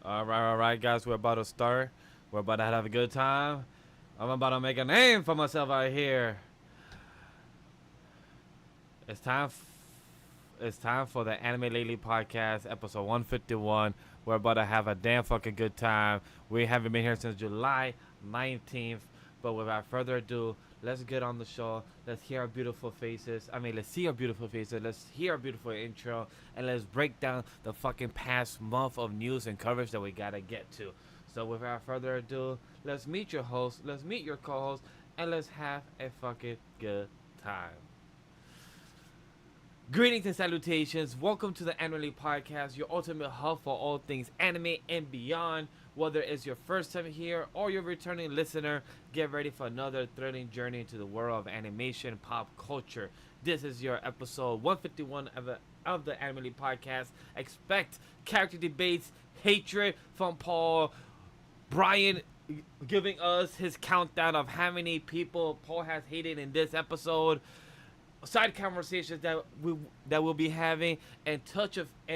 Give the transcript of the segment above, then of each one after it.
All right, guys. We're about to start. We're about to have a good time. I'm about to make a name for myself out here. It's time. It's time for the Anime Lately podcast, episode 151. We're about to have a damn fucking good time. We haven't been here since July 19th. But without further ado, let's get on the show. Let's hear our beautiful faces. Let's see our beautiful faces. Let's hear our beautiful intro. And let's break down the fucking past month of news and coverage that we gotta get to. So without further ado, let's meet your host. Let's meet your co-host. And let's have a fucking good time. Greetings and salutations. Welcome to the Anime Podcast, your ultimate hub for all things anime and beyond. Whether it's your first time here or you're a returning listener, get ready for another thrilling journey into the world of animation and pop culture. This is your episode 151 of the Anime Podcast. Expect character debates, hatred from Paul, Brian giving us his countdown of how many people Paul has hated in this episode, side conversations that we'll be having, and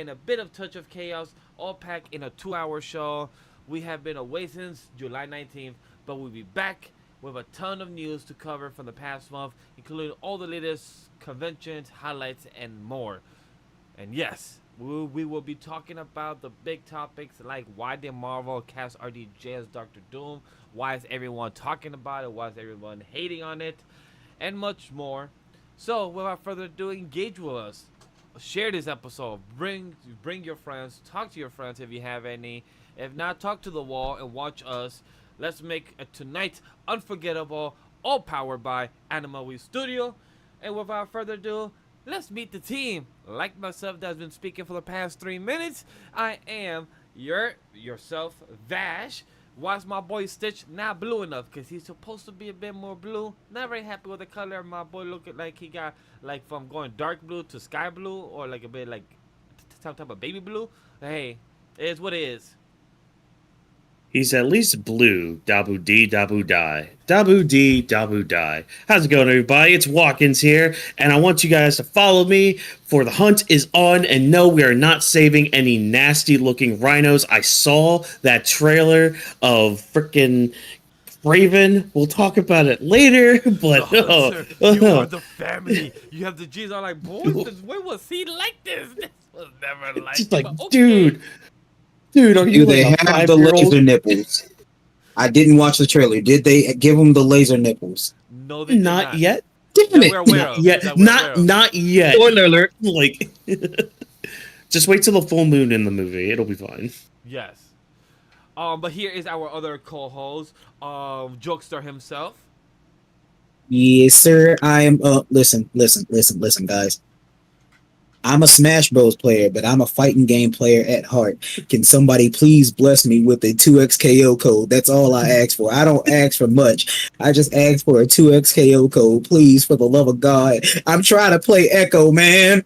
a bit of touch of chaos, all packed in a 2-hour show. We have been away since July 19th, but we'll be back with a ton of news to cover from the past month, including all the latest conventions, highlights, and more. And yes, we will be talking about the big topics like why did Marvel cast RDJ as Doctor Doom, why is everyone talking about it, why is everyone hating on it, and much more. So, without further ado, engage with us. Share this episode. Bring your friends. Talk to your friends if you have any. If not, talk to the wall and watch us. Let's make tonight's unforgettable, all powered by AniMa Studio. And without further ado, let's meet the team. Like myself that's been speaking for the past 3 minutes, I am yourself, Vash. Why's my boy Stitch not blue enough? Because he's supposed to be a bit more blue. Not very happy with the color of my boy. Looking like he got like from going dark blue to sky blue, or like a bit like some type of baby blue. Hey, it is what it is. He's at least blue. Dabu dee dabu die. Dabu dee dabu die. How's it going, everybody? It's Watkins here, and I want you guys to follow me, for the hunt is on, and no, we are not saving any nasty-looking rhinos. I saw that trailer of frickin' Kraven. We'll talk about it later, but... You are the family. You have the G's. I'm like, boys, when was he like this? This was never like just like, okay. Dude, are you Do they have the laser nipples? I didn't watch the trailer. Did they give them the laser nipples? No, they did not yet. Damn it! Not yet. Spoiler alert! Like, just wait till the full moon in the movie. It'll be fine. Yes. But here is our other co-host, Jokester himself. Yes, sir. I am. Listen, guys. I'm a Smash Bros. Player, but I'm a fighting game player at heart. Can somebody please bless me with a 2xKO code? That's all I ask for. I don't ask for much. I just ask for a 2xKO code, please, for the love of God. I'm trying to play Echo, man.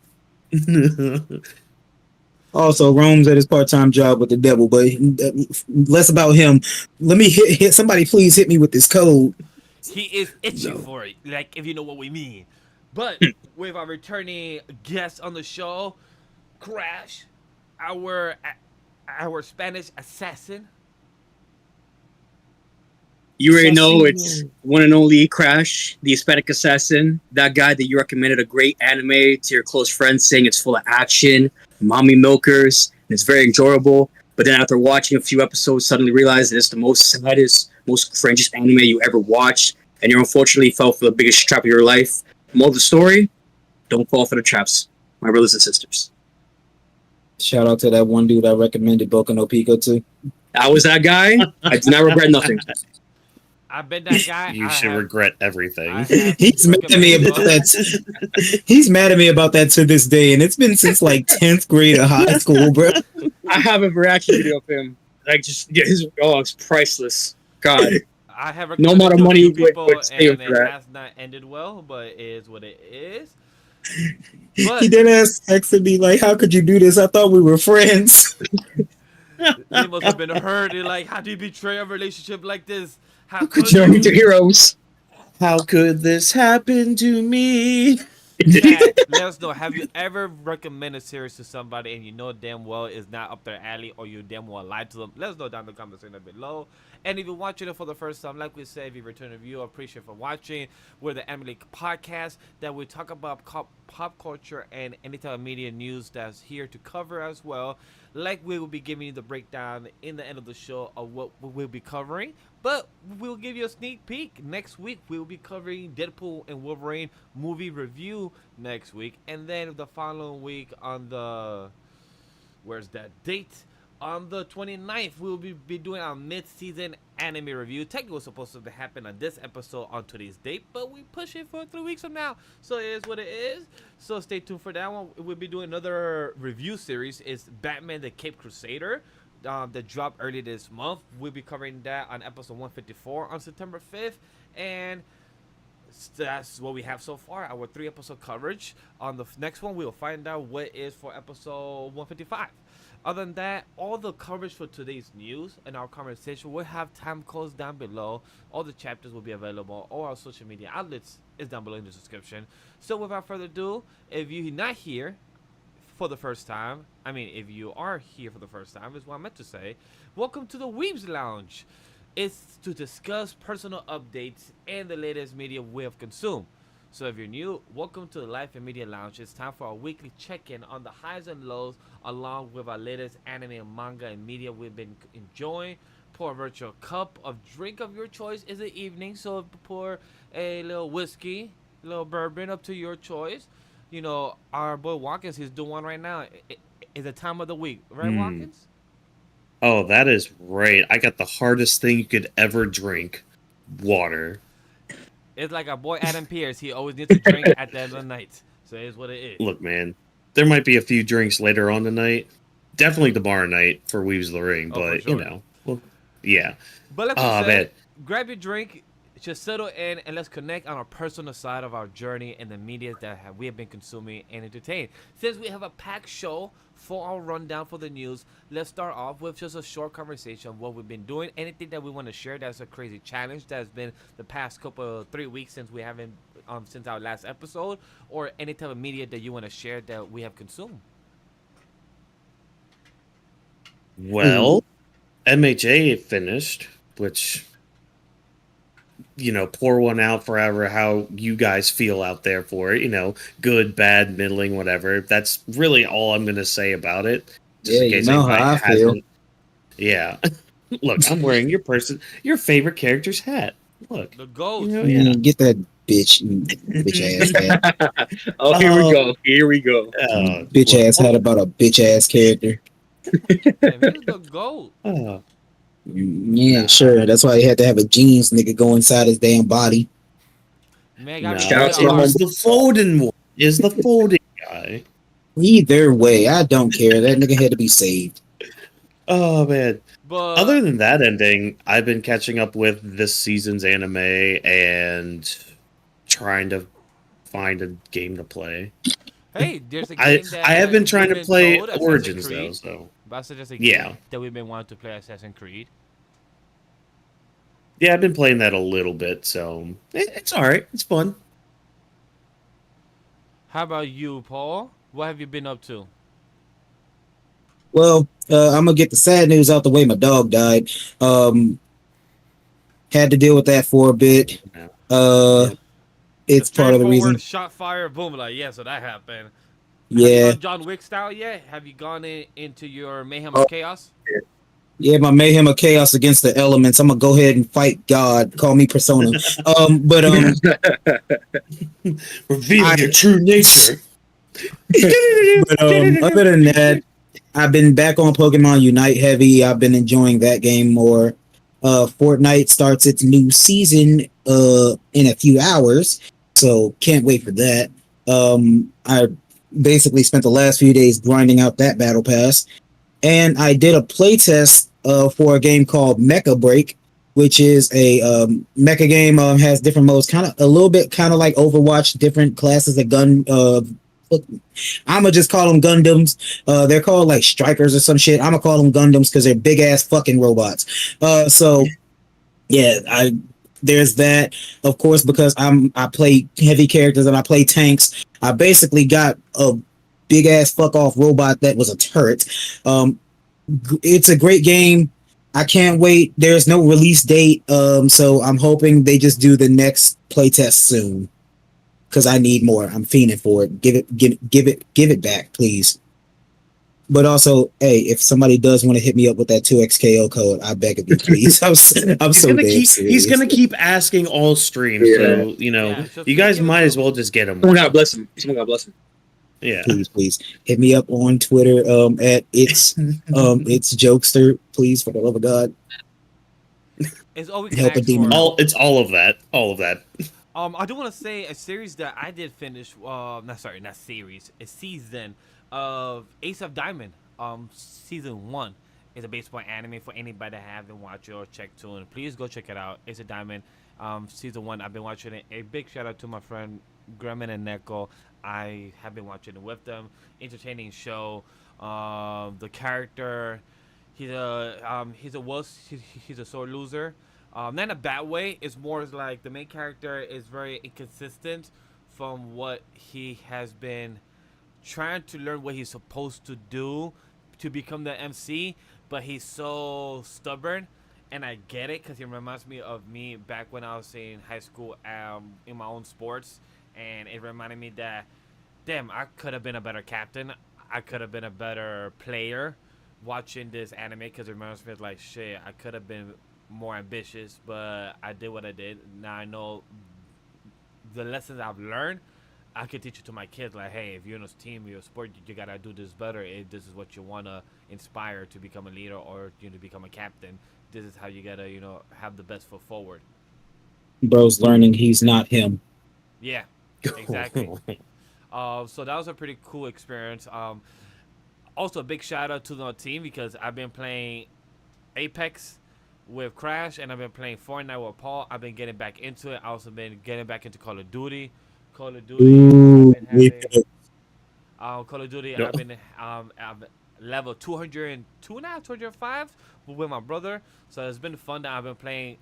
Also, Rome's at his part-time job with the devil, but less about him. Let me hit somebody, please hit me with this code. He is itching for it, like, if you know what we mean. But with our returning guest on the show, Crash, our Spanish assassin. You already know it's one and only Crash, the Hispanic assassin. That guy that you recommended a great anime to your close friends, saying it's full of action, mommy milkers, and it's very enjoyable. But then after watching a few episodes, suddenly realized that it's the most saddest, most cringiest anime you ever watched, and you unfortunately fell for the biggest trap of your life. Moral of the story, don't fall for the traps, my brothers and sisters. Shout out to that one dude I recommended Boku no Pico to. I was that guy. I do not regret nothing. I've been that guy. You should regret everything. He's mad at me about that. He's mad at me about that to this day, and it's been since like 10th grade of high school, bro. I have a reaction video of him. Like, just it's priceless. God. I have no amount of money would stay with that. It has not ended well, but it is what it is. But he did texted me like, "How could you do this? I thought we were friends." They must have been hurt. They're like, "How do you betray a relationship like this? How could you to heroes? How could this happen to me?" Chat, let us know. Have you ever recommended a series to somebody and you know damn well it's not up their alley, or you damn well lied to them? Let us know down in the comment section below. And if you're watching it for the first time, like we said, if you return a view, appreciate for watching. We're the Anime podcast that we talk about pop culture and any type of media news that's here to cover as well. Like, we will be giving you the breakdown in the end of the show of what we'll be covering. But we'll give you a sneak peek. Next week, we'll be covering Deadpool and Wolverine movie review next week. And then the following week on the... Where's that date? On the 29th, we'll be doing our mid-season anime review. Technically, it was supposed to happen on this episode on today's date, but we push it for 3 weeks from now. So it is what it is. So stay tuned for that one. We'll be doing another review series. It's Batman the Cape Crusader. That dropped early this month. We'll be covering that on episode 154 on September 5th. And that's what we have so far. Our 3-episode coverage. On the next one, we'll find out what is for episode 155. Other than that, all the coverage for today's news and our conversation, we'll have time codes down below. All the chapters will be available. All our social media outlets is down below in the description. So without further ado, if you're not here for the first time, I mean, if you are here for the first time, is what I meant to say, welcome to the Weebs Lounge. It's to discuss personal updates and the latest media we have consumed. So if you're new, welcome to the Life and Media Lounge. It's time for our weekly check-in on the highs and lows, along with our latest anime and manga and media we've been enjoying. Pour a virtual cup of drink of your choice. Is it evening? So pour a little whiskey, a little bourbon, up to your choice. You know, our boy Watkins, he's doing one right now. It's the time of the week, right, Watkins? Oh, that is right. I got the hardest thing you could ever drink. Water. It's like our boy Adam Pierce. He always needs to drink at the end of the night. So it's what it is. Look, man, there might be a few drinks later on tonight. Definitely tomorrow night for Weebs the Ring, but, sure. you know. Well, yeah. But like we said, grab your drink, just settle in, and let's connect on our personal side of our journey and the media that we have been consuming and entertained. Since we have a packed show for our rundown for the news, let's start off with just a short conversation of what we've been doing. Anything that we want to share that's a crazy challenge that's been the past 3 weeks since we haven't since our last episode, or any type of media that you want to share that we have consumed. Well, MHA finished, which, you know, pour one out forever how you guys feel out there for it. You know, good, bad, middling, whatever. That's really all I'm going to say about it. Yeah, you know how I feel. Yeah. Look, I'm wearing your favorite character's hat. Look. The goat. You know, yeah. Get that bitch ass hat. Oh, here we go. Here we go. Bitch ass hat about a bitch ass character. Man, he's the goat. Yeah, sure. That's why he had to have a jeans nigga go inside his damn body. Man, No, got it was the Foden one. Is the Foden guy. Either way, I don't care. That nigga had to be saved. Oh, man. But Other than that ending, I've been catching up with this season's anime and trying to find a game to play. hey, there's a game that I have been trying we've to play told, Origins, Assassin's though, Creed. so... But I suggest a Yeah. game that we've been wanting to play Assassin's Creed. Yeah, I've been playing that a little bit, so... It's alright. It's fun. How about you, Paul? What have you been up to? Well, I'm gonna get the sad news out the way. My dog died. Had to deal with that for a bit. It's part of the reason. Shot fire, boom, like, yeah, so that happened. Yeah. Have you gone John Wick style yet? Have you gone into your mayhem of chaos? Yeah, my mayhem of chaos against the elements. I'm gonna go ahead and fight God. Call me Persona. Reveal your true nature. But other than that, I've been back on Pokemon Unite heavy. I've been enjoying that game more. Fortnite starts its new season in a few hours, so can't wait for that. I basically spent the last few days grinding out that battle pass, and I did a playtest for a game called Mecha Break, which is a mecha game. Has different modes, kind of a little bit kind of like Overwatch, different classes of gun. I'm gonna just call them Gundams. They're called like Strikers or some shit. I'm gonna call them Gundams because they're big ass fucking robots. So yeah, I there's that. Of course, because I play heavy characters and I play tanks. I basically got a big ass fuck off robot that was a turret. It's a great game. I can't wait. There's no release date, so I'm hoping they just do the next playtest soon. Because I need more. I'm fiending for it. Give it back, please. But also, hey, if somebody does want to hit me up with that 2XKO code, I beg of you, please. I'm so dead serious. He's gonna keep asking all streams, so you guys might as well just get him. Someone God bless him. Someone God bless him. Yeah, please hit me up on Twitter at it's jokester, please, for the love of God. It's all we can ask for. It's all of that. I do want to say a series that I did finish. Not series. A season of Ace of Diamond. Season 1 is a baseball anime for anybody that haven't watched it or checked to it. Please go check it out. Ace of Diamond. Season 1. I've been watching it. A big shout out to my friend Grumman and Neko. I have been watching it with them. Entertaining show. The character, he's a sore loser. Not in a bad way. It's more like the main character is very inconsistent from what he has been trying to learn what he's supposed to do to become the MC, but he's so stubborn. And I get it because he reminds me of me back when I was in high school in my own sports. And it reminded me that, damn, I could have been a better captain. I could have been a better player watching this anime because it reminds me of like, shit, I could have been more ambitious, but I did what I did. Now I know the lessons I've learned, I could teach it to my kids. Like, hey, if you're in a team, you're a sport, you got to do this better. If this is what you want to inspire to become a leader or to become a captain, this is how you got to, have the best foot forward. Bro's learning he's not him. Yeah. Exactly. So that was a pretty cool experience. Also, a big shout out to the team because I've been playing Apex with Crash and I've been playing Fortnite with Paul. I've been getting back into it. I also been getting back into Call of Duty. Call of Duty. I've been level 202 now, 205 with my brother. So it's been fun that I've been playing.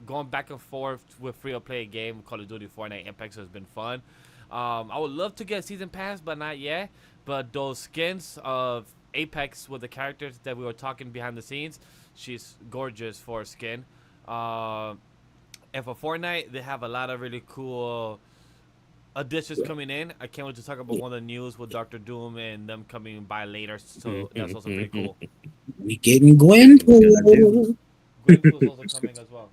Going back and forth with free-to-play game, Call of Duty, Fortnite, Apex has been fun. I would love to get a season pass, but not yet. But those skins of Apex with the characters that we were talking behind the scenes, she's gorgeous for a skin. And for Fortnite, they have a lot of really cool additions coming in. I can't wait to talk about one of the news with Dr. Doom and them coming by later. So that's also pretty cool. We getting Gwenpool. Gwenpool's also coming as well.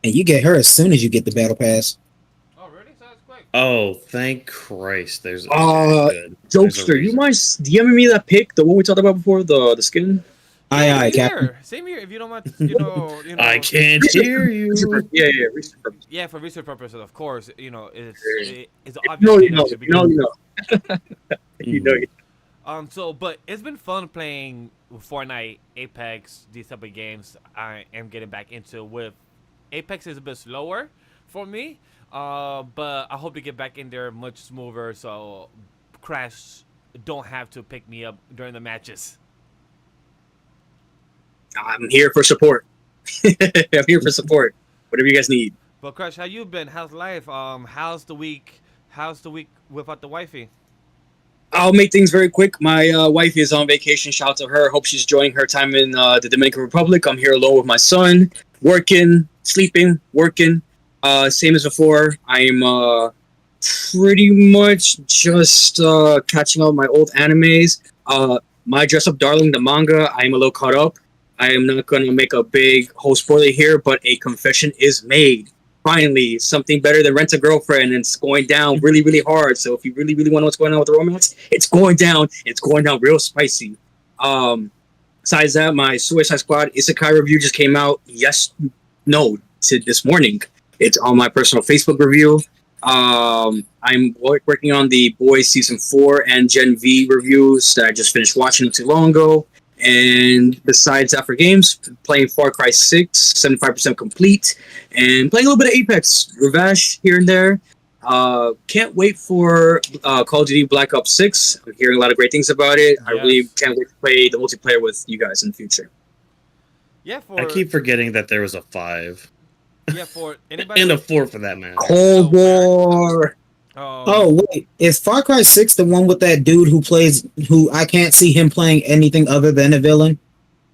And you get her as soon as you get the battle pass. Oh, really? So that's quick. Oh, thank Christ! There's Jokester, you mind DMing me that pic, the one we talked about before, the skin? Aye, Captain. Same here. If you don't mind, I can't hear you. Yeah, research purposes. Yeah, for research purposes, of course. It's obvious. No, you know. So, but it's been fun playing Fortnite, Apex, these type of games. I am getting back into with. Apex is a bit slower for me, but I hope to get back in there much smoother so Crash don't have to pick me up during the matches. I'm here for support. I'm here for support. Whatever you guys need. But Crash, how you been? How's life? How's the week? How's the week without the wifey? I'll make things very quick. My wife is on vacation. Shout out to her. Hope she's enjoying her time in the Dominican Republic. I'm here alone with my son, working, sleeping, working. Same as before. I'm pretty much just catching up my old animes. My Dress Up Darling, the manga, I'm a little caught up. I am not going to make a big whole spoiler here, but a confession is made. Finally, something better than Rent a Girlfriend, and it's going down really, really hard. So if you really, really want to know what's going on with the romance, it's going down. It's going down real spicy. Besides that, my Suicide Squad Isekai review just came out this morning. It's on my personal Facebook review. I'm working on the Boys Season 4 and Gen V reviews that I just finished watching not too long ago. And besides that, for games, playing Far Cry 6, 75% complete, and playing a little bit of Apex, Ravash here and there. Can't wait for Call of Duty Black Ops 6. I'm hearing a lot of great things about it. Yes. I really can't wait to play the multiplayer with you guys in the future. Yeah, for I keep forgetting that there was a 5 yeah for anybody. and a 4 for that matter. Cold War. Um, Oh wait, is Far Cry 6 the one with that dude who I can't see him playing anything other than a villain?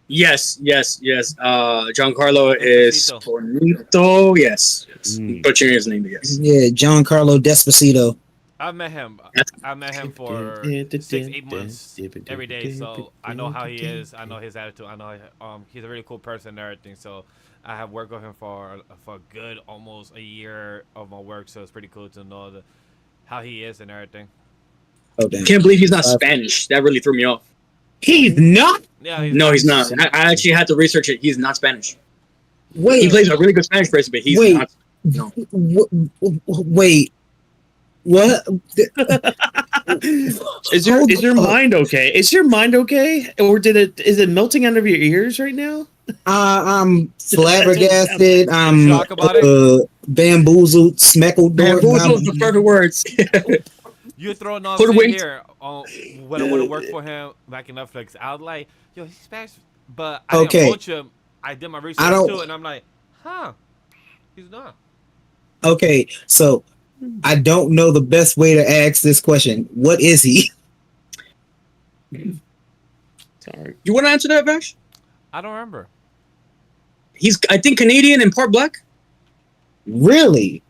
Yes. Giancarlo is Despacito. Fornito. Yes. Mm. Butchering his name, yes. Yeah, Giancarlo Despacito. I met him. I met him for 6-8 months every day, so I know how he is. I know his attitude. I know he's a really cool person and everything. So I have worked with him for a good almost a year of my work. So it's pretty cool to know how he is and everything. Oh damn! Can't believe he's not Spanish. That really threw me off. He's not. Yeah, He's not. I actually had to research it. He's not Spanish. Wait, He plays a really good Spanish person, but he's not. No. Wait. What? Is your mind okay? Is your mind okay, or is it melting out of your ears right now? I'm flabbergasted. I'm Shock about it? bamboozled, smeckled. Bamboozled is the perfect words. You throwing off Hoodwinked. here when I want to work for him back in Netflix. I was like, yo, he's Spanish, but I Okay. didn't approach him. I did my research too, and I'm like, huh, he's not. Okay, so I don't know the best way to ask this question. What is he? Sorry. You want to answer that, Vash? I don't remember. He's, I think, Canadian and part black, Really?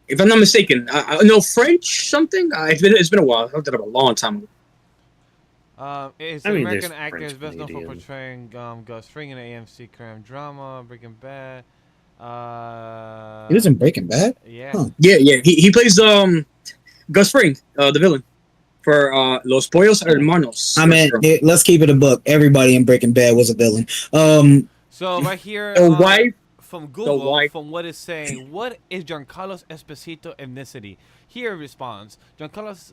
if I'm not mistaken. I know French something. It's been a while. I looked it up a long time ago. It's I an mean, American there's actor. French Is best known for Canadian. portraying Gus Fring in the AMC crime drama Breaking Bad. He was in Breaking Bad? Yeah. Huh. Yeah. He plays Gus Fring, the villain for Los Pollos Hermanos. I mean, let's keep it a buck. Everybody in Breaking Bad was a villain. So right here, the wife. from Google, wife. from what it's saying, what is Giancarlo's Esposito ethnicity? Here it responds, Giancarlo's,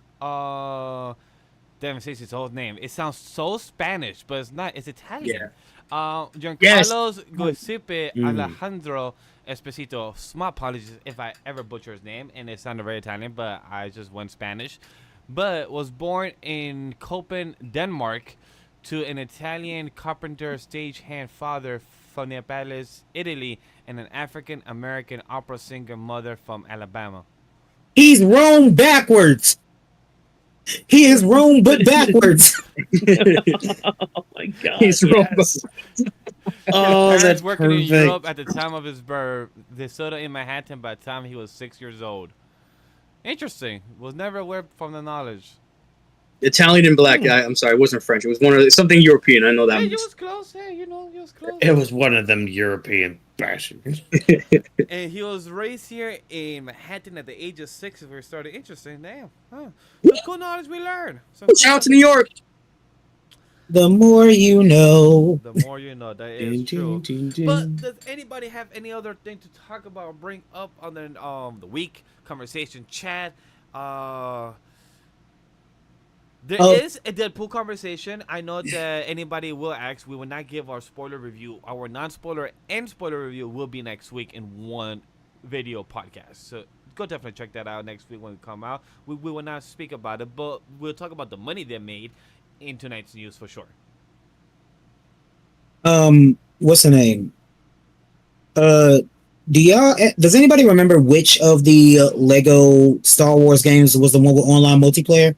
damn, it says his whole name. It sounds so Spanish, but it's not. It's Italian. Giancarlo's Giuseppe Alejandro Esposito. Small apologies if I ever butcher his name, and it sounded very Italian, but I just went Spanish. But was born in Copen, Denmark, to an Italian carpenter stagehand father from Naples, Italy, and an African American opera singer mother from Alabama. He's Rome backwards. He is Rome, but backwards. Oh my god. He's wrong. Oh, His that's parents working in perfect. Europe at the time of his birth. They settled in Manhattan by the time he was 6 years old. Interesting. Was never aware from the knowledge. Italian and black. I'm sorry, it wasn't French. It was something European. I know that. Hey, you much. was close. Hey, you was close. It was one of them European bastards. And he was raised here in Manhattan at the age of 6. We started. Interesting. Damn. Huh. Some cool knowledge we learned. Shout out to New York. The more you know. The more you know. That is true. But does anybody have any other thing to talk about or bring up on the week conversation chat? There is a Deadpool conversation. I know that anybody will ask. We will not give our spoiler review. Our non-spoiler and spoiler review will be next week in one video podcast. So go definitely check that out next week when we come out. We will not speak about it, but we'll talk about the money they made in tonight's news for sure. What's the name? Does anybody remember which of the Lego Star Wars games was the one with online multiplayer?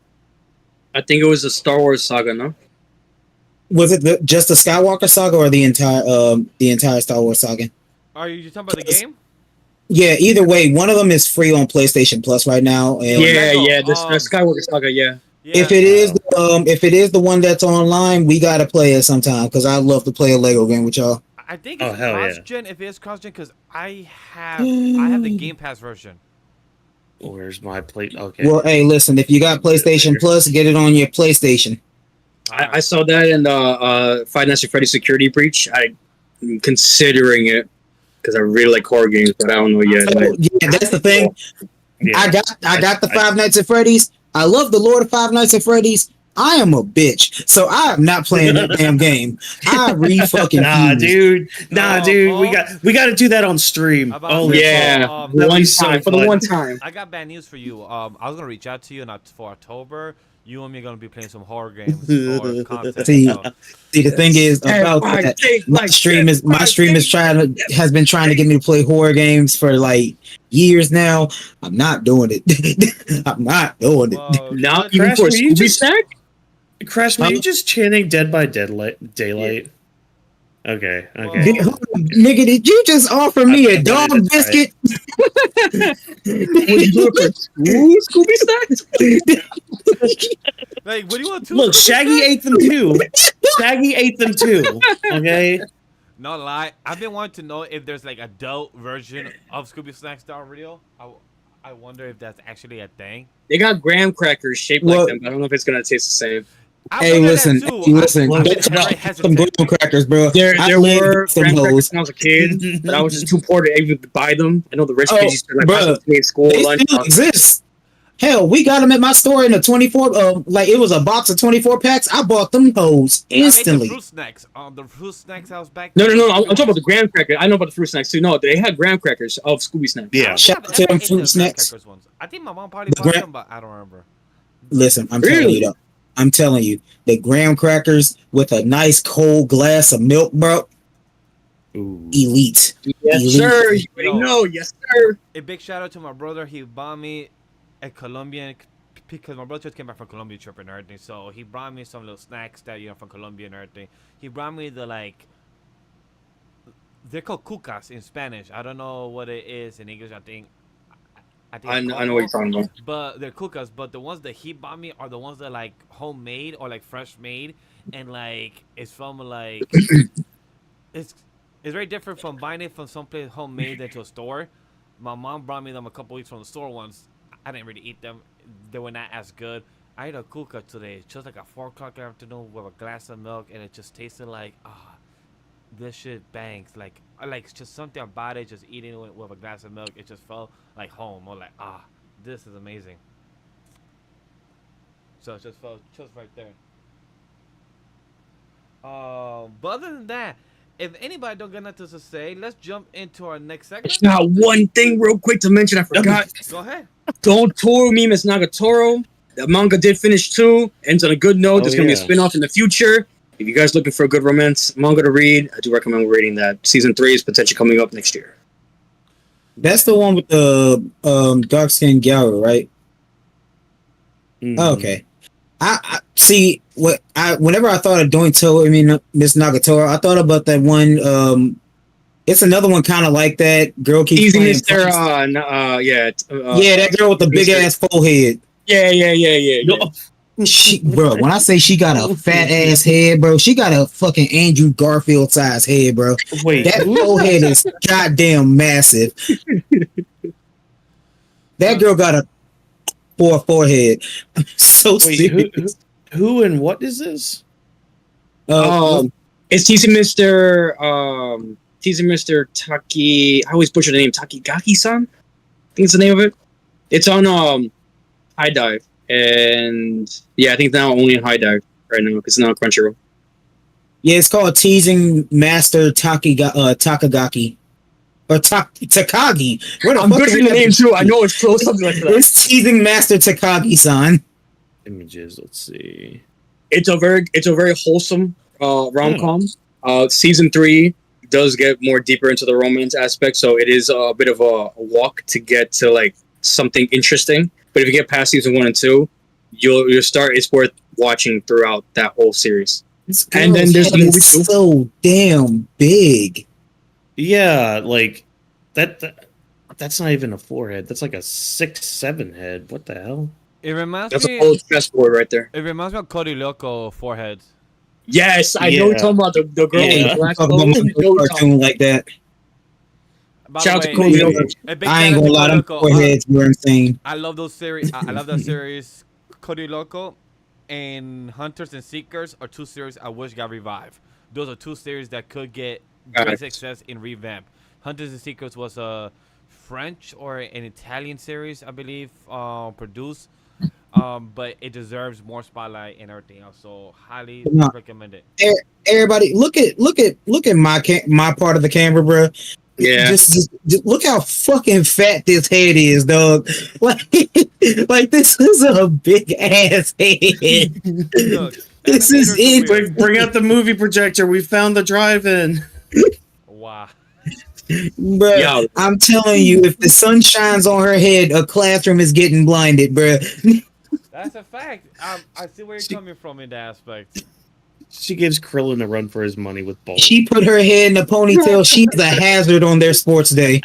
I think it was the Star Wars saga, no? Was it just the Skywalker saga or the entire Star Wars saga? Are you talking about the game? Yeah, either way, one of them is free on PlayStation Plus right now. And Yeah, the Skywalker saga, yeah. If it is the one that's online, we gotta play it sometime because I love to play a Lego game with y'all. I think it's hell yeah. cross-gen. If it is cross-gen, because I have the Game Pass version. Where's my plate? Okay. Well, hey, listen, if you got PlayStation Plus, get it on your PlayStation. I saw that in the Five Nights at Freddy's Security Breach. I'm considering it because I really like horror games, but I don't know yet. So, yeah, that's the thing. Yeah. I got the Five Nights at Freddy's. I love the Lord of Five Nights at Freddy's. I am a bitch, so I am not playing that damn game. I fucking Nah, dude. No, We got to do that on stream. About Oh this, yeah, that'd one be so time for the fun. one time. I got bad news for you. I was gonna reach out to you for October. You and me gonna be playing some horror games for content. See, so. See, the thing is about that, my stream has been trying to get me to play horror games for like years now. I'm not doing it. I'm not doing it. Well, Not even Crash, for were you Scooby just- Snack? Crash, were you just chanting Dead by Daylight? Okay, okay. Well, Nigga, did you just offer me a I dog wanted to try biscuit? What you doing for Scooby Snacks? like, what do you want to? Look, Shaggy ate them too. Shaggy ate them too. Okay. No lie, I've been wanting to know if there's like adult version of Scooby Snack Star Radio. I wonder if that's actually a thing. They got graham crackers shaped Well- like them. But I don't know if it's gonna taste the same. I Hey, wonder listen, that too. hey, listen. I've been Don't very talk some hesitant. graham crackers, bro. There I were lived some graham crackers hoes. when I was a kid, but I was just too poor to even buy them. I know the rich Oh, kids used to like buy bruh. them to me in school. They lunch. still exist. Hell, we got them at my store in a 24. Like it was a box of 24 packs. I bought them hoes I hate instantly. the fruit snacks. The fruit snacks I was back. No. then. I'm talking about the graham crackers. I know about the fruit snacks too. No, they had graham crackers of Scooby Snacks. Yeah. Shout out to them fruit snacks. Ones. I think my mom probably bought them, but I don't remember. Listen, I'm telling you though. I'm telling you, the graham crackers with a nice cold glass of milk, bro. Ooh. Elite. Yes, Elite. sir. You already Yo. know. Yes, sir. A big shout out to my brother. He bought me a Colombian because my brother just came back from Colombia trip and everything. So he brought me some little snacks that from Colombia and everything. He brought me the they're called cucas in Spanish. I don't know what it is in English. I think I know what you're talking about. But they're cucas. But the ones that he bought me are the ones that like homemade or like fresh made, and like it's from like it's very different from buying it from someplace homemade than to a store. My mom brought me them a couple weeks from the store once. I didn't really eat them. They were not as good. I ate a cuca today, just like at 4 o'clock in the afternoon with a glass of milk, and it just tasted like this shit bangs. Like just something about it. Just eating it with a glass of milk, it just felt like home. Or like this is amazing. So it just felt just right there. But other than that, if anybody don't got nothing to say, let's jump into our next segment. Now, one thing real quick to mention, I forgot. Go ahead. Don't Toro me, Miss Nagatoro. The manga did finish too. Ends on a good note. There's going to be a spin-off in the future. If you guys looking for a good romance manga to read, I do recommend reading that. Season 3 is potentially coming up next year. That's the one with the dark skinned gal, right? Mm. Oh, okay. I see whenever I thought of Miss Nagatoro, I thought about that one. It's another one kind of like that. Girl keeps Easy playing Mr. yeah, that girl with the big ass forehead. Yeah. Bro, when I say she got a fat ass head, bro, she got a fucking Andrew Garfield size head, bro. Wait, That forehead is goddamn massive. That girl got a forehead. So wait, serious. who and what is this? It's Teasing Mr. Taki. I always butcher the name. Takigaki-san? I think it's the name of it. It's on High Dive. And yeah, I think it's now only on High Dive right now because it's not on Crunchyroll. Yeah, it's called Teasing Master Takagaki. Or Takagi. I'm butchering the name too. I know it's close, something like that. It's Teasing Master Takagi-san. Images. Let's see. It's a very wholesome rom-com. Season 3 does get more deeper into the romance aspect, so it is a bit of a walk to get to like something interesting. But if you get past season 1 and 2, you'll start. It's worth watching throughout that whole series. And then there's the movie too. So damn big. Yeah, like that's not even a forehead. That's like a 6'7" head. What the hell? It reminds That's me. a whole chessboard right there. It reminds me of Cody Loco forehead. Yes, I know you're talking about the girl Yeah. with the black Talk about clothes. my cartoon like that. By Shout out the to way, Cody Yeah. Loco. a big I shout ain't out gonna to lie, them Cody Loco. foreheads were insane. I love those series. I love that series. Cody Loco and Hunters and Seekers are 2 series I wish got revived. Those are 2 series that could get great Right. success in revamp. Hunters and Seekers was a French or an Italian series, I believe, produced. But it deserves more spotlight and everything else. So highly No. recommend it. Everybody, look at my part of the camera, bro. Yeah. Just look how fucking fat this head is, dog. Like this is a big ass head. Look, This is animators are it. weird. Bring out the movie projector. We found the drive-in. Wow. Bruh, Yo, I'm telling you, if the sun shines on her head, a classroom is getting blinded, bruh. That's a fact. I see where you're coming from in that aspect. She gives Krillin a run for his money with balls. She put her head in a ponytail. She's a hazard on their sports day.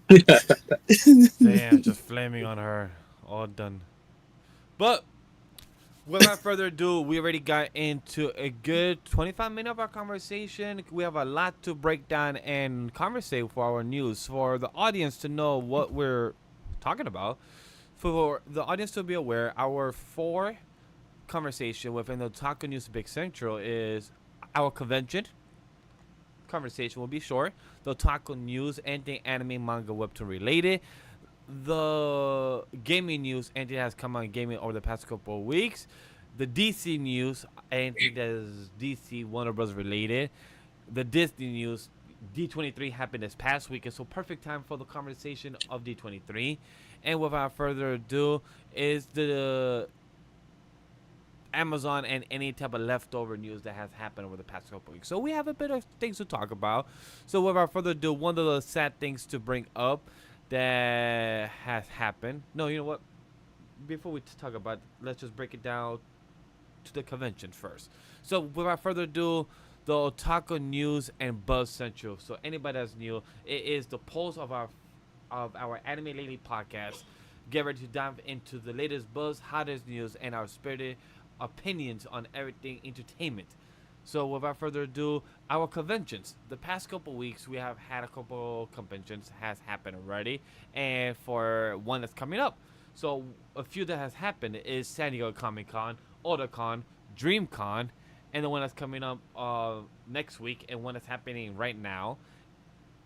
Damn, just flaming on her. All done. But without further ado, we already got into a good 25 minutes of our conversation. We have a lot to break down and conversate for our news, for the audience to know what we're talking about. For the audience to be aware, our 4 conversation within the Otaku News Buzz Central is our convention conversation will be short. The Otaku News, anything anime, manga, webtoon related. The gaming news, anything that has come on gaming over the past couple of weeks. The DC news, anything that is DC Warner Bros. Related. The Disney news, D23 happened this past week, so perfect time for the conversation of D23. And without further ado, is the Amazon and any type of leftover news that has happened over the past couple weeks. So we have a bit of things to talk about. So without further ado, one of the sad things to bring up that has happened. No, you know what? Before we talk about it, let's just break it down to the convention first. So without further ado, the Otaku News and Buzz Central. So anybody that's new, it is the pulse of our Anime Lately podcast. Get ready to dive into the latest buzz, hottest news, and our spirited opinions on everything entertainment. So without further ado, our conventions. The past couple weeks, we have had a couple conventions has happened already, and for one that's coming up. So a few that has happened is San Diego Comic-Con, Otakon, Dreamcon, and the one that's coming up next week, and one that's happening right now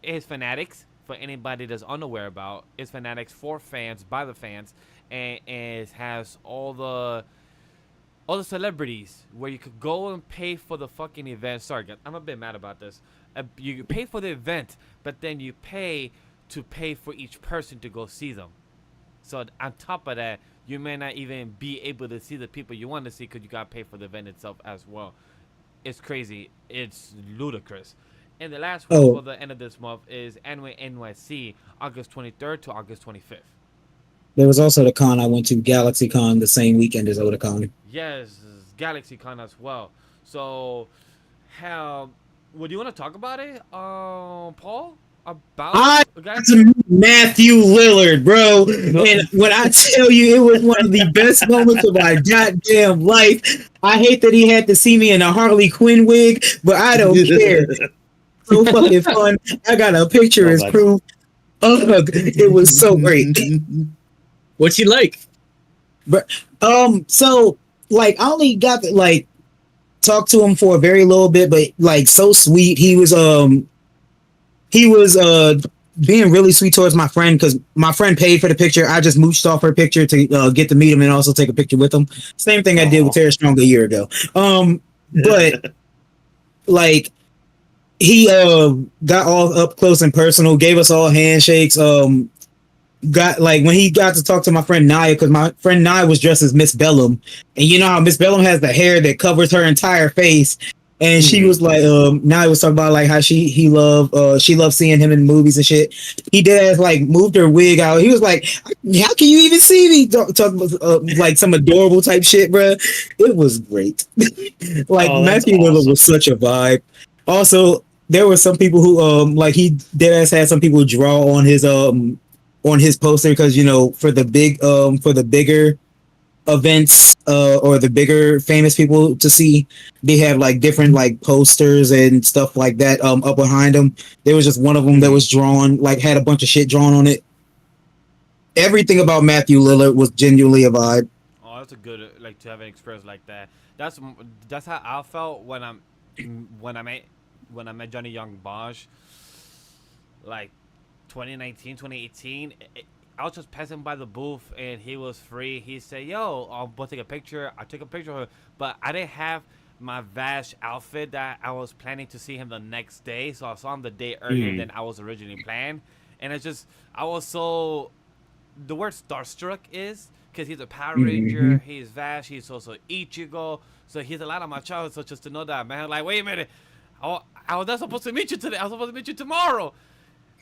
is Fanatics. For anybody that's unaware about, is Fanatics for fans, by the fans, and it has all the celebrities where you could go and pay for the fucking event. Sorry, I'm a bit mad about this. You pay for the event, but then you pay for each person to go see them. So on top of that, you may not even be able to see the people you want to see because you got to pay for the event itself as well. It's crazy. It's ludicrous. And the last one for the end of this month is Anime NYC, August 23rd to August 25th. There was also the con I went to, GalaxyCon, the same weekend as Otakon. Yes, GalaxyCon as well. So, what do you want to talk about it, Paul? I got to meet Matthew Lillard, bro. And when I tell you it was one of the best moments of my goddamn life, I hate that he had to see me in a Harley Quinn wig, but I don't care. So fucking fun. I got a picture as proof. It was so great. What's he like? But so like I only got to like talk to him for a very little bit, but like so sweet. He was being really sweet towards my friend because my friend paid for the picture. I just mooched off her picture to get to meet him and also take a picture with him. Same thing I did with Tara Strong a year ago. But like he got all up close and personal, gave us all handshakes. Got like when he got to talk to my friend Naya, because my friend Naya was dressed as Miss Bellum, and you know how Miss Bellum has the hair that covers her entire face. And she was like, Naya was talking about like how she loved seeing him in movies and shit. He did like moved her wig out. He was like, how can you even see me? Talking like some adorable type shit, bro. It was great. Like Matthew Lillard was such a vibe. Also, there were some people who like he deadass had some people draw on his poster because you know for the bigger events or the bigger famous people to see, they have like different like posters and stuff like that up behind them. There was just one of them that was drawn, like had a bunch of shit drawn on it. Everything about Matthew Lillard was genuinely a vibe. Oh, that's a good like to have an experience like that. That's how I felt when I met Johnny Young Bosch, like 2019, 2018. I was just passing by the booth and he was free. He said, "Yo, I'll take a picture." I took a picture of him, but I didn't have my Vash outfit that I was planning to see him the next day. So I saw him the day earlier than I was originally planned. And it's just, I was so, the word starstruck is, because he's a Power Ranger, he's Vash, he's also Ichigo. So he's a lot of my childhood. So just to know that, man, like, wait a minute. I was not supposed to meet you today. I was supposed to meet you tomorrow.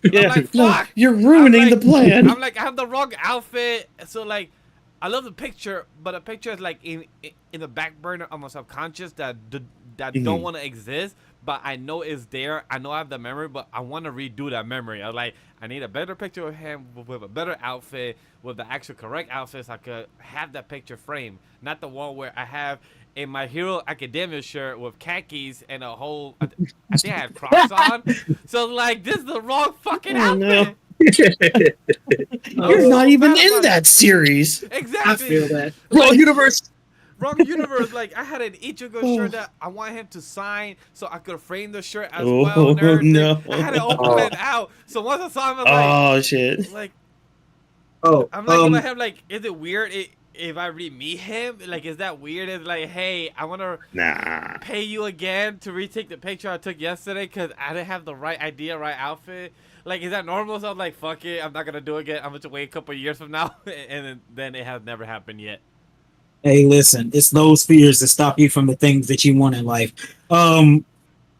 Yeah, I'm like, no, fuck. you're ruining the plan. I'm like, I have the wrong outfit. So like, I love the picture, but the picture is like in the back burner of my subconscious that don't want to exist. But I know it's there. I know I have the memory, but I want to redo that memory. I was like, I need a better picture of him with a better outfit, with the actual correct outfit, so I could have that picture framed, not the one where I have in My Hero Academia shirt with khakis and a whole. I think I had Crocs on. So like, this is the wrong fucking outfit. No. You're not even in that series. Exactly. I feel that. Wrong universe. Wrong universe. Like, I had an Ichigo shirt that I want him to sign so I could frame the shirt as well. And everything. No. I had it all planned out. So once I saw him, I was like, shit. like, Oh, I'm like, gonna have like, is it weird if I re-meet him? Like, is that weird? It's like, hey, I want to pay you again to retake the picture I took yesterday because I didn't have the right idea, right outfit. Like, is that normal? So I'm like, fuck it, I'm not gonna do it again. I'm gonna wait a couple of years from now, and then it has never happened yet. Hey, listen, it's those fears that stop you from the things that you want in life. But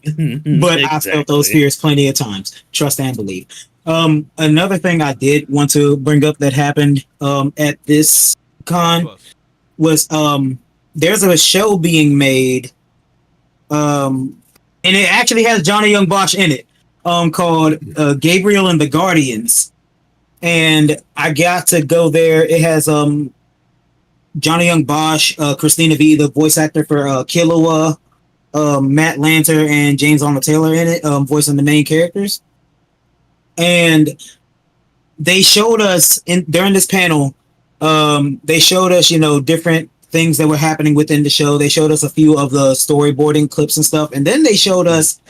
Exactly. I've felt those fears plenty of times. Trust and believe. Another thing I did want to bring up that happened at this con was there's a show being made, and it actually has Johnny Young Bosch in it, called Gabriel and the Guardians, and I got to go there. It has Johnny Young Bosch, Christina V, the voice actor for Killua, Matt Lanter, and James Arnold Taylor in it, voicing the main characters. And they showed us during this panel, they showed us, different things that were happening within the show. They showed us a few of the storyboarding clips and stuff, and then they showed us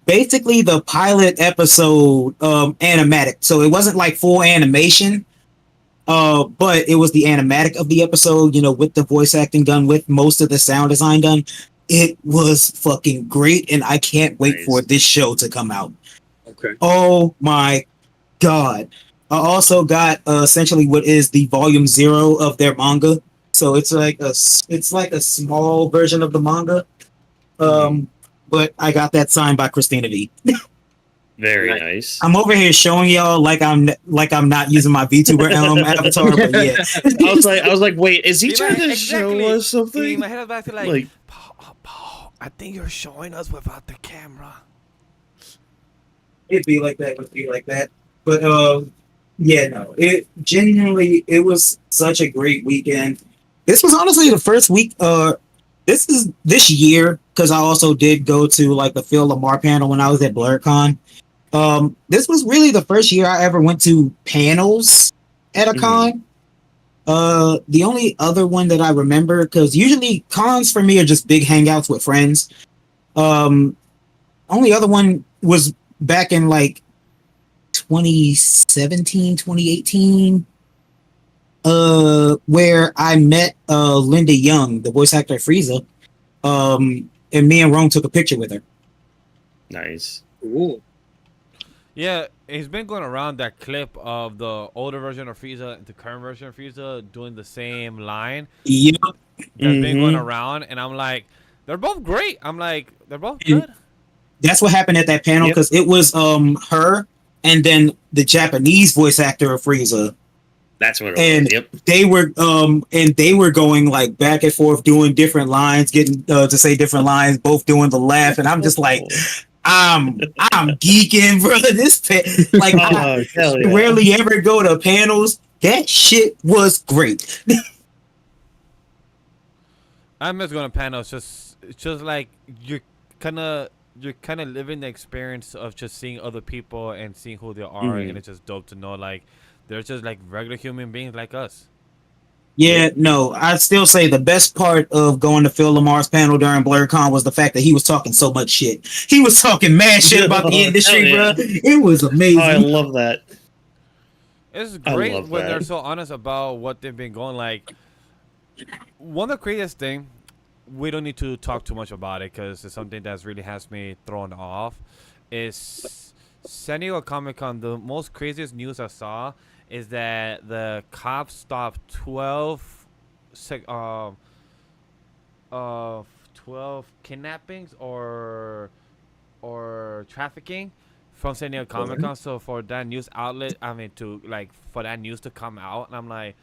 basically the pilot episode animatic. So it wasn't like full animation. But it was the animatic of the episode, with the voice acting done, with most of the sound design done. It was fucking great, and I can't wait for this show to come out. Okay. Oh my god. I also got essentially what is the volume 0 of their manga. So it's like a small version of the manga. But I got that signed by Christina V. Very nice. I'm over here showing y'all like I'm not using my VTuber avatar, but yeah. I was like, wait, is he trying to show us something? See, my head was back to like, Paul, I think you're showing us without the camera. It'd be like that. But yeah, no. It genuinely, it was such a great weekend. This was honestly the first week. This year, because I also did go to like the Phil Lamar panel when I was at BlurCon. This was really the first year I ever went to panels at a con. The only other one that I remember, because usually cons for me are just big hangouts with friends. Only other one was back in like 2017, 2018, where I met Linda Young, the voice actor of Frieza, and me and Rome took a picture with her. Nice. Ooh. Yeah, it's been going around that clip of the older version of Frieza and the current version of Frieza doing the same line. Yep. That's been going around, and I'm like, they're both great. I'm like, they're both good. That's what happened at that panel, because it was her and then the Japanese voice actor of Frieza. That's what it and was. Yep. They were going like back and forth doing different lines, getting to say different lines, both doing the laugh, and I'm just like, I'm geeking, bro. Like, I rarely ever go to panels. That shit was great. I miss going to panels. It's just like you're kind of living the experience of just seeing other people and seeing who they are, and it's just dope to know like they're just like regular human beings like us. Yeah, no, I'd still say the best part of going to Phil Lamar's panel during BlurCon was the fact that he was talking so much shit. He was talking mad shit about the industry, bro. It was amazing. Oh, I love that. It's great when they're so honest about what they've been going. Like, one of the craziest thing we don't need to talk too much about it because it's something that's really has me thrown off. Is San Diego Comic-Con, the most craziest news I saw is that the cops stopped 12 kidnappings or trafficking from San Diego Comic-Con. So for that news outlet, I mean, to like for that news to come out, and I'm like,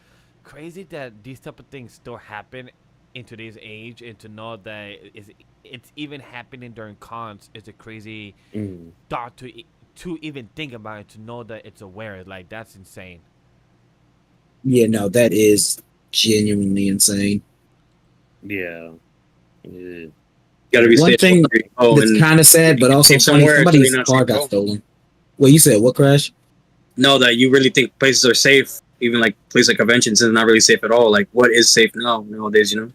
crazy that these type of things still happen in today's age, and to know that it's even happening during cons is a crazy thought to even think about it, to know that it's aware. Like, that's insane. Yeah, no, that is genuinely insane. Yeah. Gotta be One safe. thing Oh, that's and kind of sad, but also safe funny, somewhere until somebody's you're not car safe at got all. stolen. Well, you said what, Crash? No, that you really think places are safe, even like places like conventions is not really safe at all. Like, what is safe now nowadays? You know.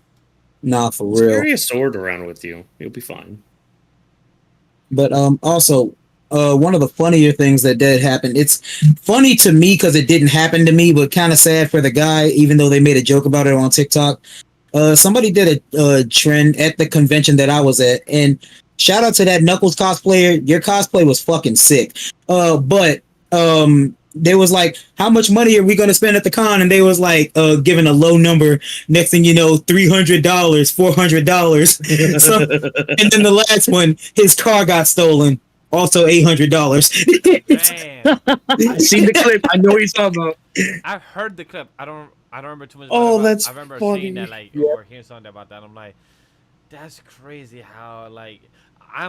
Nah, for Just real. carry a sword around with you. You'll be fine. But also, one of the funnier things that did happen. It's funny to me because it didn't happen to me, but kind of sad for the guy, even though they made a joke about it on TikTok. Somebody did a trend at the convention that I was at, and shout out to that Knuckles cosplayer. Your cosplay was fucking sick. But they was like, how much money are we going to spend at the con? And they was like, giving a low number. Next thing you know, $300, $400. So, and then the last one, his car got stolen. Also $800. Damn. I've seen the clip. I know what you're talking about. I've heard the clip. I don't remember too much Oh, about it, but that's I remember funny. seeing that, like, Yeah. or hearing something about that. I'm like, that's crazy how, like, I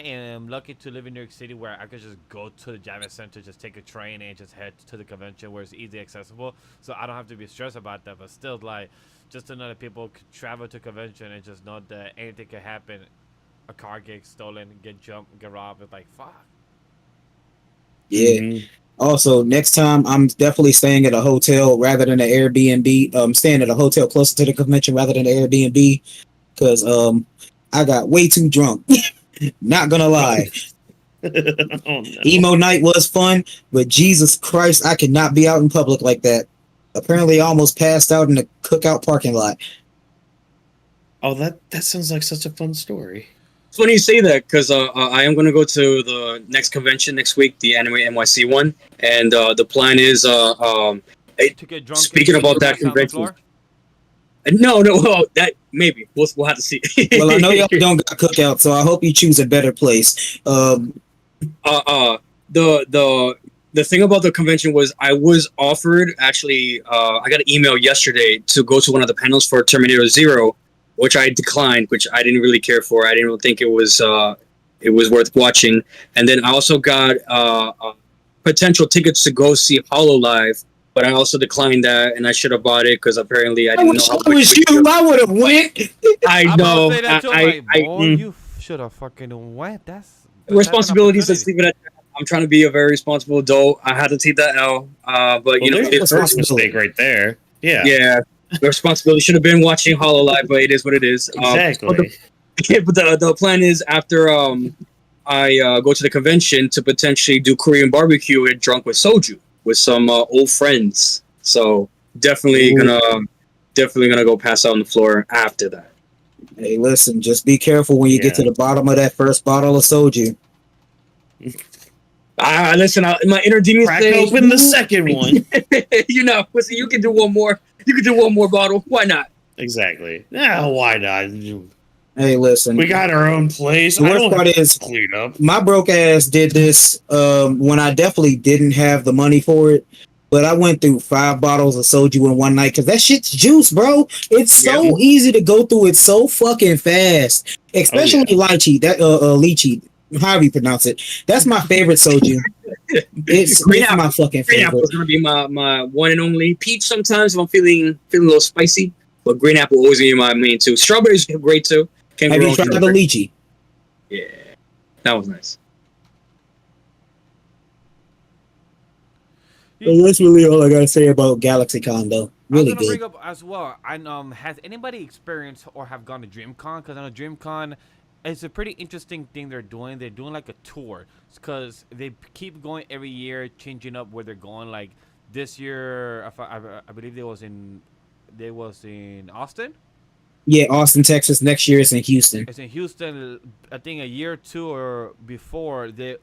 am lucky to live in New York City where I could just go to the Javits Center, just take a train and just head to the convention where it's easy accessible. So I don't have to be stressed about that. But still, like, just to know that people could travel to convention and just know that anything could happen. A car gets stolen, get jumped, get robbed. It's like, fuck. Yeah. Mhm. Also, next time I'm definitely staying at a hotel rather than an Airbnb. Staying at a hotel closer to the convention rather than an Airbnb because I got way too drunk. Not gonna lie. Oh no. Emo night was fun, but Jesus Christ, I could not be out in public like that. Apparently, I almost passed out in the cookout parking lot. Oh, that sounds like such a fun story. It's funny you say that because I am going to go to the next convention next week, the Anime NYC one, and the plan is To get drunk. Speaking and about pass that out on the convention. floor? no, well, that maybe we'll have to see. Well, I know y'all don't got cookout, so I hope you choose a better place. The thing about the convention was I was offered actually I got an email yesterday to go to one of the panels for Terminator Zero, which I declined, which I didn't really care for. I didn't really think it was worth watching. And then I also got potential tickets to go see HoloLive, but I also declined that, and I should have bought it because apparently I I didn't wish know. I was you. I would have went. I I'm know. gonna say that too. I'm like, boy, mm. you should have fucking went. That's Responsibilities. that's Let's an leave it at that. I'm trying to be a very responsible adult. I had to take that L. But Well, you know, there's it's the first mistake right there. Yeah. yeah. The responsibility should have been watching HoloLive, but it is what it is. Exactly. But the plan is after I go to the convention to potentially do Korean barbecue and drunk with soju with some old friends. So definitely Ooh. gonna go pass out on the floor after that. Hey, listen, just be careful when you get to Yeah. the bottom of that first bottle of soju. Listen, my inner demon Crack says, open the second one. you know, listen, you can do one more. You can do one more bottle. Why not? Exactly. Yeah, why not? Hey, listen. We got our own place. The I worst don't part have is, to clean up. my broke ass did this when I definitely didn't have the money for it. But I went through 5 bottles of soju in one night because that shit's juice, bro. It's so easy to go through it so fucking fast. Especially lychee, lychee, however you pronounce it. That's my favorite soju. It's my fucking Green apple favorite. is gonna be my one and only. Peach sometimes if I'm feeling a little spicy, but green apple always gonna be my main too. Strawberries are great too. Can't Have go you wrong tried with the strawberry. lychee? Yeah, that was nice. Well, that's really all I gotta say about GalaxyCon, though. Really I was gonna good. bring up as well. Has anybody experienced or have gone to DreamCon? Because I know DreamCon is a pretty interesting thing they're doing. They're doing like a tour because they keep going every year, changing up where they're going. Like this year, I believe they was in Austin. Yeah, Austin, Texas. Next year it's in Houston. It's in Houston. I think a year or two or before they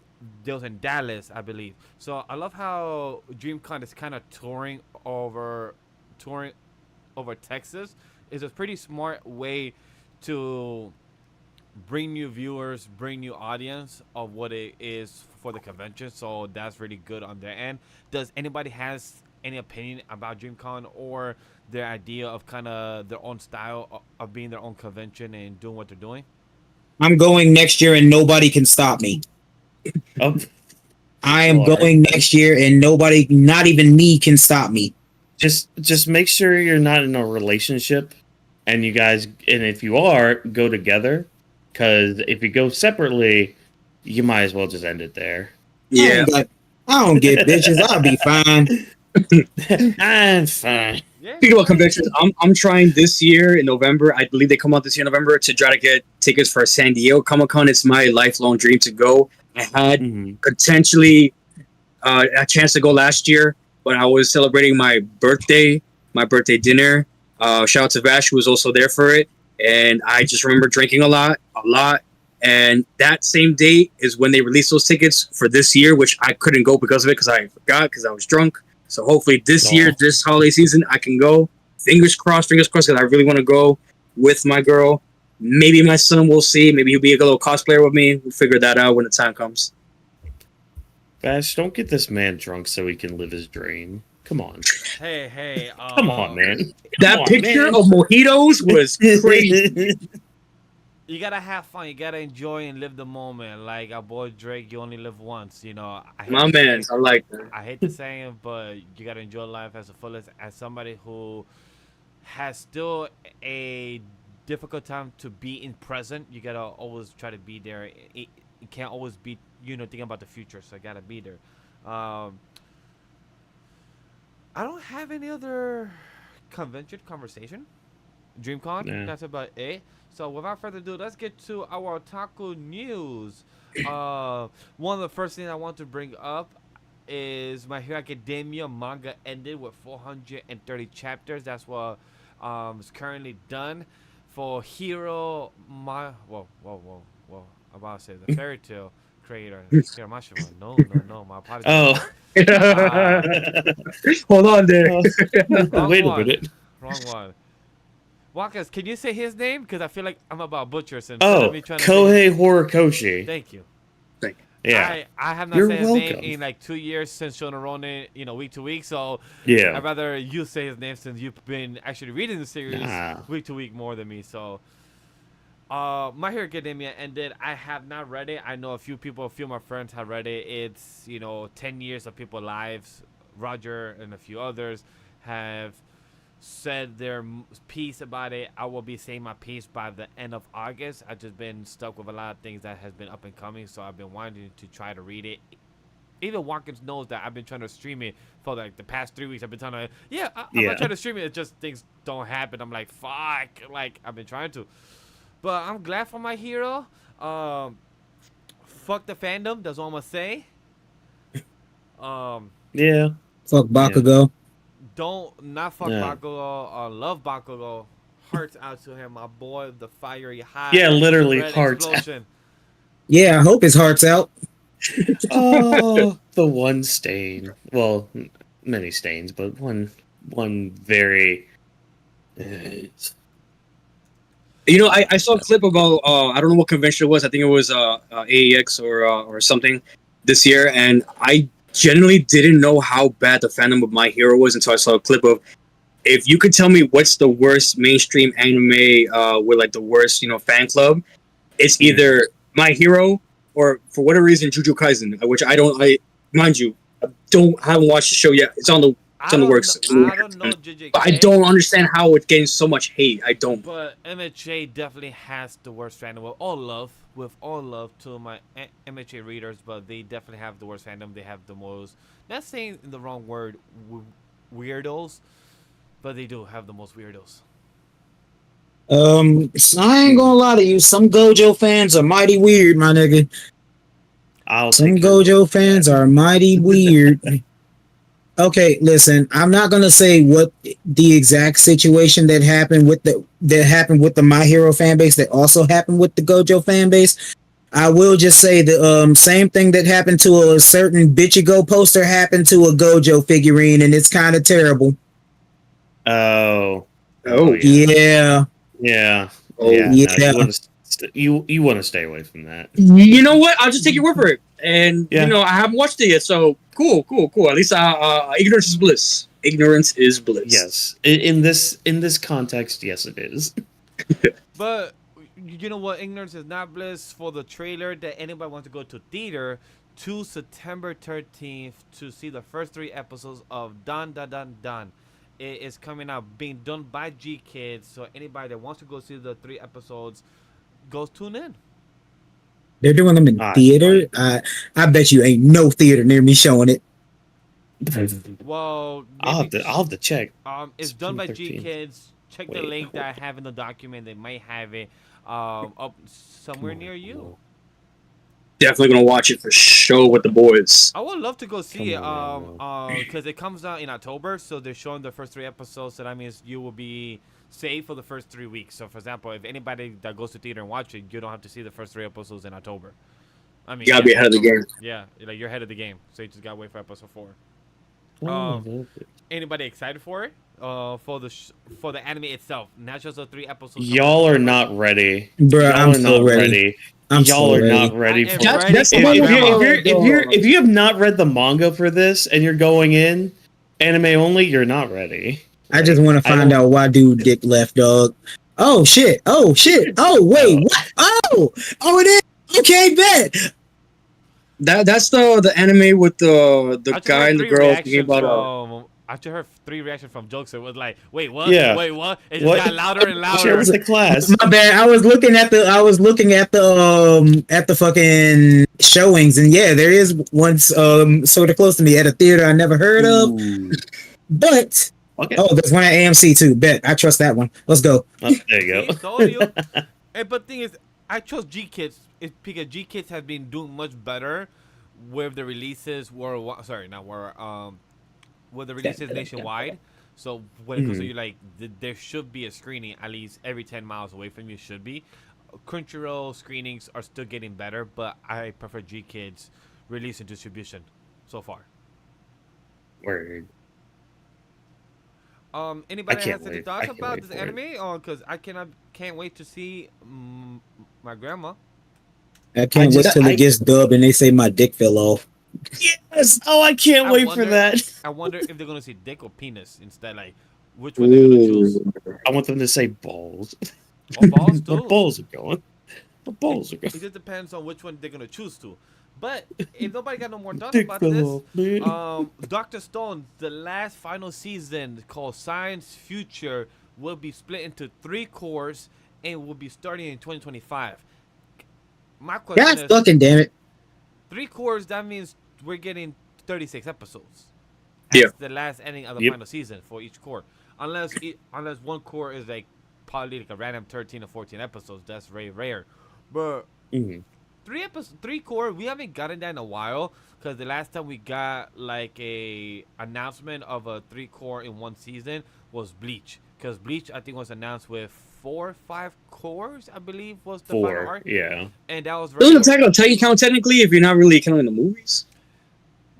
was in Dallas, I believe. So I love how DreamCon is kind of touring over Texas. It's a pretty smart way to bring new viewers, bring new audience of what it is for the convention. So that's really good on their end. Does anybody has any opinion about DreamCon or their idea of kind of their own style of being their own convention and doing what they're doing? I'm going next year and nobody can stop me. Oh, I am going next year and nobody, not even me, can stop me. just make sure you're not in a relationship, and you guys, and if you are, go together. Because if you go separately, you might as well just end it there. Yeah. I don't get bitches. I'll be fine. I'm fine. Yeah. Speaking about conventions, I'm trying this year in November. I believe they come out this year in November to try to get tickets for San Diego Comic-Con. It's my lifelong dream to go. I had potentially a chance to go last year, but I was celebrating my birthday dinner. Shout out to Vash, who was also there for it. And I just remember drinking a lot. And that same date is when they released those tickets for this year, which I couldn't go because of it, because I forgot, because I was drunk. So hopefully this year, this holiday season, I can go. Fingers crossed, because I really want to go with my girl. Maybe my son, will see. Maybe he'll be a little cosplayer with me. We'll figure that out when the time comes. Bash, don't get this man drunk so he can live his dream. Come on. Hey. Come on, man. That picture of mojitos was crazy. You gotta have fun. You gotta enjoy and live the moment. Like our boy Drake, you only live once. You know. I like that. I hate to say it, but you gotta enjoy life as the fullest. As somebody who has still a difficult time to be in present, you gotta always try to be there. It can't always be, thinking about the future. So I gotta be there. I don't have any other convention conversation. DreamCon, that's about it. So without further ado, let's get to our Otaku News. One of the first things I want to bring up is My Hero Academia manga ended with 430 chapters. That's what is currently done for Hiro whoa. I'm about to say the fairy tale creator. No, my apologies. Oh. Hold on there. Wait a minute. Wrong one. Wakas, can you say his name? Because I feel like I'm about butcher since. Kohei Horikoshi. Thank you. Yeah. I have not said his name in like 2 years since Shonen Ronin, week to week. So yeah, I'd rather you say his name since you've been actually reading the series week to week more than me. So My Hero Academia ended. I have not read it. I know a few of my friends have read it. It's 10 years of people's lives. Roger and a few others have said their piece about it. I will be saying my piece by the end of August. I've just been stuck with a lot of things that has been up and coming, so I've been wanting to try to read it. Even Watkins knows that I've been trying to stream it for like the past 3 weeks. I've been trying to, I'm not trying to stream it. It's just things don't happen. I'm like, fuck. Like, I've been trying to. But I'm glad for my hero. Fuck the fandom. That's all I'm going to say. Yeah. Fuck Bakugo. Yeah. Not fuck Bakugo. Love Bakugo. Hearts out to him, my boy, the fiery high. Yeah, literally hearts. Yeah, I hope his heart's out. Oh, the one stain. Well, many stains, but one very. I saw a clip about I don't know what convention it was. I think it was AEX or something this year, and I genuinely didn't know how bad the fandom of My Hero was until I saw a clip of, if you could tell me what's the worst mainstream anime with like the worst fan club, it's either My Hero or for whatever reason Jujutsu Kaisen, which I mind you, haven't watched the show yet. It's on the works. I don't know JJK, but I don't understand how it's getting so much hate. I don't. But MHA definitely has the worst fandom. With all love to my MHA readers, but they definitely have the worst fandom. They have the most, not saying the wrong word, weirdos, but they do have the most weirdos. So I ain't gonna lie to you. Some Gojo fans are mighty weird, my nigga. Some Gojo fans are mighty weird. Okay, listen, I'm not gonna say what the exact situation that happened with the My Hero fan base that also happened with the Gojo fan base. I will just say the same thing that happened to a certain Bitchigo poster happened to a Gojo figurine, and it's kind of terrible. Oh. Oh. Yeah. Yeah. Oh. Yeah. Yeah. No, you want to stay away from that. You know what? I'll just take your word for it. And Yeah. I haven't watched it yet, so cool. At least ignorance is bliss. Ignorance is bliss. Yes. In this context, yes, it is. But you know what? Ignorance is not bliss. For the trailer that anybody wants to go to theater to September 13th to see the first 3 episodes of Dan Dan Dan Dan. It is coming out, being done by G Kids. So anybody that wants to go see the 3 episodes, go tune in. They're doing them in theater. I bet you ain't no theater near me showing it. Well, I'll have to check. It's done by G 13th. Kids. Check the link that I have in the document. They might have it up somewhere near you. Definitely gonna watch it for sure with the boys. I would love to go see Come on, because it comes out in October, so they're showing the first 3 episodes. So that means you will be safe for the first 3 weeks. So, for example, if anybody that goes to theater and watch it, you don't have to see the first 3 episodes in October. I mean, You gotta be ahead of the game. Yeah, like you're ahead of the game, so you just gotta wait for episode 4. Oh, Anybody excited for it? For the anime itself, not just the 3 episodes. y'all are not ready. Bruh, Y'all I'm are so not ready. I'm y'all so are ready. not ready I am for ready it. That's the for one- If you have not read the manga for this and you're going in anime only, you're not ready. I just want to find out why dude dick left, dog. Oh shit! Oh shit! Oh wait! What? Oh it is. Okay, bet. That's the anime with the I just guy heard and the 3 girl thinking reactions about I just heard 3 reactions from jokes. It was like, wait, what? Yeah. Wait, what? It just What? got louder and Share louder. with the class. My bad. I was looking at the fucking showings, and yeah, there is one sort of close to me at a theater I never heard of. Ooh. But Okay. there's one at AMC too. Bet I trust that one. Let's go. Oh, there you See, go. told you. But thing is, I trust G Kids because G Kids have been doing much better with the releases with the releases nationwide. So when it comes to you, like there should be a screening at least every 10 miles away from you. Should be. Crunchyroll screenings are still getting better, but I prefer G Kids release and distribution so far. Word. Anybody can't has any wait. thoughts I can't about wait this for it. anime? Because I can't wait to see my grandma. I can't wait till it gets dubbed and they say my dick fell off. Yes. Oh, I can't I wait wonder- for that. I wonder if they're gonna say dick or penis instead. Like, which one they're gonna choose? I want them to say balls. Or balls too. The balls are going. The balls are It going. just depends on which one they're gonna choose to. But if nobody got no more thoughts Dick about fell this, off, man. Dr. Stone, the last final season called Science Future, will be split into 3 cores and will be starting in 2025. My question God is, fucking damn it. 3 cores, that means we're getting 36 episodes. Yeah. That's the last ending of the Yep. final season for each core. Unless one core is like probably like a random 13 or 14 episodes. That's very rare. But Mhm. 3 core, we haven't gotten that in a while, because the last time we got like a announcement of a 3 core in one season was Bleach. Because Bleach, I think, was announced with 4 or 5 cores, I believe, was the final 4. arc. Yeah. And that was very Doesn't Attack on Titan count technically if you're not really counting the movies?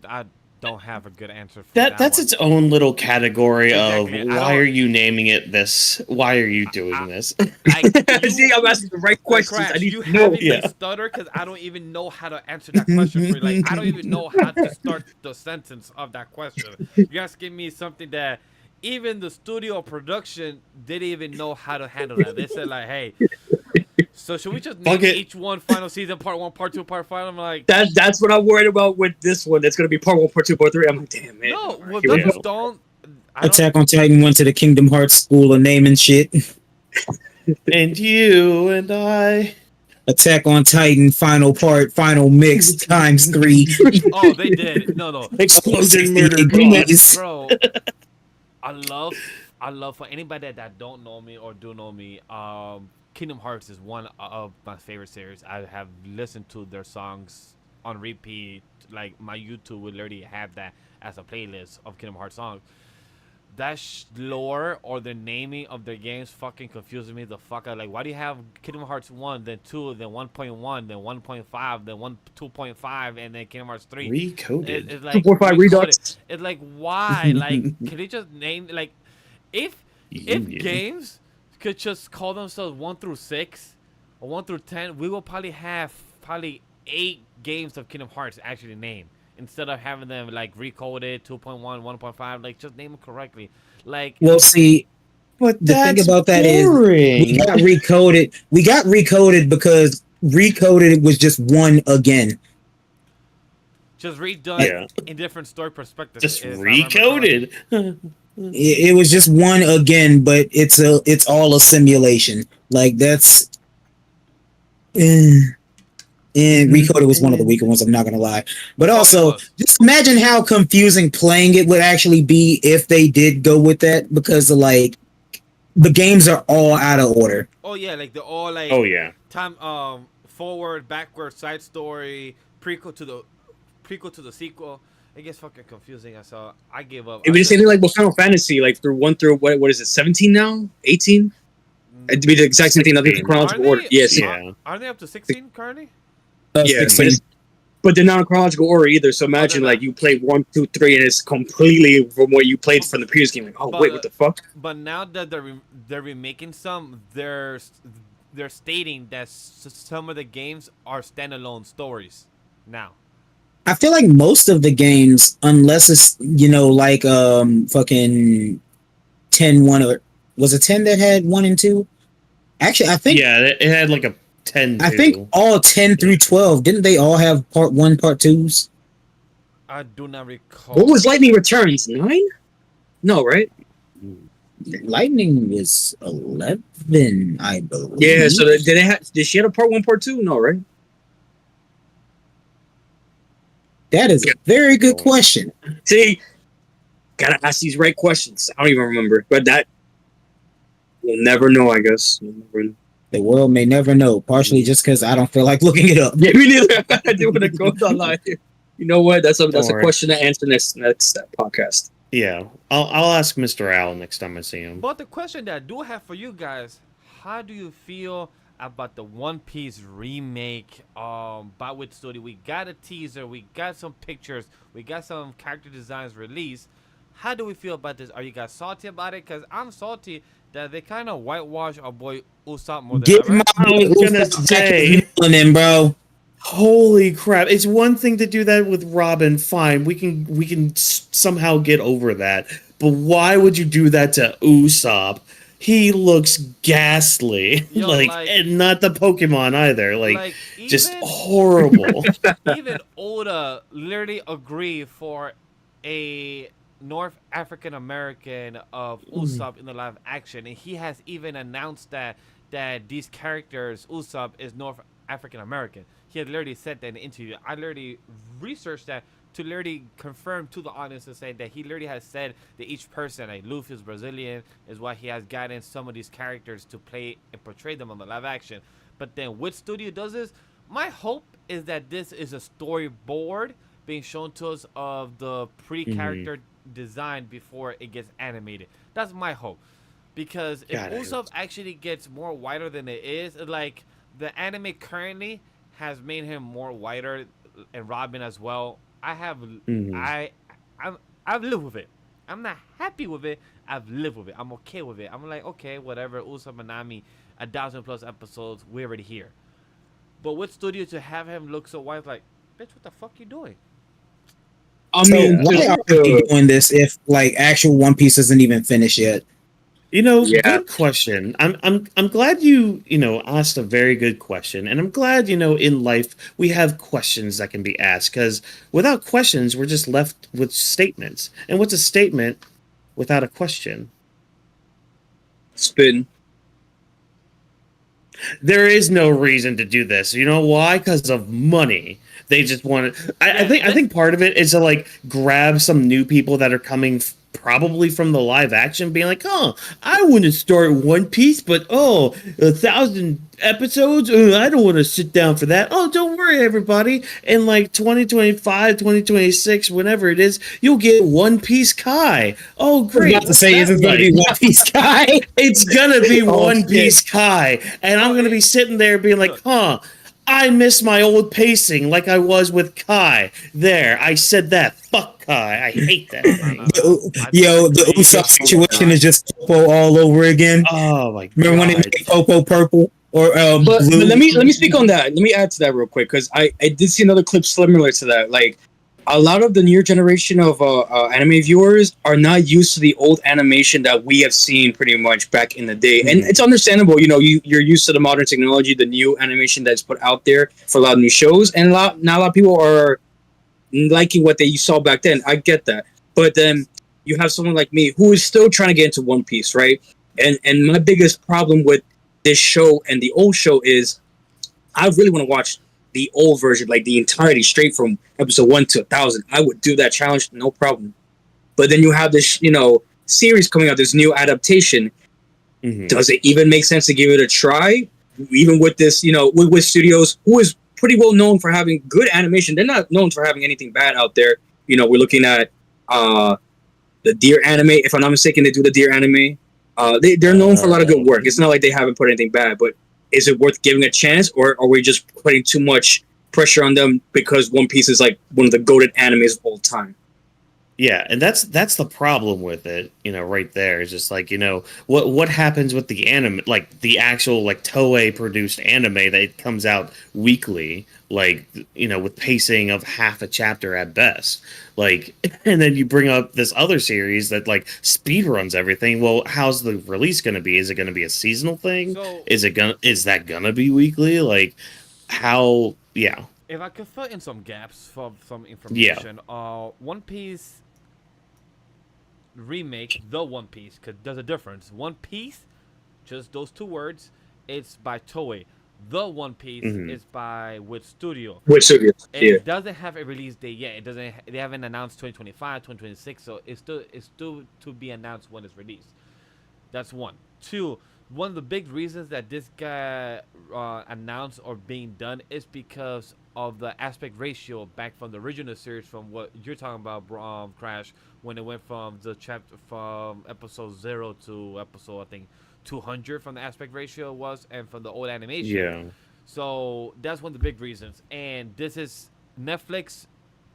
I don't have a good answer for That's one. its own little category Exactly. of I why don't- are you naming it this? Why are you doing this? Like, See, I'm asking the right questions. Crash, I need you to know. have me Yeah. stutter because I don't even know how to answer that question for you. Like, I don't even know how to start the sentence of that question. You're asking me something that even the studio production didn't even know how to handle that. They said like, hey, so should we just name Fuck it. each one final season, part 1, part 2, part 5? I'm like, That's what I'm worried about with this one. It's gonna be part 1, part 2, part 3. I'm like, damn man. no, Alright, well, here we Dr. go. Stone, I don't, Attack on Titan went to the Kingdom Hearts school of naming shit. And you and I. Attack on Titan final part, final mix times 3. oh, they did. No. Explosion murder Yes. Bro, I love for anybody that don't know me or do know me, Kingdom Hearts is one of my favorite series. I have listened to their songs on repeat. Like my YouTube would literally have that as a playlist of Kingdom Hearts songs. That lore or the naming of their games fucking confuses me the fuck out. Like, why do you have Kingdom Hearts 1, then 2, then 1.1, then 1.5, then 2.5, and then Kingdom Hearts 3? Recoded. It's like 2.5 Redux. It's like, why? Like, can they just name, like, if games could just call themselves 1 through 6 or 1 through 10, we will probably have 8 games of Kingdom Hearts actually named. Instead of having them like recoded 2.1, 1.5, like just name it correctly. Like, well, see, but the thing about that boring. is we got recoded. We got recoded because recoded was just one again. Just redone in different story perspectives. Just recoded. It was just one again, but it's all a simulation. Like that's. And Recoded was one of the weaker ones, I'm not gonna lie. But also, just imagine how confusing playing it would actually be if they did go with that, because like the games are all out of order. Oh yeah, like they're all like time forward, backward, side story, prequel to the sequel. It gets fucking confusing, so I gave up. It was the same thing like with Final Fantasy, like through 1 through what is it, 17 now? 18? It'd be the exact same thing, nothing in chronological order. Yes, Are they up to 16 currently? Yeah, but they're not in chronological order either. So imagine like you played 1, 2, 3, and it's completely from what you played from the previous game. Like, oh wait, what the fuck? But now that they're remaking some, they're stating that some of the games are standalone stories now. I feel like most of the games, unless it's like fucking 10-1 or was it 10 that had 1 and 2? Actually, I think it had like a 10. I think all 10 through 12 didn't they all have part 1, part 2s? I do not recall. What was Lightning Returns? 9? No, right? Lightning is 11, I believe. Yeah. So did she have a part 1, part 2? No, right? That is a very good question. See, gotta ask these right questions. I don't even remember, but that we'll never know. I guess. The world may never know, partially just because I don't feel like looking it up. Yeah, me neither. I do want to go online here. You know what? That's a question to answer next podcast. Yeah, I'll ask Mr. Al next time I see him. But the question that I do have for you guys: how do you feel about the One Piece remake by Wit Studio? We got a teaser, we got some pictures, we got some character designs released. How do we feel about this? Are you guys salty about it? Because I'm salty that they kind of whitewash our boy Usopp more than ever. I was gonna say, bro. Holy crap! It's one thing to do that with Robin. Fine, we can somehow get over that. But why would you do that to Usopp? He looks ghastly. Yo, and not the Pokemon either. Like just even, horrible. Even Oda literally agreed for a North African American of Usopp in the live action, and he has even announced that these characters, Usopp, is North African American. He had literally said that in the interview. I literally researched that to literally confirm to the audience and say that he literally has said that each person, like Luffy is Brazilian, is why he has gotten some of these characters to play and portray them on the live action. But then which studio does this? My hope is that this is a storyboard being shown to us of the pre-character design before it gets animated. That's my hope. Because if Usopp actually gets more whiter than it is, like the anime currently has made him more whiter, and Robin as well. I've lived with it. I'm not happy with it. I've lived with it. I'm okay with it. I'm like, okay, whatever. Usopp and Nami, 1,000+ episodes, we're already here. But with studio to have him look so white, like, bitch, what the fuck you doing? I mean, why are you doing this if like actual One Piece isn't even finished yet? Good question. I'm glad you asked a very good question, and I'm glad in life we have questions that can be asked, because without questions we're just left with statements. And what's a statement without a question? Spin. There is no reason to do this. You know why? Because of money. They just want to. I think part of it is to like grab some new people that are coming probably from the live action, being like, "Oh, I want to start One Piece, but 1,000 episodes, I don't want to sit down for that." Oh, don't worry, everybody. In like 2025, 2026, whenever it is, you'll get One Piece Kai. Oh, I was great! about to say, is it going to be One Piece guy? It's gonna be Oh, One shit. Piece Kai, and I'm gonna be sitting there being like, "Huh." I miss my old pacing like I was with Kai. There, I said that. Fuck Kai. I hate that thing. Yo, the Usopp situation is just Popo all over again. Oh my Remember when they god. made Popo purple or But blue? let me speak on that. Let me add to that real quick because I did see another clip similar to that. Like a lot of the newer generation of anime viewers are not used to the old animation that we have seen pretty much back in the day, and it's understandable. You know, you're used to the modern technology, the new animation that's put out there for a lot of new shows, and not a lot of people are liking what they saw back then. I get that, but then you have someone like me who is still trying to get into One Piece, right? And my biggest problem with this show and the old show is I really want to watch the old version, like the entirety, straight from episode 1 to 1,000. I would do that challenge, no problem. But then you have this, series coming out, this new adaptation. Does it even make sense to give it a try? Even with this, with studios who is pretty well known for having good animation. They're not known for having anything bad out there. We're looking at the Deer anime. If I'm not mistaken, they do the Deer anime. They're known for a lot of good work. It's not like they haven't put anything bad, but is it worth giving a chance, or are we just putting too much pressure on them because One Piece is like one of the goated animes of all time? Yeah, and that's the problem with it, right there. Is just like, what happens with the anime, like the actual like Toei produced anime that comes out weekly, like, with pacing of half a chapter at best. Like, and then you bring up this other series that like speed runs everything. Well, how's the release going to be? Is it going to be a seasonal thing? So- is that going to be weekly? Like, how? Yeah. If I could fill in some gaps for some information, One Piece remake, the One Piece, because there's a difference. One Piece, just those two words, it's by Toei. The One Piece is by which studio? Which studio? It doesn't have a release date yet. It doesn't. They haven't announced 2025, 2026, so it's still to be announced when it's released. That's one. Two. One of the big reasons that this got announced or being done is because of the aspect ratio back from the original series, from what you're talking about, Crash, when it went from the chapter from episode 0 to episode, I think, 200 from the aspect ratio was, and from the old animation. Yeah. So that's one of the big reasons. And this is Netflix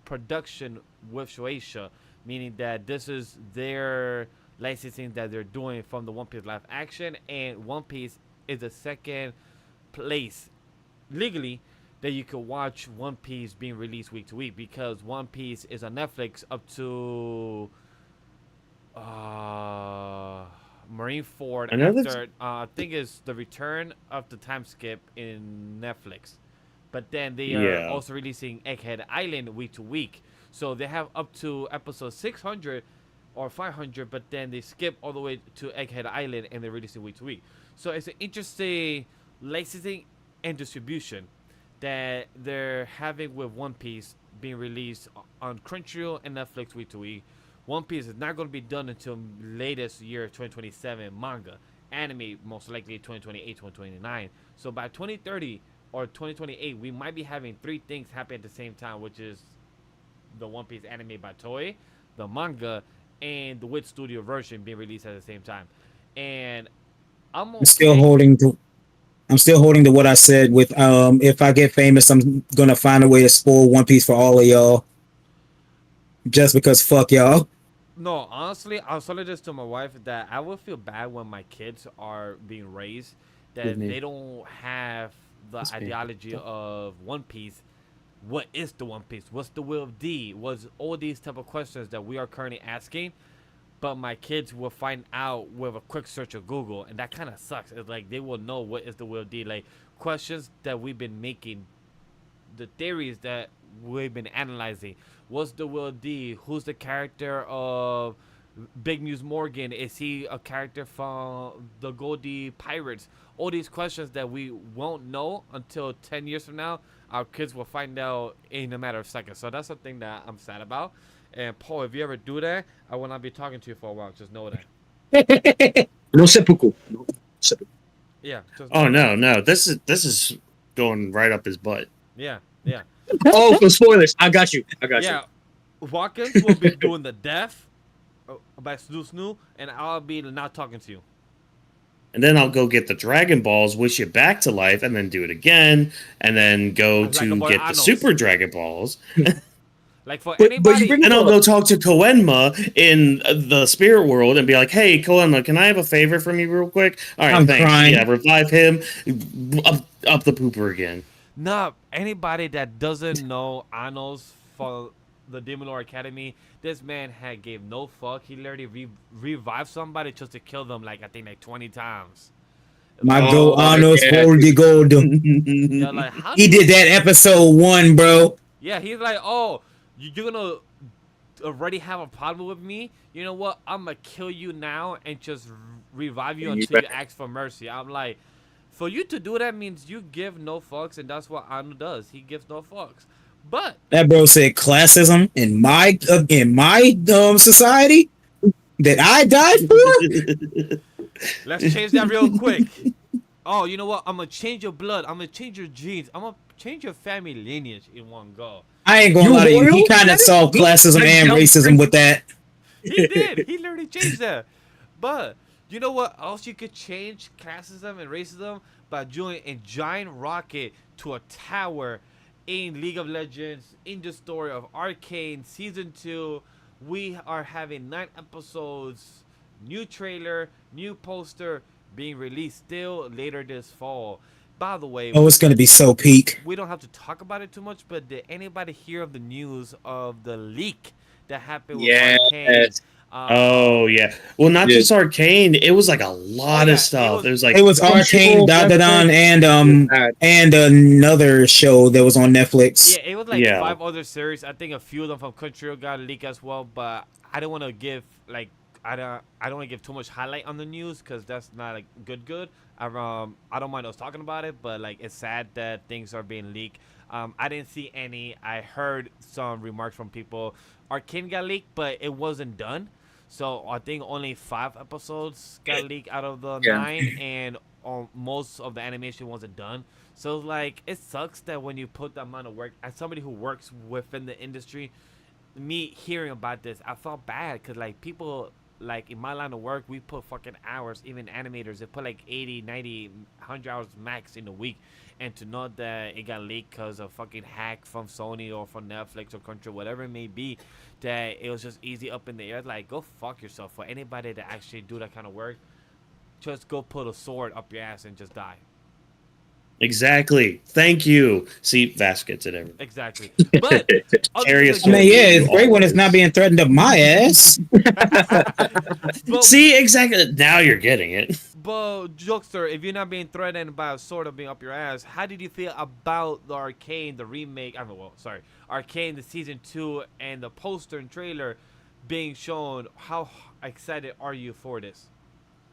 production with Shueisha, meaning that this is their licensing that they're doing from the One Piece live action, and One Piece is the second place legally that you could watch One Piece being released week to week, because One Piece is on Netflix up to Marineford after I think it's the return of the time skip in Netflix, but then they are also releasing Egghead Island week to week, so they have up to episode 600 or 500, but then they skip all the way to Egghead Island and they release it week to week. So it's an interesting licensing and distribution that they're having with One Piece being released on Crunchyroll and Netflix week to week. One Piece is not going to be done until latest year 2027. Manga, anime most likely 2028, 2029. So by 2030 or 2028, we might be having three things happen at the same time, which is the One Piece anime by Toei, the manga, and the Wit Studio version being released at the same time. And I'm still holding to what I said with if I get famous, I'm gonna find a way to spoil One Piece for all of y'all. Just because fuck y'all. No, honestly, I was telling this to my wife that I would feel bad when my kids are being raised that they don't have the ideology of One Piece. What is the One Piece? What's the will of D? Was all these type of questions that we are currently asking, but my kids will find out with a quick search of Google, and that kind of sucks. It's like they will know what is the will of D. Like questions that we've been making, the theories that we've been analyzing. What's the will of D? Who's the character of Big News Morgan? Is he a character from the Goldie Pirates? All these questions that we won't know until 10 years from now. Our kids will find out in a matter of seconds. So that's something that I'm sad about. And Paul, if you ever do that, I will not be talking to you for a while. Just know that. No seppuku. No seppuku. Yeah. Just Oh know no. This is going right up his butt. that. Yeah. Oh, for spoilers. I got you. Yeah. Watkins will be doing the death by Snoo, and I'll be not talking to you. And then I'll go get the Dragon Balls, wish you back to life, and then do it again, and then go Like to about get the Anos. Super Dragon Balls. Like for But you anybody, bring- And I'll go talk to Koenma in the spirit world and be like, "Hey, Koenma, can I have a favor from you real quick?" All right, I'm thanks. crying. Yeah, revive him up the pooper again. nah, anybody that doesn't know Anos for the Demon Lord Academy, this man had gave no fuck. He literally revived somebody just to kill them, like I think like 20 times. My Oh, go Anos yeah. for the gold. Yeah, like how He did that episode 1, bro. Yeah, he's like, oh, you're gonna already have a problem with me. You know what? I'm gonna kill you now and just revive you until you ask for mercy. I'm like, for you to do that means you give no fucks, and that's what Anu does. He gives no fucks. But That bro said classism in my society that I died for. let's change that real quick. Oh, you know what? I'm gonna change your blood. I'm gonna change your genes. I'm gonna change your family lineage in one go. I ain't gonna You lie to you. He loyal? kind of solved classism and racism with that. He did. He literally changed that. But you know what else you could change classism and racism? By doing a giant rocket to a tower in League of Legends, in the story of Arcane Season 2. We are having 9 episodes, new trailer, new poster being released still later this fall. By the way, Oh, it's gonna be so peak. we don't have to talk about it too much, but did anybody hear of the news of the leak that happened with Arcane? Yes. Oh yeah. Well, not Yeah. just Arcane. It was like a lot yeah, of stuff. it was- There's like It was Arcane, Dadadan, and another show that was on Netflix. Yeah, it was like Yeah. 5 other series. I think a few of them from Crunchyroll got leaked as well, but I don't want to give like I don't want to give too much highlight on the news because that's not like good. I don't mind us talking about it, but like it's sad that things are being leaked. I didn't see any. I heard some remarks from people. Arcane got leaked, but it wasn't done. So I think only 5 episodes got leaked out of the Yeah. 9, and most of the animation wasn't done. So like it sucks that when you put the amount of work, as somebody who works within the industry, me hearing about this, I felt bad because like people like in my line of work, we put fucking hours. Even animators, they put like 80, 90, 100 hours max in a week. And to know that it got leaked because of fucking hack from Sony or from Netflix or Crunchyroll, whatever it may be, that it was just easy up in the air. Like, go fuck yourself. For anybody that actually do that kind of work, just go put a sword up your ass and just die. exactly. Thank you. See, Vask gets it every. Exactly. But Arius I mean, yeah, it's great when it's Always. not being threatened up my ass. but, See, exactly. Now you're getting it. but Jokester, if you're not being threatened by a sword of being up your ass, how did you feel about the Arcane, the remake? Arcane, the season 2, and the poster and trailer being shown? How excited are you for this?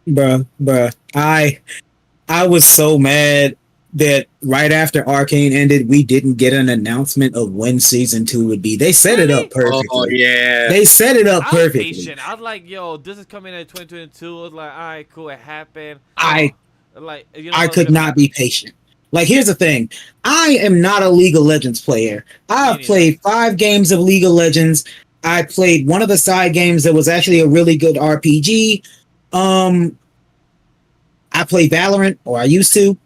Bruh. I was so mad that right after Arcane ended, we didn't get an announcement of when season 2 would be. They set it up perfectly. Oh yeah. They set it up I was perfectly. patient. I was like, yo, this is coming in 2022. I was like, all right, cool, it happened. I like, you know, I could not be patient. Like, here's the thing. I am not a League of Legends player. I've neither. played 5 games of League of Legends. I played one of the side games that was actually a really good RPG. I play Valorant, or I used to.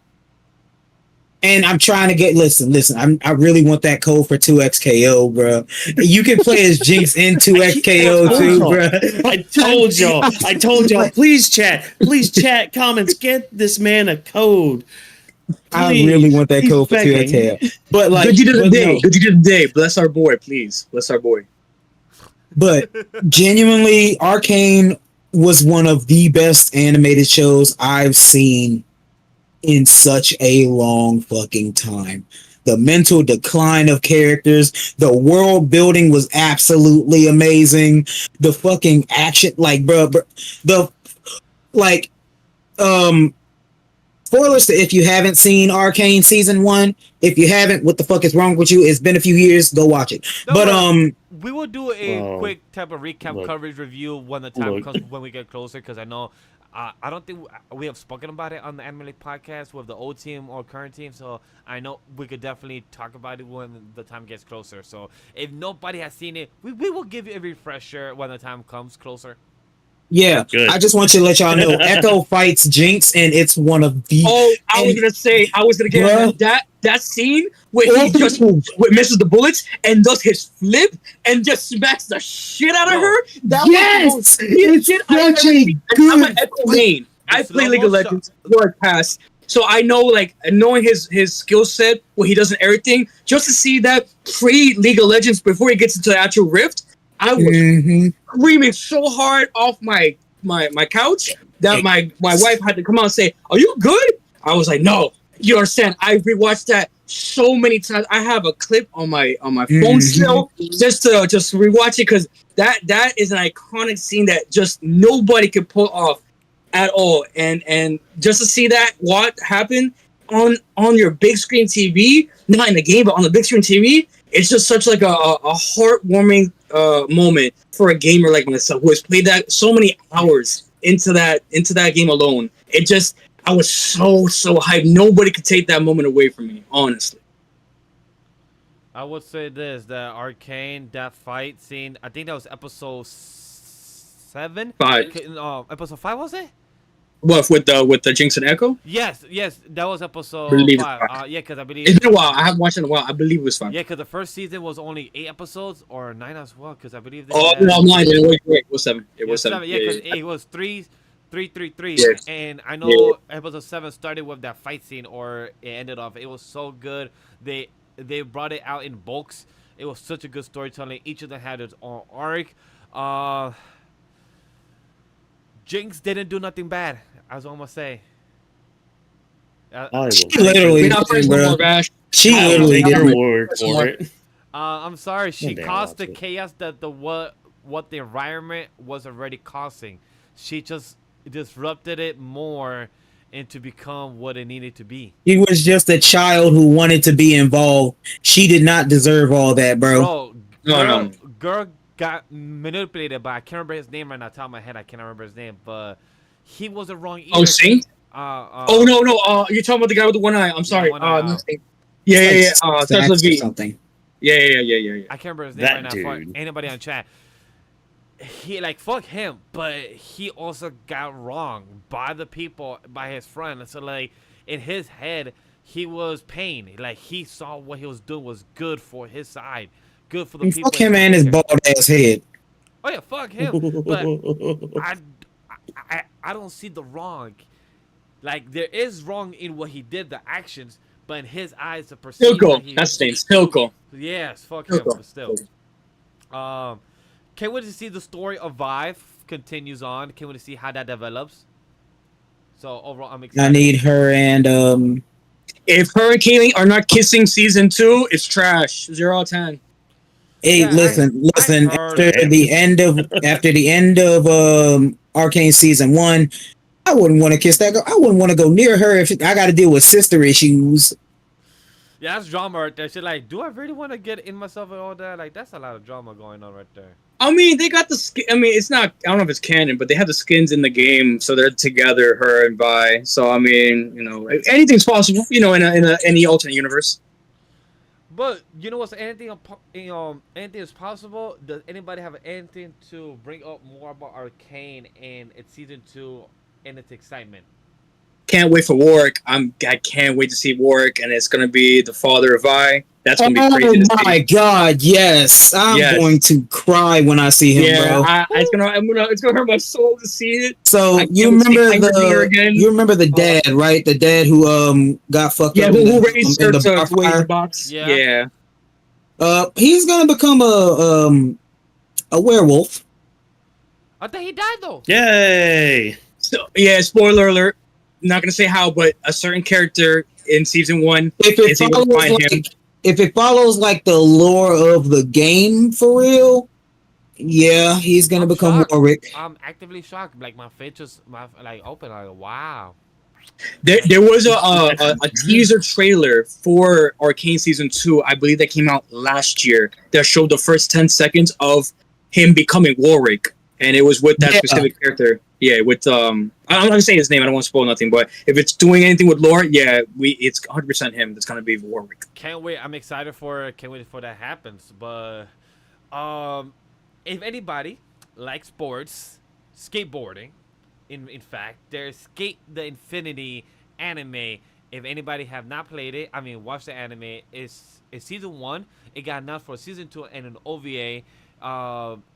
And I'm trying to get listen. I really want that code for 2XKO, bro. You can play as Jinx in 2XKO too, bro. I told y'all. Please chat, comments. Get this man a code. I Please. really want that He's code for begging. 2XKO. But like, Good deed of the but day. no. Good deed of the day. Bless our boy, please. Bless our boy. But genuinely, Arcane was one of the best animated shows I've seen in such a long fucking time. The mental decline of characters, the world building was absolutely amazing. The fucking action, like, bro, spoilers to if you haven't seen Arcane season 1. If you haven't, what the fuck is wrong with you? It's been a few years. Go watch it. Don't But worry. We will do a Well, quick type of recap look. coverage review when the time Look. comes, when we get closer, because I know I don't think we have spoken about it on the Anime League podcast with the old team or current team, so I know we could definitely talk about it when the time gets closer. So if nobody has seen it, we will give you a refresher when the time comes closer. Yeah, Good. I just want you to let y'all know Echo fights Jinx, and it's one of the. Oh, I was gonna get Bruh. that scene where he just misses the bullets and does his flip and just smacks the shit out of Bro. her. That Yes! was the most shit I've Such ever a seen. good I'm an Echo main. I The play League of slow-mo Legends, World Pass. So I know, like, knowing his skill set, what he does and everything, just to see that pre-League of Legends before he gets into the actual Rift, I was Mhm. screaming so hard off my couch that my wife had to come out and say, "Are you good?" I was like, "No." You understand? I rewatched that so many times. I have a clip on my phone still, just to rewatch it, because that is an iconic scene that just nobody could pull off at all. And just to see that what happened on your big screen TV, not in the game, but on the big screen TV, it's just such like a heartwarming moment for a gamer like myself who has played that so many hours into that game alone. It just, I was so hyped. Nobody could take that moment away from me, honestly. I would say this: that Arcane, that fight scene. I think that was episode 7. 5. Episode 5 was it? What, with the Jinx and Echo? Yes, that was episode Believe it's 5. 5. Yeah, because I believe It's been a while. I haven't watched it in a while. I believe it was 5. Yeah, because the first season was only 8 episodes or 9 as well. Because I believe. Oh had- no, 9. It was 7. It was 7. Yeah, because it was 3. Yes. And I know Yeah. episode 7 started with that fight scene, or it ended off. It was so good. They brought it out in bulks. It was such a good storytelling. Each of them had its own arc. Jinx didn't do nothing bad. I was almost say. I will She take literally We're not friends no bro. more, Bash. She I will literally your did. word for it. I'm sorry. She One day I'll caused the watch it. chaos that what the environment was already causing. She just disrupted it more and to become what it needed to be. He was just a child who wanted to be involved. She did not deserve all that, bro. Bro, No. girl got manipulated by, I can't remember his name right now, top of my head, I can't remember his name, but he wasn't wrong either. Oh, Saint? Oh no. You're talking about the guy with the one eye. I'm sorry. one eye, Nothing. Yeah. Starts with Stacks or V. something. Yeah. I can't remember his name That right now. Fuck dude. anybody on chat. He, like, fuck him, but he also got wrong by the people, by his friend. So, like, in his head, he was pain. Like, he saw what he was doing was good for his side, good for the And people. fuck him and his bald ass head. Oh yeah, fuck him. But I don't see the wrong. Like, there is wrong in what he did, the actions, but in his eyes, the perceived. Hilko. That's the name. Hilko. Yes, fuck him, Hilko. but still. Can't wait to see the story of Vive continues on. Can't wait to see how that develops. So overall, I'm excited. I need her and If her and Kaylee are not kissing season 2, it's trash. 0 out of 10. Hey, Yeah, listen. I heard After it. the end of Arcane season 1, I wouldn't want to kiss that girl. I wouldn't want to go near her if I got to deal with sister issues. Yeah, that's drama right there. She's like, do I really want to get in myself and all that? Like, that's a lot of drama going on right there. I mean, they got the skin. I mean, it's not. I don't know if it's canon, but they have the skins in the game, so they're together, her and Vi. So I mean, anything's possible. In any alternate universe. But you know what's anything is possible? Does anybody have anything to bring up more about Arcane and its season 2 and its excitement? Can't wait for Warwick. I can't wait to see Warwick, and it's gonna be the father of Vi. That's gonna be crazy. Oh my god, yes! I'm going to cry when I see him, bro. It's gonna hurt my soul to see it. So you remember the dad, right? The dad who got fucked up. Who raised her in the to bar wait in fire? the box? Yeah. He's gonna become a werewolf. I think he died though. Yay! So spoiler alert. Not gonna say how, but a certain character in season 1 is able to find him. If it follows like the lore of the game for real, yeah, he's gonna become shocked. Warwick. I'm actively shocked. Like, my face just open. Like, wow. There was a teaser trailer for Arcane Season 2, I believe that came out last year, that showed the first 10 seconds of him becoming Warwick. And it was with that specific character. Yeah, with I'm not gonna say his name, I don't want to spoil nothing, but if it's doing anything with lore, yeah, it's 100% him that's gonna be Warwick. Can't wait. I'm excited for it. Can't wait for that happens. But if anybody likes sports, skateboarding, in fact, there's Skate the Infinity anime. If anybody have not played it, I mean, watch the anime. It's season 1. It got announced for season 2 and an OVA.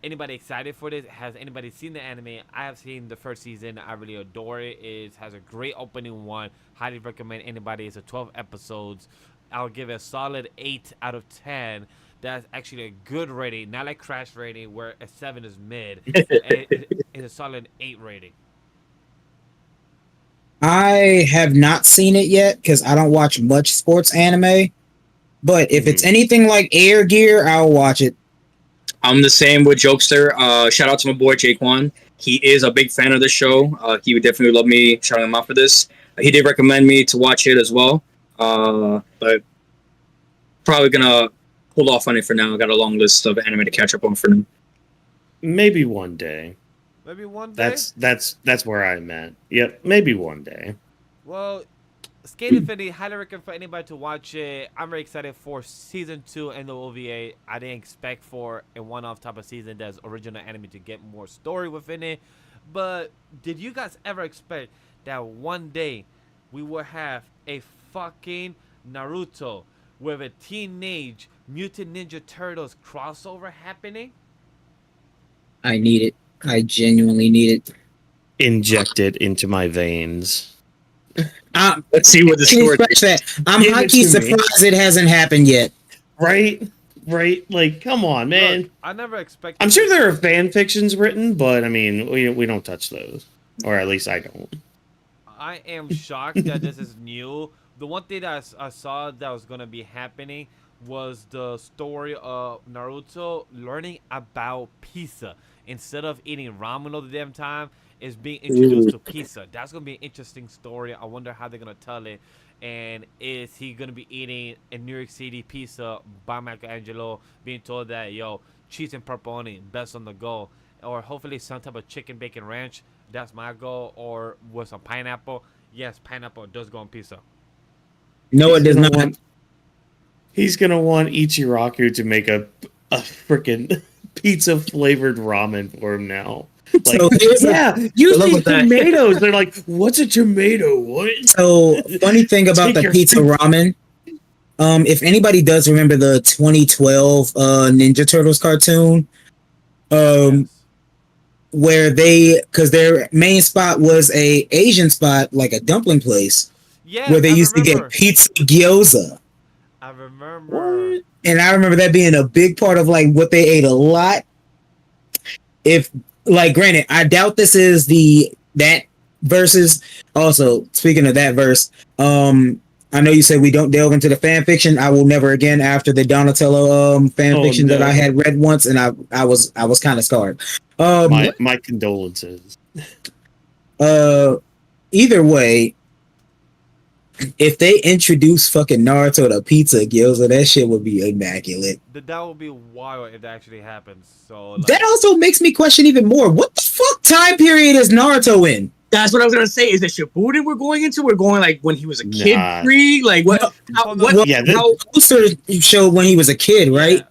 Anybody excited for this? Has anybody seen the anime? I have seen the first season. I really adore it. It has a great opening one. Highly recommend anybody. It's a 12 episodes. I'll give it a solid 8 out of 10. That's actually a good rating, not like Crash rating where a 7 is mid. It's a solid 8 rating. I have not seen it yet because I don't watch much sports anime. But if it's anything like Air Gear, I'll watch it. I'm the same with Jokester. Shout out to my boy Jaquan. He is a big fan of the show. He would definitely love me shouting him out for this. He did recommend me to watch it as well. But probably gonna hold off on it for now. I got a long list of anime to catch up on for now. Maybe one day. Maybe one day. That's where I'm at. Yep, maybe one day. Well, Skate Infinity, highly recommend for anybody to watch it. I'm very excited for season 2 and the OVA. I didn't expect for a one-off type of season that's original anime to get more story within it. But did you guys ever expect that one day we will have a fucking Naruto with a Teenage Mutant Ninja Turtles crossover happening? I need it. I genuinely need it. Injected into my veins. Let's see what the story is. I'm high-key surprised it hasn't happened yet. Right? Like, come on, man. Look, I never expected. I'm sure there are fan fictions written, but I mean, we don't touch those, or at least I don't. I am shocked that this is new. The one thing that I saw that was gonna be happening was the story of Naruto learning about pizza. Instead of eating ramen all the damn time, is being introduced to pizza. That's gonna be an interesting story. I wonder how they're gonna tell it. And is he gonna be eating a New York City pizza by Michelangelo, being told that cheese and pepperoni, best on the go, or hopefully some type of chicken bacon ranch. That's my goal, or with some pineapple. Yes, pineapple does go on pizza. No, it does not. He's gonna want Ichiraku to make a freaking pizza flavored ramen for him now. Like, so use these tomatoes. They're like, what's a tomato? What? So funny thing about the pizza ramen. If anybody does remember the 2012 Ninja Turtles cartoon, where because their main spot was a Asian spot, like a dumpling place, where they used to get pizza gyoza. I remember. And I remember that being a big part of like what they ate a lot. Granted, I doubt this is that versus. Also, speaking of that verse, I know you said we don't delve into the fan fiction. I will never again after the Donatello fan fiction that I had read once, and I was kind of scarred. My condolences. Either way, if they introduce fucking Naruto to pizza gyoza, that shit would be immaculate. That would be wild if that actually happens. So that also makes me question even more. What the fuck time period is Naruto in? That's what I was gonna say. Is it Shippuden we're going into? We're going like when he was a kid, Like what? How poster showed when he was a kid, right?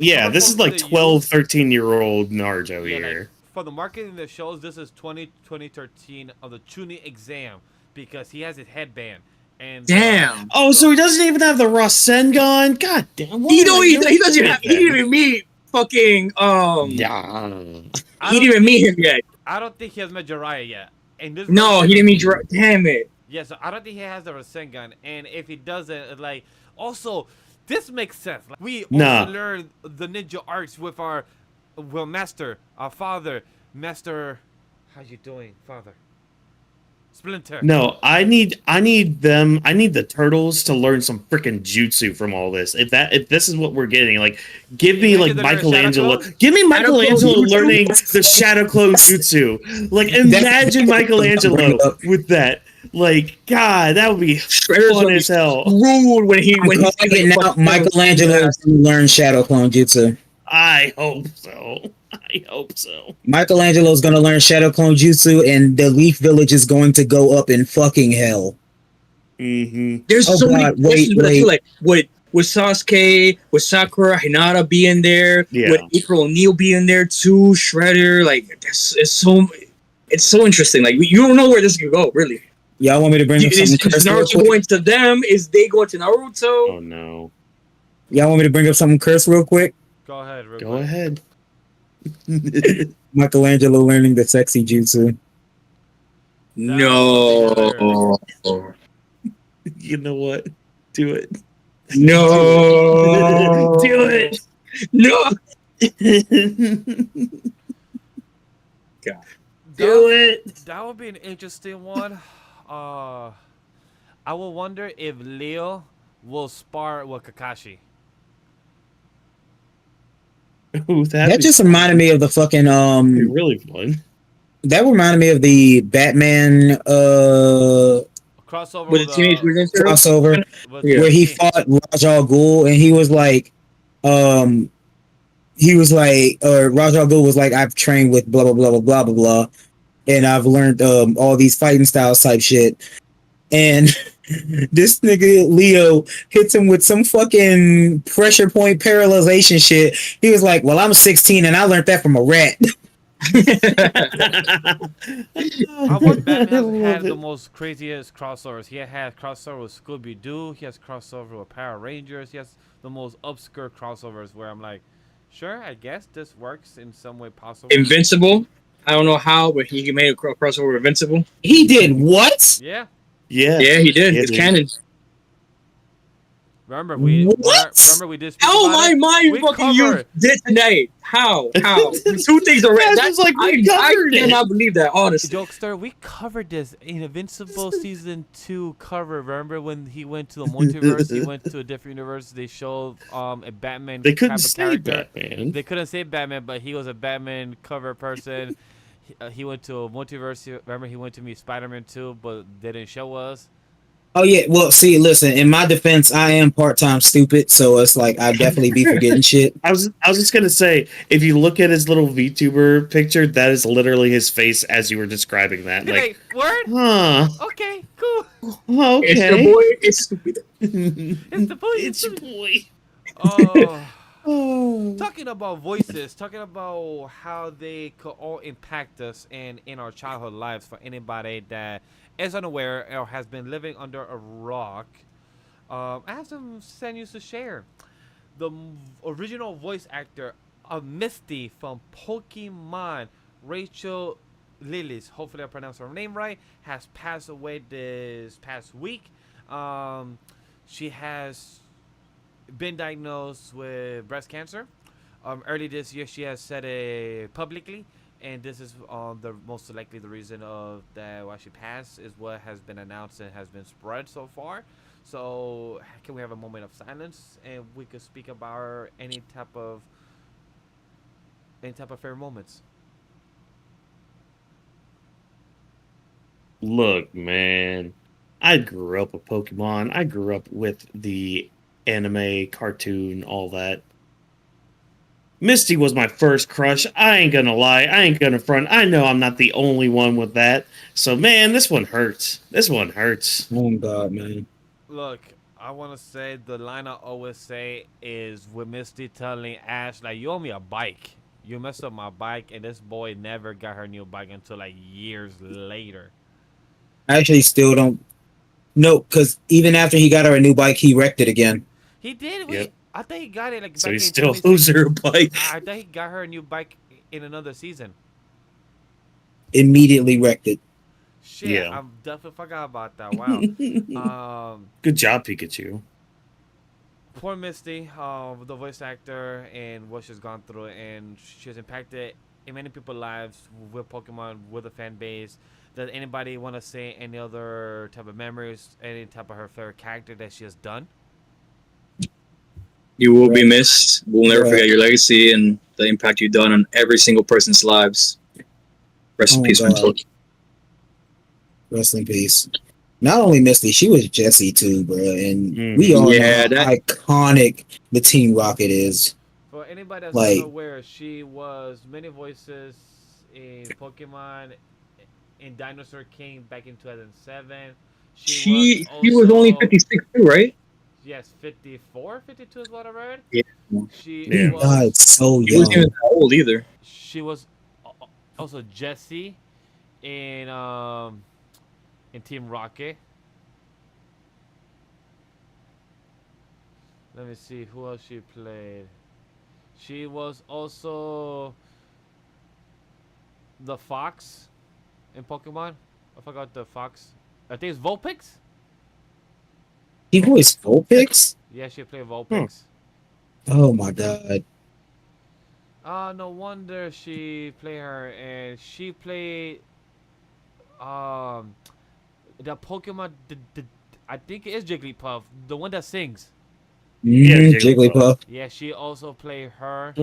This is like 12, 13-year-old Naruto here. Like, for the marketing that shows, this is 2013 of the Chunin exam because he has his headband. And damn. Oh, so he doesn't even have the Rasengan? God damn. He doesn't have. He didn't even meet fucking. He didn't even meet him yet. I don't think he has met Jiraiya yet. And this he didn't meet Jiraiya. Damn it. Yeah, so I don't think he has the Rasengan. And if he doesn't, also, this makes sense. Like, we also learn the ninja arts with our master, our father, Master. How you doing, father? Splinter. No, I need the turtles to learn some freaking jutsu from all this. If this is what we're getting, like, give me like Michelangelo. Give me Michelangelo learning the Shadow Clone jutsu. Like, imagine Michelangelo with that. Like, God, that would be Shredder's fun gonna as hell. be rude when he now Michelangelo's gonna learn Shadow Clone Jutsu. I hope so. I hope so. Michelangelo's gonna learn Shadow Clone Jutsu, and the Leaf Village is going to go up in fucking hell. Mm-hmm. There's Oh, so many God, questions, but I wait. feel like would Sasuke, would Sakura, Hinata be in there? Yeah. Would April O'Neil be in there too? Shredder, like it's so interesting. Like you don't know where this could go, really. Y'all want me to bring up Is something cursed real Naruto quick? going to them? Is they going to Naruto? Oh no. Y'all want me to bring up something cursed real quick? Go ahead. Real Go quick. ahead. Michelangelo learning the sexy jutsu. No. You know what? Do it. No. Do it. No. Do it. That would be an interesting one. I will wonder if Leo will spar with Kakashi. Ooh, That just reminded me of the fucking that'd be really fun. That reminded me of the Batman Crossover With the Teenage Mutant Ninja Turtles? crossover Yeah. where he fought Raj Al Ghul, and he was like, Raj Al Ghul was like, I've trained with blah blah blah blah blah blah blah, and I've learned all these fighting styles type shit, and this nigga Leo hits him with some fucking pressure point paralyzation shit. He was like, well, I'm 16 and I learned that from a rat. I want Batman had the most craziest crossovers. He had crossover with Scooby Doo. He has crossover with Power Rangers. He has the most obscure crossovers where I'm like, sure, I guess this works in some way possible. Invincible. I don't know how, but he made a crossover with Invincible. He did what? Yeah. Yeah. Yeah, he did. Yeah, It's dude. canon. Remember we did speak How about my it? mind We fucking covered- you did tonight? How? Two things are That's that's just like we I covered it. cannot believe that, honestly. Jokester, we covered this in Invincible Season 2 cover. Remember when he went to the multiverse? He went to a different universe. They showed a Batman They couldn't type of say character. Batman. They couldn't say Batman, but he was a Batman cover person. He went to a multiverse. Remember, he went to meet Spider-Man 2, but they didn't show us. Oh yeah, well, see, listen. In my defense, I am part-time stupid, so it's like I definitely be forgetting shit. I was just gonna say, if you look at his little VTuber picture, that is literally his face as you were describing that. Like, Word? huh? Okay, cool. Okay. It's the boy. It's stupid. It's the boy. It's your boy. Oh. Oh. Talking about voices, talking about how they could all impact us in our childhood lives. For anybody that is unaware or has been living under a rock, I have some sad news to share. The original voice actor of Misty from Pokemon, Rachael Lilis, hopefully I pronounced her name right, has passed away this past week. She has been diagnosed with breast cancer. Early this year, she has said it publicly, and this is the most likely the reason of that why she passed is what has been announced and has been spread so far. So, can we have a moment of silence and we could speak about any type of favorite moments? Look, man, I grew up with Pokemon. I grew up with the anime, cartoon, all that. Misty was my first crush. I ain't gonna lie. I ain't gonna front. I know I'm not the only one with that. So, man, this one hurts. This one hurts. Oh God, man. Look, I want to say the line I always say is with Misty telling Ash, like, you owe me a bike. You messed up my bike, and this boy never got her new bike until, like, years later. I actually still don't know, because even after he got her a new bike, he wrecked it again. He did? Yep. I think he got it, like, So back he in still 2016. owes her a bike. I think he got her a new bike in another season. Immediately wrecked it. Shit, Yeah. I definitely forgot about that. Wow. Good job, Pikachu. Poor Misty, the voice actor, and what she's gone through, and she's impacted in many people's lives with Pokemon, with the fan base. Does anybody want to say any other type of memories, any type of her favorite character that she has done? You will be missed. We'll never Right. forget your legacy and the impact you've done on every single person's lives. Rest in Oh, peace, God. Mental. Rest in peace. Not only Misty, she was Jessie too, bro. And we all know how iconic the Team Rocket is. For anybody that's Like, unaware, she was many voices in Pokemon, in Dinosaur King back in 2007. She was only 56 too, right? Yes, 54, 52 is what I read. Yeah. She was. God, so She wasn't young. even that old either. She was also Jessie in Team Rocket. Let me see who else she played. She was also the fox in Pokemon. I forgot the fox. I think it's Vulpix. He voiced Vulpix? Yeah, she played Vulpix. Oh my god. No wonder she played her, and she played the Pokemon. I think it is Jigglypuff, the one that sings. Yeah, Jigglypuff. Yeah, she also played her.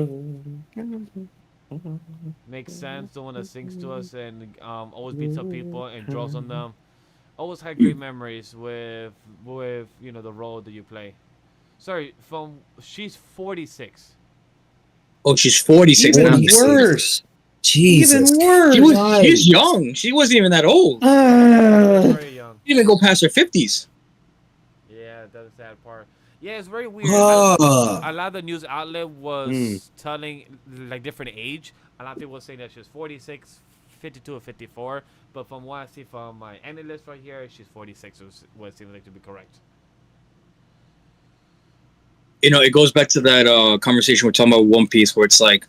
Makes sense. The one that sings to us and always beats up people and draws on them. Always had great memories with the role that you play. Sorry, she's 46. Oh, she's 46 Even now. worse. Jesus. Even worse. She's young. She wasn't even that old. Very young. She didn't even go past her 50s. Yeah, that's the sad part. Yeah, it's very weird. Ah. A lot of the news outlet was telling like different age. A lot of people were saying that she was 46, 52, or 54. But from what I see from my analyst right here, she's 46. What seems like to be correct. You know, it goes back to that conversation we're talking about One Piece, where it's like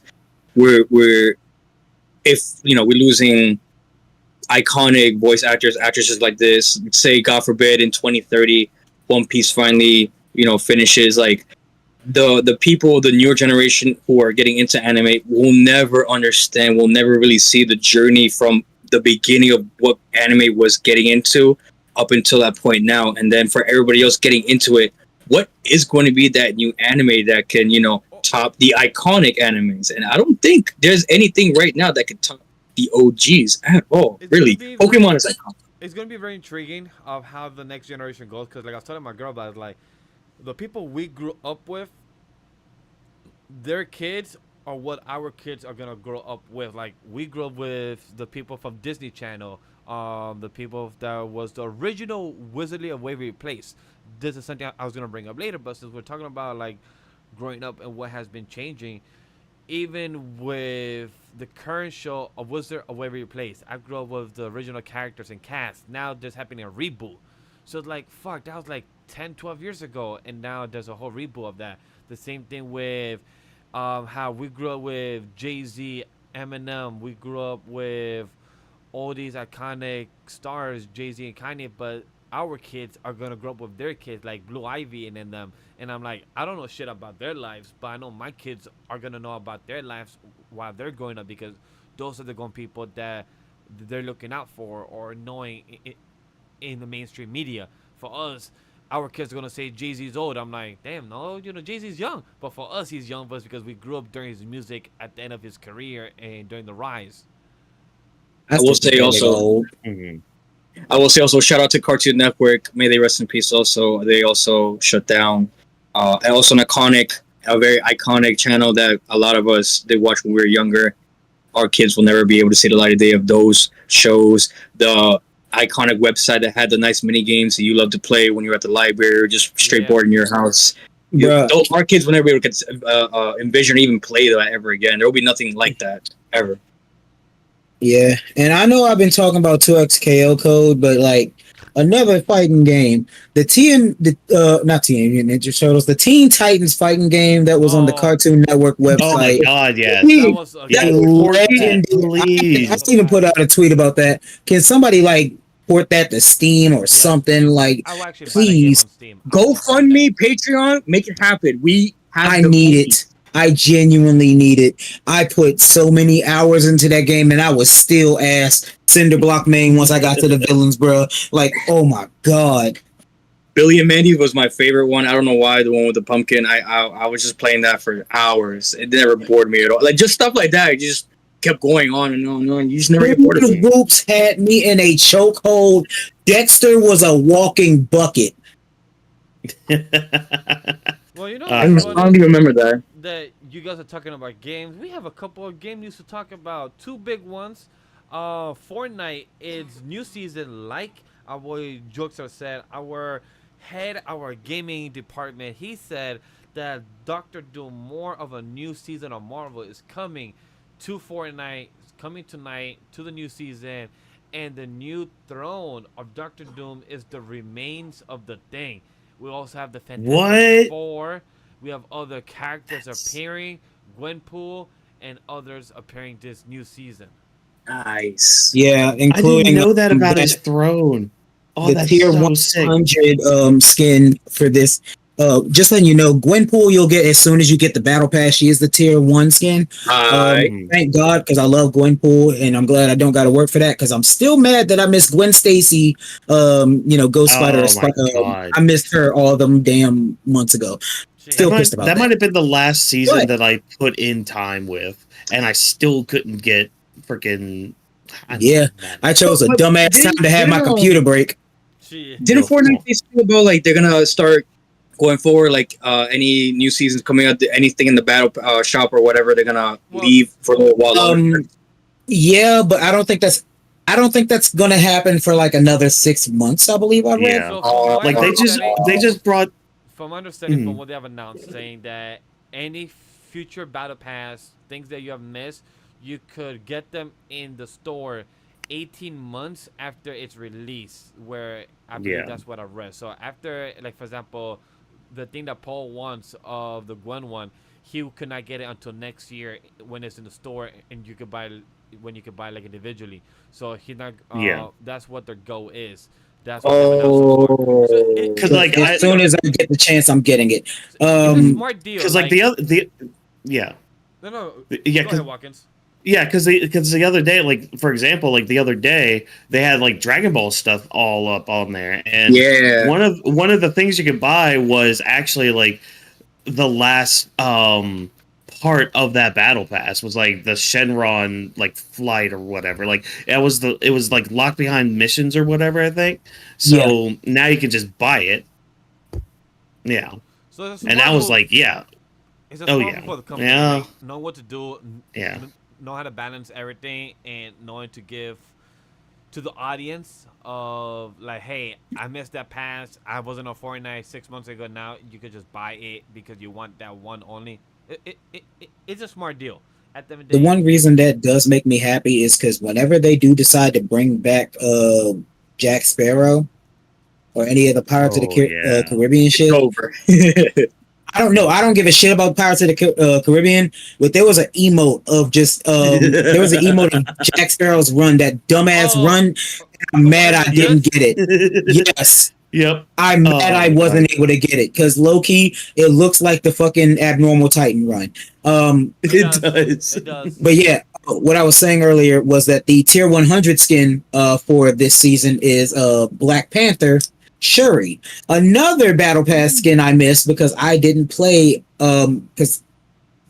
we're if we're losing iconic voice actresses like this. Say, God forbid, in 2030, One Piece finally finishes. Like the people, the newer generation who are getting into anime will never understand. Will never really see the journey from the beginning of what anime was getting into up until that point now, and then for everybody else getting into it. What is going to be that new anime that can, top the iconic animes? And I don't think there's anything right now that can top the OGs at all. Really, Pokemon is iconic. It's going to be very intriguing of how the next generation goes. Because, like I was telling my girl about it, like, the people we grew up with, their kids are what our kids are going to grow up with. Like, we grew up with the people from Disney Channel, the people that was the original Wizardly of Waverly Place. This is something I was going to bring up later, but since we're talking about like growing up and what has been changing, even with the current show of Wizard of Waverly Place, I grew up with the original characters and cast. Now there's happening a reboot. So it's like, fuck, that was like 10, 12 years ago, and now there's a whole reboot of that. The same thing with how we grew up with Jay-Z, Eminem. We grew up with all these iconic stars, Jay-Z and Kanye, but our kids are gonna grow up with their kids like Blue Ivy and them. And I'm like, I don't know shit about their lives, but I know my kids are gonna know about their lives while they're growing up, because those are the grown people that they're looking out for or knowing in the mainstream media. For us, our kids are gonna say Jay-Z's old. I'm like, damn, no, Jay-Z's young. But for us, he's young for us because we grew up during his music at the end of his career and during the rise. I will say also. I will say also, shout out to Cartoon Network. May they rest in peace. Also, they also shut down. And also a very iconic channel that a lot of us did watch when we were younger. Our kids will never be able to see the light of day of those shows. The iconic website that had the nice mini games that you love to play when you're at the library or just straight bored in your house. Our kids will never be able to envision or even play that ever again. There will be nothing like that ever. Yeah, and I know I've been talking about 2XKO code, but like another fighting game, not Teenage Mutant Ninja Turtles, the Teen Titans fighting game that was on the Cartoon Network website. Oh my god, yes. I even put out a tweet about that. Can somebody like port that to Steam or something? Like, please, GoFundMe, Patreon, make it happen. I need it. I genuinely need it. I put so many hours into that game, and I was still ass Cinderblock main once I got to the villains, bro. Like, oh my god. Billy and Mandy was my favorite one. I don't know why, the one with the pumpkin. I was just playing that for hours. It never bored me at all. Like, just stuff like that. It just kept going on and on and on. You just never get bored of it. Whoops had me in a chokehold Dexter was a walking bucket. Well, you know I what's I funny? don't even remember that. That you guys are talking about games. We have a couple of game news to talk about. Two big ones. Fortnite is new season. Like our boy Jokester said, our gaming department, he said that Doctor Doom, more of a new season of Marvel, is coming to Fortnite. It's coming tonight to the new season, and the new throne of Doctor Doom is the remains of the Thing. We also have the Fantastic What? Four. We have other characters That's- appearing, Gwenpool, and others appearing this new season. Nice. Yeah, I didn't including know that about his that throne. Oh, the that's tier so sick. 100 skin for this. Just letting you know, Gwenpool you'll get as soon as you get the battle pass. She is the tier 1 skin. Alright. Thank God, because I love Gwenpool, and I'm glad I don't got to work for that. Because I'm still mad that I missed Gwen Stacy. Ghost Spider. Oh my God. I missed her all them damn months ago. Still That pissed about that that. might have been the last season What? that I put in time with, and I still couldn't get freaking. Yeah, I chose a But dumbass time to have my computer break. Didn't Fortnite say something about like they're gonna start going forward, like any new seasons coming out, anything in the battle shop or whatever, they're gonna leave for a little while longer. Yeah, but I don't think that's gonna happen for like another 6 months. I believe I read. Yeah. So from my Like understanding, they just brought. from my understanding, Mhm. from what they have announced, saying that any future battle pass things that you have missed, you could get them in the store 18 months after its release. Where I believe Yeah. that's what I read. So after, like for example, the thing that Paul wants of the Gwen one, he could not get it until next year when it's in the store and you could buy when you could buy like individually. So he not. Yeah. That's what their goal is. That's what they've announced so far. So it, 'Cause, it's like, a smart As soon deal. as I get the chance, I'm getting it. It's a smart deal. Because like the yeah. no, Yeah, go 'cause- ahead, Watkins. Yeah, because the other day, like for example, like the other day, they had like Dragon Ball stuff all up on there, and Yeah. one of the things you could buy was actually like the last part of that battle pass was like the Shenron like flight or whatever. Like it was like locked behind missions or whatever, I think. So now you can just buy it. Yeah, So it's a and smart that was move. like yeah, It's a oh, smart yeah. move for the company. Yeah. Like, know what to do. Yeah. Know how to balance everything and knowing to give to the audience of like, hey, I missed that pass. I wasn't on Fortnite 6 months ago. Now you could just buy it because you want that one only. It's a smart deal. At the end of The day, one reason that does make me happy is because whenever they do decide to bring back Jack Sparrow or any of the Pirates of the Oh, yeah. Caribbean shit, Over. I don't know. I don't give a shit about Pirates of the Caribbean, but there was an emote of just there was an emote of Jack Sparrow's run, that dumbass Oh, run. I'm the mad one I with didn't this? get it. Yes. Yep. I'm mad I wasn't able to get it because low key it looks like the fucking Abnormal Titan run. It does. It does. But yeah, what I was saying earlier was that the tier 100 skin for this season is Black Panther Shuri. Another battle pass skin I missed because I didn't play because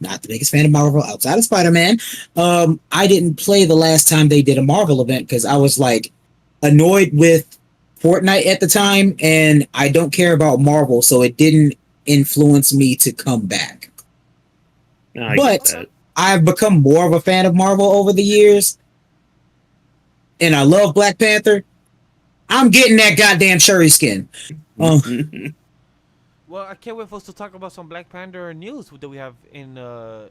not the biggest fan of Marvel outside of Spider-Man. I didn't play the last time they did a Marvel event because I was like annoyed with Fortnite at the time, and I don't care about Marvel, so it didn't influence me to come back. No, I But- get that. I've become more of a fan of Marvel over the years, and I love Black Panther. I'm getting that goddamn Shuri skin. Well, I can't wait for us to talk about some Black Panther news that we have in the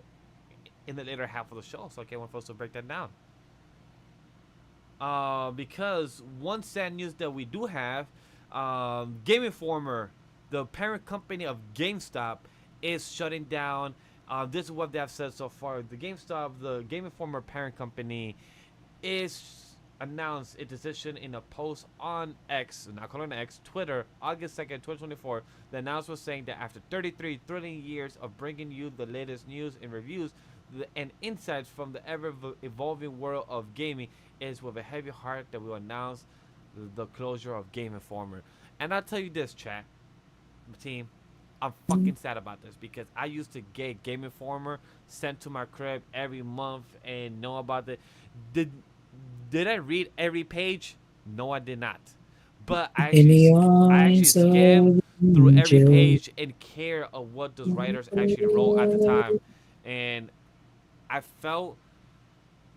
later half of the show. So I can't wait for us to break that down. Because one sad news that we do have, Game Informer, the parent company of GameStop, is shutting down. This is what they have said so far. The Game Informer parent company, is announced its decision in a post on X, not calling X, Twitter, August 2nd, 2024. The announcement was saying that after 33 thrilling years of bringing you the latest news and reviews and insights from the ever-evolving world of gaming, it is with a heavy heart that we will announce the closure of Game Informer. And I'll tell you this, chat, team, I'm fucking sad about this because I used to get Game Informer sent to my crib every month and know about it. Did I read every page? No, I did not. but I In the actually arms skimmed of through an every angel. page and care of what those writers actually wrote at the time, and I felt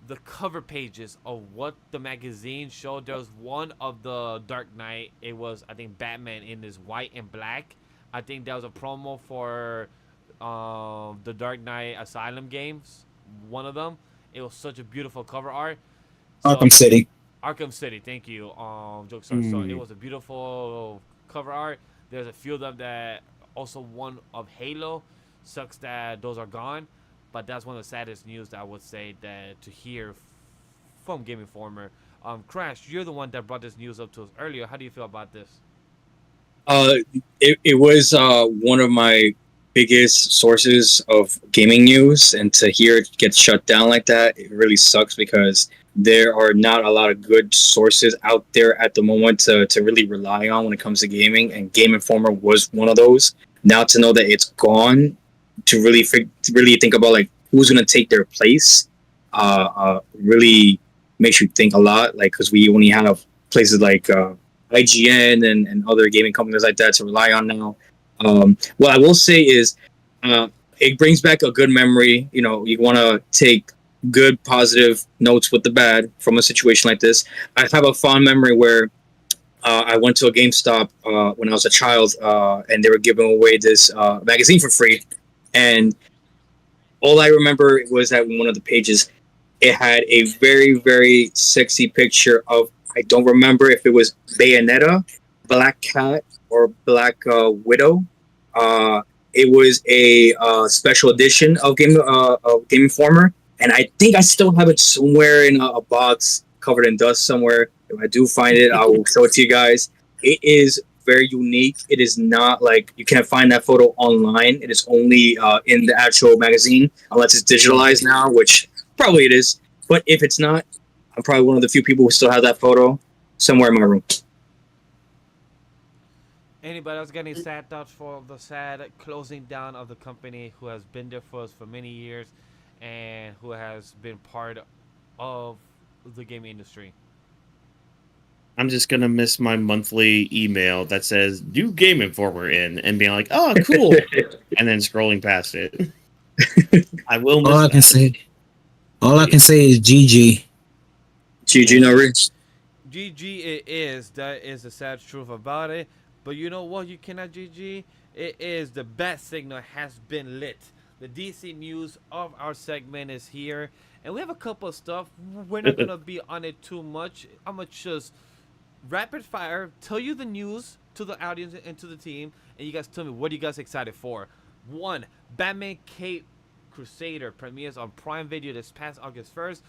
the cover pages of what the magazine showed. There was one of the Dark Knight. It was, I think, Batman in his white and black. I think that was a promo for the Dark Knight Asylum games. One of them. It was such a beautiful cover art. So, Arkham City. Arkham City, thank you, Jokestar. So it Mm. was a beautiful cover art. There's a few of them that also one of Halo. Sucks that those are gone, but that's one of the saddest news that I would say that to hear from Game Informer. Crash, you're the one that brought this news up to us earlier. How do you feel about this? It was one of my biggest sources of gaming news, and to hear it get shut down like that, it really sucks because there are not a lot of good sources out there at the moment to really rely on when it comes to gaming, and Game Informer was one of those. Now to know that it's gone, to really think about like who's gonna take their place, really makes you think a lot. Like because we only have places like IGN and other gaming companies like that to rely on now. What I will say is, it brings back a good memory. You know, you want to take good, positive notes with the bad from a situation like this. I have a fond memory where I went to a GameStop when I was a child, and they were giving away this magazine for free. And all I remember was that one of the pages, it had a very, very sexy picture of, I don't remember if it was Bayonetta, Black Cat, or Black Widow. It was a special edition of Game Informer, and I think I still have it somewhere in a box covered in dust somewhere. If I do find it, I will show it to you guys. It is very unique. It is not like you can't find that photo online. It is only in the actual magazine, unless it's digitalized now, which probably it is. But if it's not, I'm probably one of the few people who still have that photo somewhere in my room. Anybody else got any sad thoughts for the sad closing down of the company who has been there for us for many years and who has been part of the gaming industry? I'm just gonna miss my monthly email that says "new Game Informer in" and being like, "Oh, cool," and then scrolling past it. I will miss All I can say, all I can say is GG. GG, no reach. GG it is. That is the sad truth about it. But you know what? You cannot GG. It is the bat signal has been lit. The DC news of our segment is here, and we have a couple of stuff. We're not gonna be on it too much. I'm gonna just rapid fire tell you the news to the audience and to the team, and you guys tell me what are you guys excited for. One, Batman Cape Crusader premieres on Prime Video this past August 1st.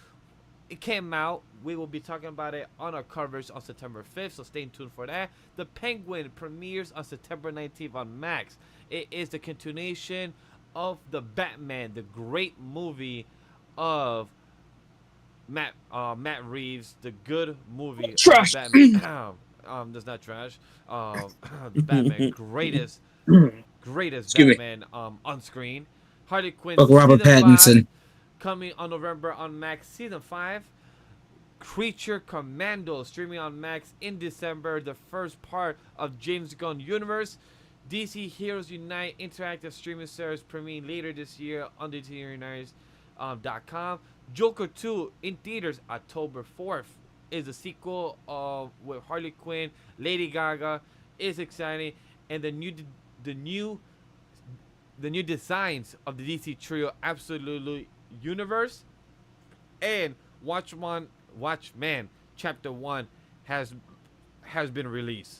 It came out. We will be talking about it on our coverage on September 5th, so stay tuned for that. The Penguin premieres on September 19th on Max. It is the continuation of the Batman, the great movie of Matt Reeves, the good movie Trash. of Batman. That's not trash. The Batman, greatest Excuse Batman on screen. Harley Quinn Fuck Robert season 5, Pattinson. coming on November on Max. Season 5. Creature Commando streaming on Max in December. The first part of James Gunn universe. DC Heroes Unite interactive streaming service premiering later this year on DCHeroes.com. Joker 2 in theaters October 4th is a sequel of with Harley Quinn, Lady Gaga. Is exciting, and the new designs of the DC trio absolutely universe, and Watchman Chapter 1 has been released.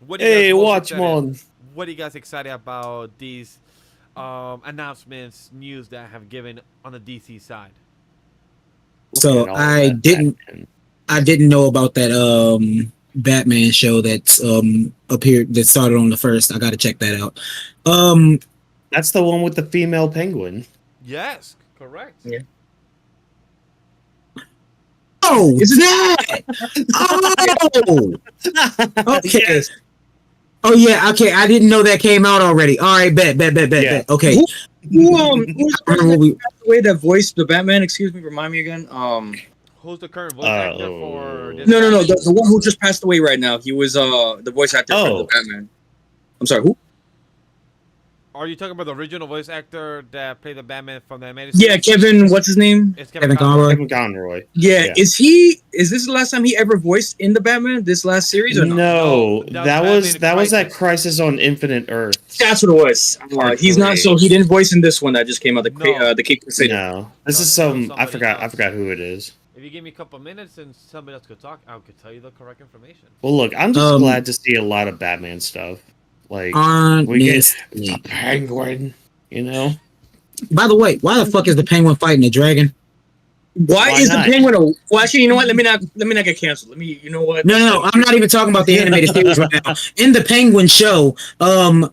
What are you Hey, guys most Watchman. excited- What are you guys excited about these announcements, news that have given on the DC side? So Look at all I that didn't Batman. I didn't know about that Batman show that's appeared that started on the 1st. I gotta check that out. That's the one with the female penguin. Yes, correct. Yeah. Oh, Is that! Oh, okay. Yes. Oh yeah, okay. I didn't know that came out already. All right, bet. Yeah. Okay. Who's Remember what we- the way that voiced the Batman? Excuse me, remind me again. Who's the current voice actor for this? No. The one who just passed away right now. He was the voice actor for the Batman. I'm sorry, who? Are you talking about the original voice actor that played the Batman from the animated Yeah, series? Kevin. What's his name? It's Kevin Conroy. Kevin Conroy. Yeah. Is this the last time he ever voiced in the Batman? This last series or not? No, No, that was Batman that Crisis on Infinite Earth. That's what it was. He's not. So he didn't voice in this one that just came out. The Cape Crusader. No, this is I forgot who it is. If you give me a couple minutes and somebody else could talk, I could tell you the correct information. Well, look, I'm just glad to see a lot of Batman stuff. Like we get a Penguin, you know. By the way, why the fuck is the Penguin fighting a dragon? Why is the Penguin? Well, actually, you know what? Let me not get canceled. You know what? No. I'm not even talking about the animated series right now. In the Penguin show, the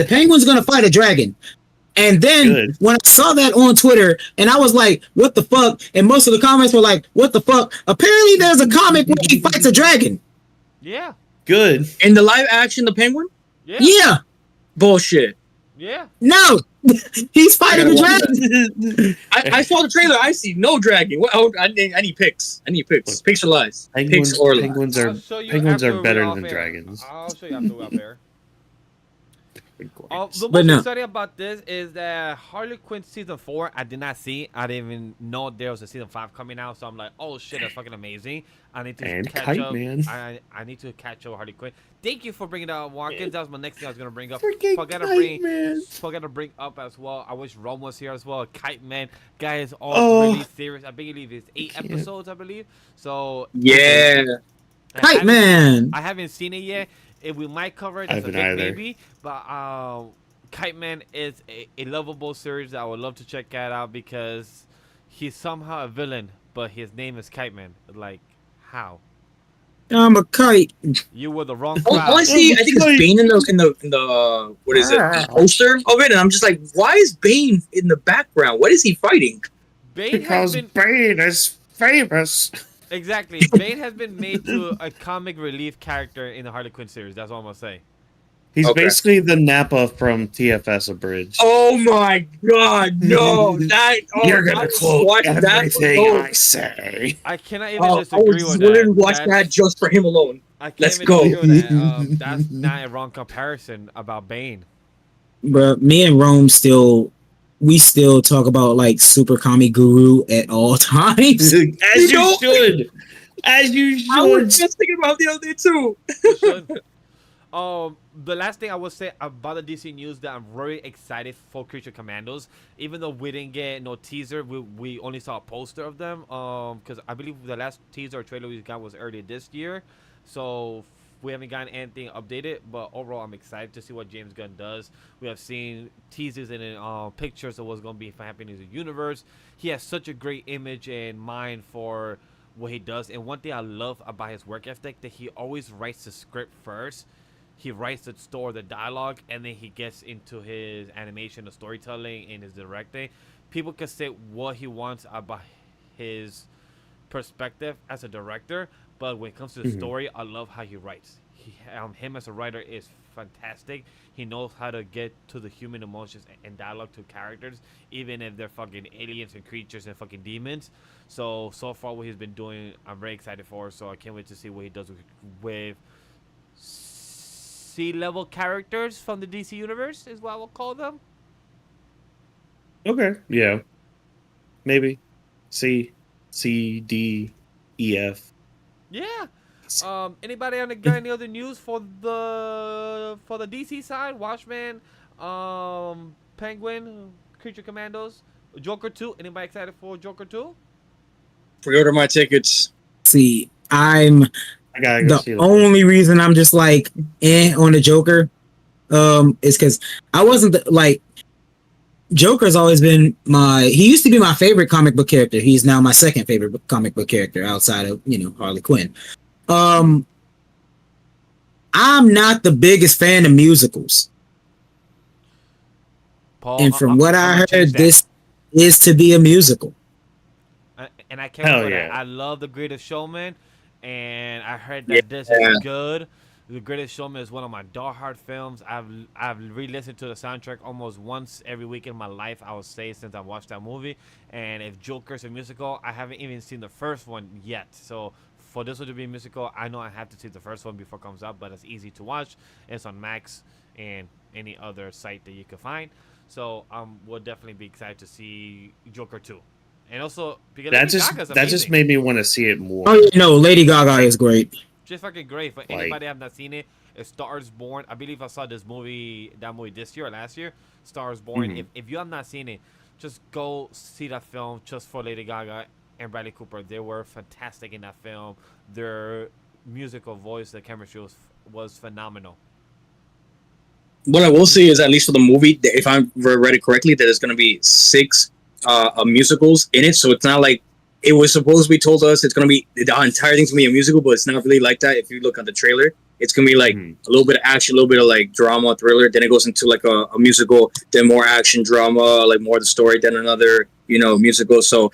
Penguin's gonna fight a dragon. And then when I saw that on Twitter, and I was like, "What the fuck?" And most of the comments were like, "What the fuck?" Apparently, there's a comic where he fights a dragon. Yeah. Good. In the live action, the Penguin? Yeah. Bullshit. Yeah. No. He's fighting a dragon. I saw the trailer. I see no dragon. I need pics. Pics or lies. Pics or lies. Penguins are better than dragons. I'll show you after we're off air. The But most exciting about this is that Harley Quinn season 4 I did not see. I didn't even know there was a season 5 coming out, so I'm like, oh shit, that's fucking amazing. I need to catch up. Man. I need to catch up with Harley Quinn. Thank you for bringing that, Watkins. That was my next thing I was gonna bring up. Forgot to bring up as well. I wish Rome was here as well. Kite Man, guy is all really serious. I believe it's 8 episodes. I believe so. Yeah, Kite Man. I haven't seen it yet. If we might cover it, it's a big maybe. But Kite Man is a lovable series that I would love to check that out because he's somehow a villain, but his name is Kite Man. Like, how? I'm a kite. You were the wrong crowd. Honestly, I think it's Bane in the what is it, poster of it, and I'm just like, why is Bane in the background? What is he fighting? Bane is famous. Exactly. Bane has been made to a comic relief character in the Harley Quinn series. That's all I'm gonna say. He's basically the Nappa from TFS Abridged. Oh my god, no! You're gonna quote everything I say. I cannot even disagree with that. I would watch that just for him alone. Let's go. That's not a wrong comparison about Bane. But me and Rome we still talk about like Super Kami Guru at all times. As you should. I was just thinking about the other day too. The last thing I would say about the DC news that I'm very excited for Creature Commandos. Even though we didn't get no teaser, we only saw a poster of them. Because I believe the last teaser or trailer we got was earlier this year. So we haven't gotten anything updated, but overall I'm excited to see what James Gunn does. We have seen teasers and pictures of what's going to be happening in the universe. He has such a great image in mind for what he does, and one thing I love about his work ethic that he always writes the script first. He writes the story, the dialogue, and then he gets into his animation, the storytelling, and his directing. People can say what he wants about his perspective as a director, but when it comes to the story, I love how he writes. Him as a writer is fantastic. He knows how to get to the human emotions and dialogue to characters, even if they're fucking aliens and creatures and fucking demons. So far what he's been doing, I'm very excited for. So I can't wait to see what he does with C-level characters from the DC universe, is what I will call them. Okay. Yeah. Maybe. C, D, E, F. Yeah. Anybody got any other news for the DC side? Watchmen, Penguin, Creature Commandos, Joker 2. Anybody excited for Joker 2? Pre-order my tickets. See, the only reason I'm just like on the Joker is because I wasn't Joker's always been he used to be my favorite comic book character. He's now my second favorite comic book character outside of, Harley Quinn. I'm not the biggest fan of musicals. Paul, and from what I heard, this is to be a musical. And I can't remember that. I love The Greatest Showman, and I heard that this is good. The Greatest Showman is one of my diehard films. I've re-listened to the soundtrack almost once every week in my life, I would say, since I watched that movie. And if Joker's a musical, I haven't even seen the first one yet. So for this one to be a musical, I know I have to see the first one before it comes out, but it's easy to watch. It's on Max and any other site that you can find. So we'll definitely be excited to see Joker 2. And also, because That Lady just Gaga's that just amazing. made me want to see it more. Oh, Lady Gaga is great. Just fucking great. For Like- anybody have not seen it, it's Stars Born. I believe I saw that movie this year or last year. Stars Born. Mhm. If you have not seen it, just go see that film just for Lady Gaga and Bradley Cooper. They were fantastic in that film. Their musical voice, the chemistry was phenomenal. What I will say is, at least for the movie, if I read it correctly, that there's going to be 6 musicals in it. So it's not like it was supposed to be told us it's going to be the entire thing's going to be a musical, but it's not really like that. If you look at the trailer, it's going to be like a little bit of action, a little bit of like drama, thriller. Then it goes into like a musical, then more action, drama, like more of the story, then another, musical. So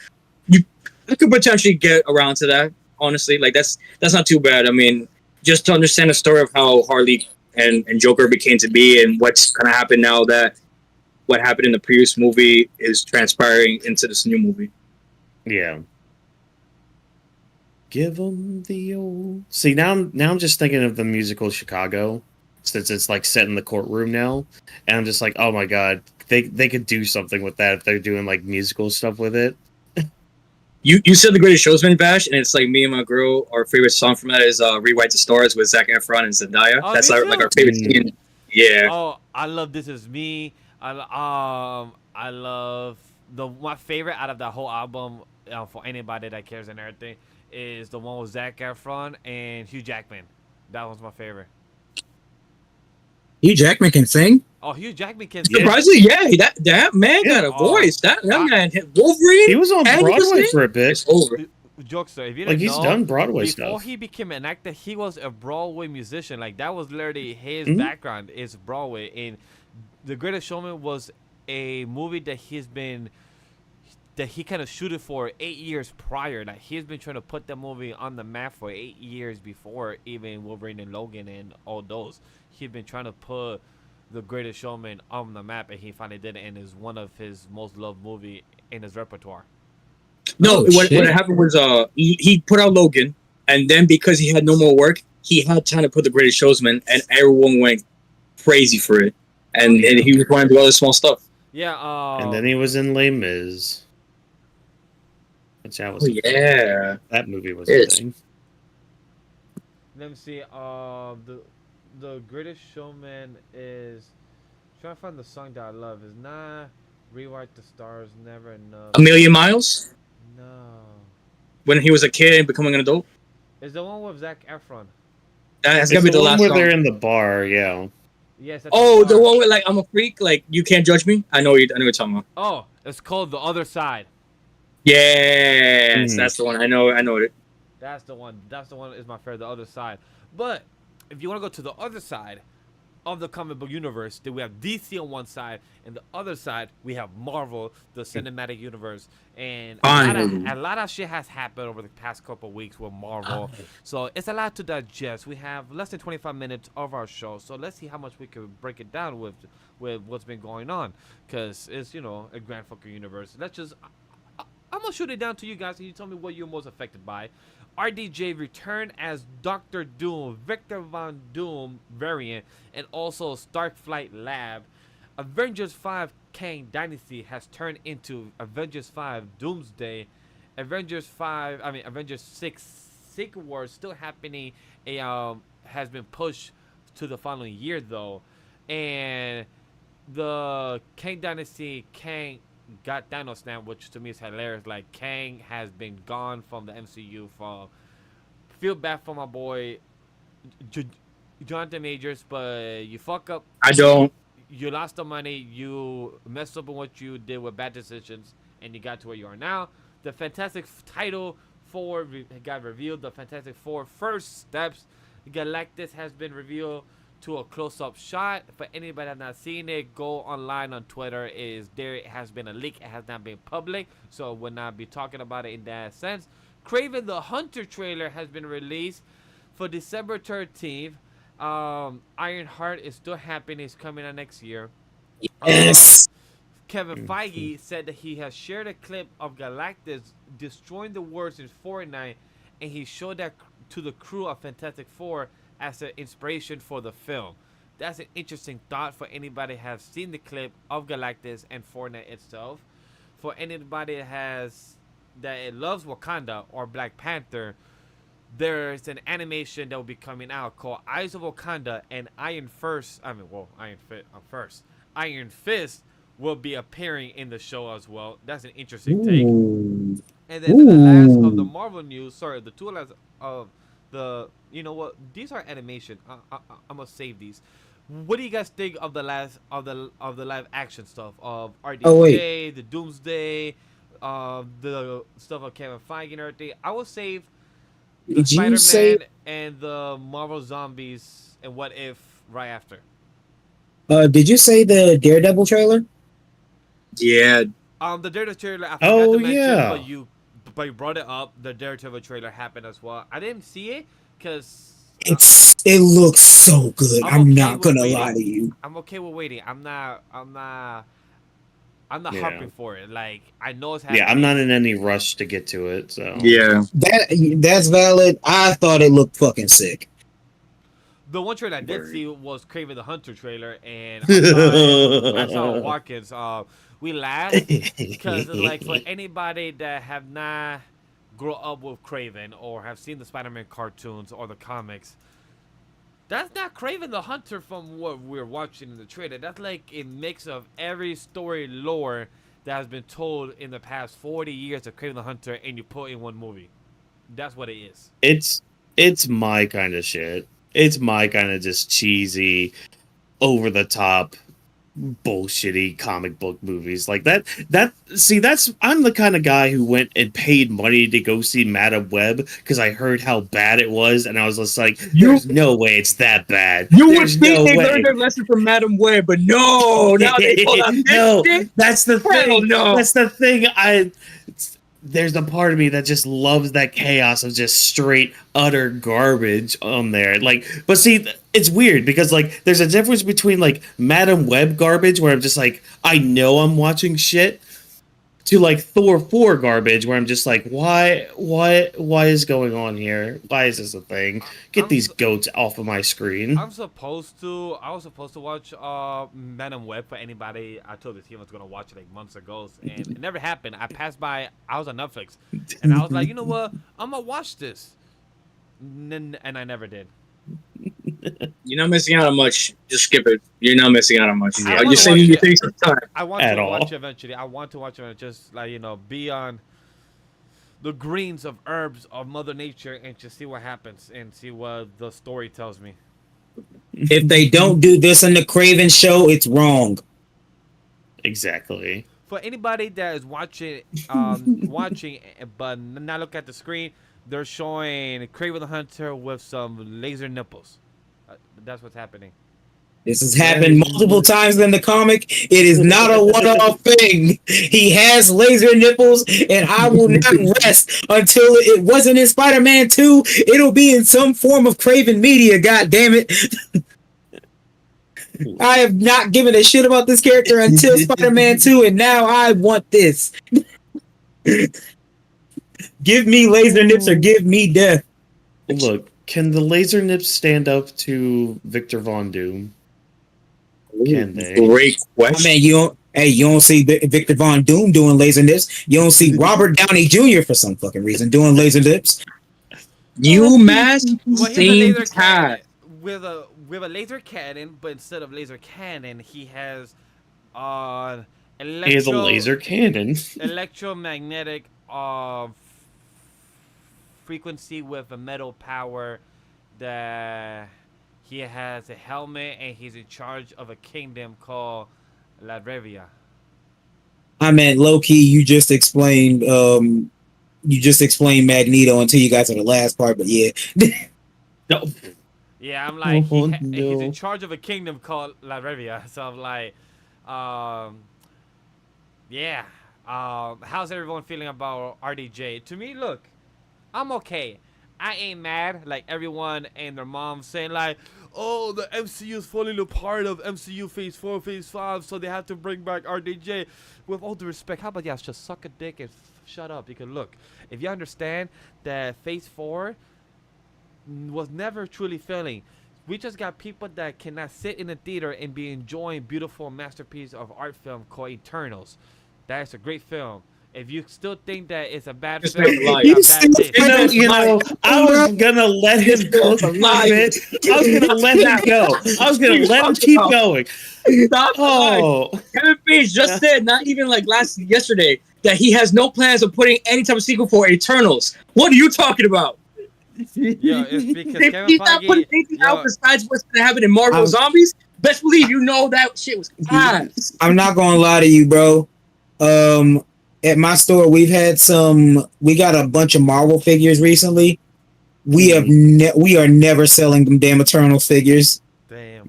I could potentially get around to that. Honestly, like that's not too bad. I mean, just to understand the story of how Harley and Joker became to be, and what's going to happen now that what happened in the previous movie is transpiring into this new movie. Yeah. Give them the old. See, now I'm just thinking of the musical Chicago, since it's like set in the courtroom now, and I'm just like, oh my god, they could do something with that if they're doing like musical stuff with it. You said The Greatest Showman, Bash, and it's like me and my girl. Our favorite song from that is "Rewrite the Stars" with Zac Efron and Zendaya. Oh, That's me our, too. like our favorite scene. Yeah. Oh, I love This Is Me. I love my favorite out of that whole album, for anybody that cares and everything, is the one with Zac Efron and Hugh Jackman. That one's my favorite. Hugh Jackman can sing. Oh, Hugh Jackman can Yeah. Surprisingly, yeah, that man got a voice. That man hit Wolverine. He was on and Broadway Wolverine? for a bit. It's over. Jokester, if you Like didn't he's know, done Broadway before stuff. he became an actor, he was a Broadway musician. Like that was literally his Mhm. background is Broadway. And The Greatest Showman was a movie that he kind of shooted for 8 years prior. Like he's been trying to put that movie on the map for 8 years before even Wolverine and Logan and all those. He's been trying to put The Greatest Showman on the map, and he finally did it, and is one of his most loved movie in his repertoire. No, Oh, what shit. happened was he put out Logan, and then because he had no more work, he had time to put The Greatest Showman, and everyone went crazy for it. And he was trying to do other small stuff. Yeah. And then he was in Les Mis. Which that was Oh, yeah. that movie was Yes. a thing. Let me see. The Greatest Showman is trying to find the song that I love. Is not Rewrite the Stars, Never Enough. A Million Miles? No, When he was a kid and becoming an adult? it's the one with Zac Efron. That's It's gotta be the the one last where song. they're in the bar, yeah. Yes. Oh, the one with like I'm a freak, like you can't judge me. I know what you're talking about. Oh, it's called The Other Side. Yes, Mhm. that's the one. I know it. That's the one. That's the one is my favorite. The Other Side. But if you want to go to the other side of the comic book universe, then we have DC on one side, and the other side we have Marvel, the cinematic universe, and Finally. a lot of shit has happened over the past couple of weeks with Marvel. So it's a lot to digest. We have less than 25 minutes of our show, so let's see how much we can break it down with what's been going on, because it's a grand fucking universe. Let's just. I'm gonna shoot it down to you guys, and you tell me what you're most affected by. RDJ returned as Dr. Doom, Victor Von Doom variant, and also Starflight Lab. Avengers 5 Kang Dynasty has turned into Avengers 5 Doomsday. Avengers 6 Secret War is still happening. Has been pushed to the following year though, and the Kang Dynasty got Thanos now, which to me is hilarious. Like Kang has been gone from the MCU. Feel bad for my boy Jonathan Majors, but you fuck up. I don't. You lost the money. You messed up on what you did with bad decisions, and you got to where you are now. The Fantastic Title 4 got revealed. The Fantastic Four First Steps. Galactus has been revealed to a close-up shot. For anybody that not seen it, go online on Twitter. It has been a leak. It has not been public, so we'll not be talking about it in that sense. Kraven the Hunter trailer has been released for December 13th. Ironheart is still happening. It's coming out next year. Yes. Kevin Feige said that he has shared a clip of Galactus destroying the worlds in Fortnite, and he showed that to the crew of Fantastic Four as an inspiration for the film. That's an interesting thought for anybody who has seen the clip of Galactus and Fortnite itself. For anybody that it loves Wakanda or Black Panther, there's an animation that will be coming out called Eyes of Wakanda, and Iron Fist will be appearing in the show as well. That's an interesting take. Ooh. And then the last of the Marvel news, the two last of the, you know what? These are animation. I'm gonna save these. What do you guys think of the last of the live action stuff of RDJ, the Doomsday, the stuff of Kevin Feige and everything? I will save the Did you say? Spider-Man and the Marvel Zombies and What If right after. Did you say the Daredevil trailer? Yeah, The Daredevil trailer I forgot Oh, to mention, yeah. but you brought it up. The Daredevil trailer happened as well. I didn't see it because It looks so good. I'm I'm okay not with gonna waiting. lie to you. I'm okay with waiting. I'm not Yeah. harping for it. Like, I know it's happening. Yeah, I'm not in any rush to get to it. So yeah. That's valid. I thought it looked fucking sick. The one trailer I did Word. see was Kraven the Hunter trailer, and I saw Watkins. We laughed because it's like, for anybody that have not grown up with Kraven or have seen the Spider-Man cartoons or the comics, that's not Kraven the Hunter from what we're watching in the trailer. That's like a mix of every story lore that has been told in the past 40 years of Kraven the Hunter, and you put in one movie. That's what it is. it's my kind of shit. It's my kind of just cheesy, over the top, bullshitty comic book movies like that. I'm the kind of guy who went and paid money to go see Madam Web because I heard how bad it was, and I was just like, "There's no way it's that bad." You would There's think no they way. learned their lesson from Madam Web, but no, now they pull out this No, shit. that's the Hell thing. no. That's the thing. There's a part of me that just loves that chaos of just straight utter garbage on there. Like, but see, it's weird because like there's a difference between like Madam Web garbage where I'm just like, I know I'm watching shit, to like Thor 4 garbage where I'm just like, why is going on here? Why is this a thing? Get these goats off of my screen. I was supposed to watch Venom Web for anybody. I told the team I was gonna watch it like months ago, and it never happened. I passed by. I was on Netflix, and I was like, you know what? I'm gonna watch this, and I never did. You're not missing out on much. Just skip it. You're not missing out on much. I You're wanna saving watch your it. things some time. I want At to all. watch it eventually. I want to watch it, just like, be on the greens of herbs of Mother Nature and just see what happens and see what the story tells me. If they don't do this in the Craven show, it's wrong. Exactly. For anybody that is watching, but not look at the screen, they're showing Kraven the Hunter with some laser nipples. That's what's happening. This has happened multiple times in the comic. It is not a one-off thing. He has laser nipples, and I will not rest until it wasn't in Spider-Man 2. It'll be in some form of Craven media, god damn it. I have not given a shit about this character until Spider-Man 2, and now I want this. Give me laser nips or give me death. Look, can the laser nips stand up to Victor Von Doom? Can they? Great question. I mean, you don't see Victor Von Doom doing laser nips. You don't see Robert Downey Jr. for some fucking reason doing laser nips. You mask, Well, he's a same laser cat. cannon with a laser cannon, but instead of laser cannon, he has He has a laser cannon. electromagnetic frequency with a metal power that he has a helmet, and he's in charge of a kingdom called La Revia. I meant low key. You just explained Magneto until you got to the last part, but yeah. No. Yeah, I'm like, Oh, he's no. in charge of a kingdom called La Revia. So I'm like, yeah. How's everyone feeling about RDJ? To me, look, I'm okay. I ain't mad like everyone and their mom saying like, oh, the MCU is falling apart of MCU Phase 4, Phase 5, so they have to bring back RDJ. With all due respect, how about y'all just suck a dick and shut up? Because look, if you understand that Phase 4 was never truly failing, we just got people that cannot sit in the theater and be enjoying beautiful masterpiece of art film called Eternals. That is a great film. If you still think that it's a bad Just film, make a lie. you got bad taste. I was gonna let him cook a bit. I was gonna let him go. I was gonna let him keep going. Stop. Oh, Kevin Feige just said, not even like yesterday, that he has no plans of putting any type of sequel for Eternals. What are you talking about? Yo, it's because If Kevin he's not Feige, putting anything out besides what's gonna happen in Marvel Zombies, best believe you know that shit was ass. I'm not gonna lie to you, bro. At my store, we got a bunch of Marvel figures recently. We are never selling them damn Eternal figures. damn,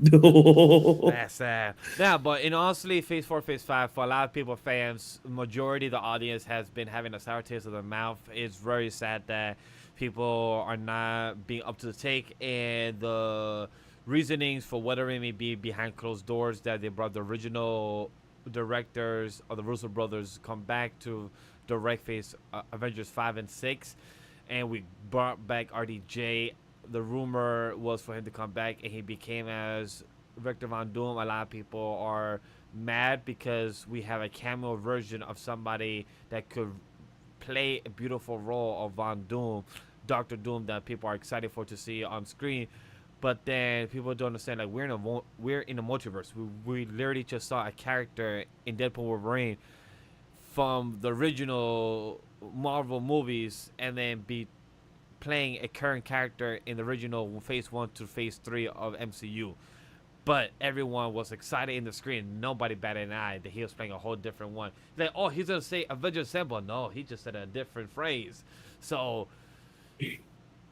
that's sad. Yeah, but honestly, Phase 4, Phase 5, for a lot of people, fans, majority of the audience has been having a sour taste of their mouth. It's very sad that people are not being up to the take, and the reasonings for whatever it may be behind closed doors that they brought the original directors of the Russo brothers come back to direct Phase Avengers 5 and 6, and we brought back RDJ. The rumor was for him to come back, and he became as Victor Von Doom. A lot of people are mad because we have a cameo version of somebody that could play a beautiful role of Von Doom, Doctor Doom, that people are excited for to see on screen. But then people don't understand, like, we're in a multiverse. We literally just saw a character in Deadpool Wolverine from the original Marvel movies, and then be playing a current character in the original Phase 1 to Phase 3 of MCU. But everyone was excited in the screen. Nobody batted an eye that he was playing a whole different one. Like, oh, he's going to say Avengers Assemble. No, he just said a different phrase. So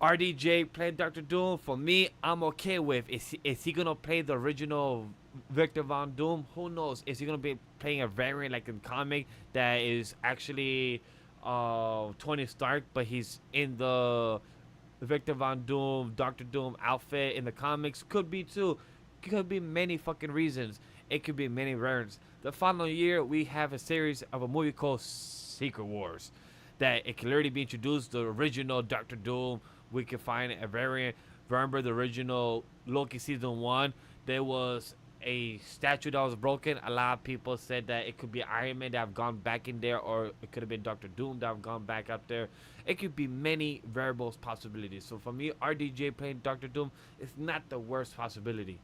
RDJ playing Doctor Doom, for me, I'm okay with. Is he gonna play the original Victor Von Doom? Who knows? Is he gonna be playing a variant like in comic that is actually Tony Stark, but he's in the Victor Von Doom, Doctor Doom outfit in the comics? Could be too. Could be many fucking reasons. It could be many variants. The following year, we have a series of a movie called Secret Wars, that it can literally be introduced the original Doctor Doom. We can find a variant. Remember the original Loki season 1? There was a statue that was broken. A lot of people said that it could be Iron Man that have gone back in there, or it could have been Doctor Doom that have gone back up there. It could be many variables, possibilities. So for me, RDJ playing Doctor Doom is not the worst possibility.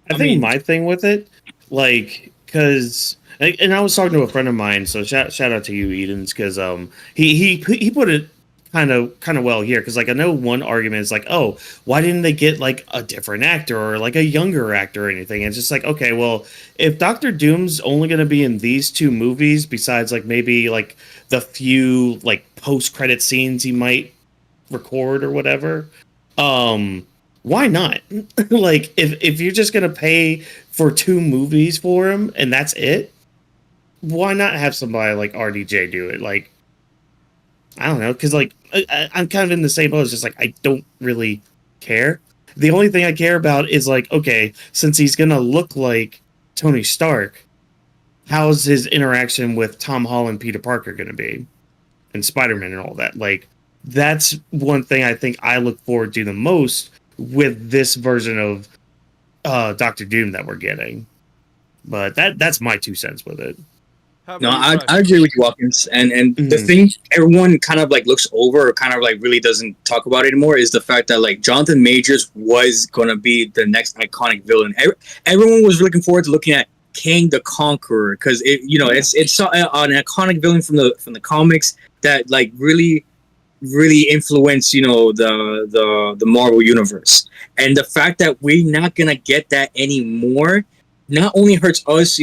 I think my thing with it, like, because, and I was talking to a friend of mine, so shout out to you, Edens, because he put it kind of well here, because like I know one argument is like, oh, why didn't they get like a different actor or like a younger actor or anything? And it's just like, okay, well, if Doctor Doom's only going to be in these two movies, besides like maybe like the few like post-credit scenes he might record or whatever, why not? Like, if you're just gonna pay for 2 movies for him and that's it, why not have somebody like RDJ do it? Like, I don't know, because like I'm kind of in the same boat. It's just like I don't really care. The only thing I care about is like, okay, since he's gonna look like Tony Stark, how's his interaction with Tom Holland, Peter Parker gonna be, and Spider-Man and all that? Like, that's one thing I think I look forward to the most with this version of Doctor Doom that we're getting. But that's my 2 cents with it. No, I agree with you, Watkins. And the thing everyone kind of like looks over or kind of like really doesn't talk about anymore is the fact that like Jonathan Majors was gonna be the next iconic villain. Everyone was looking forward to looking at Kang the Conqueror, because it's an iconic villain from the comics that like really influenced the Marvel universe. And the fact that we're not gonna get that anymore not only hurts us,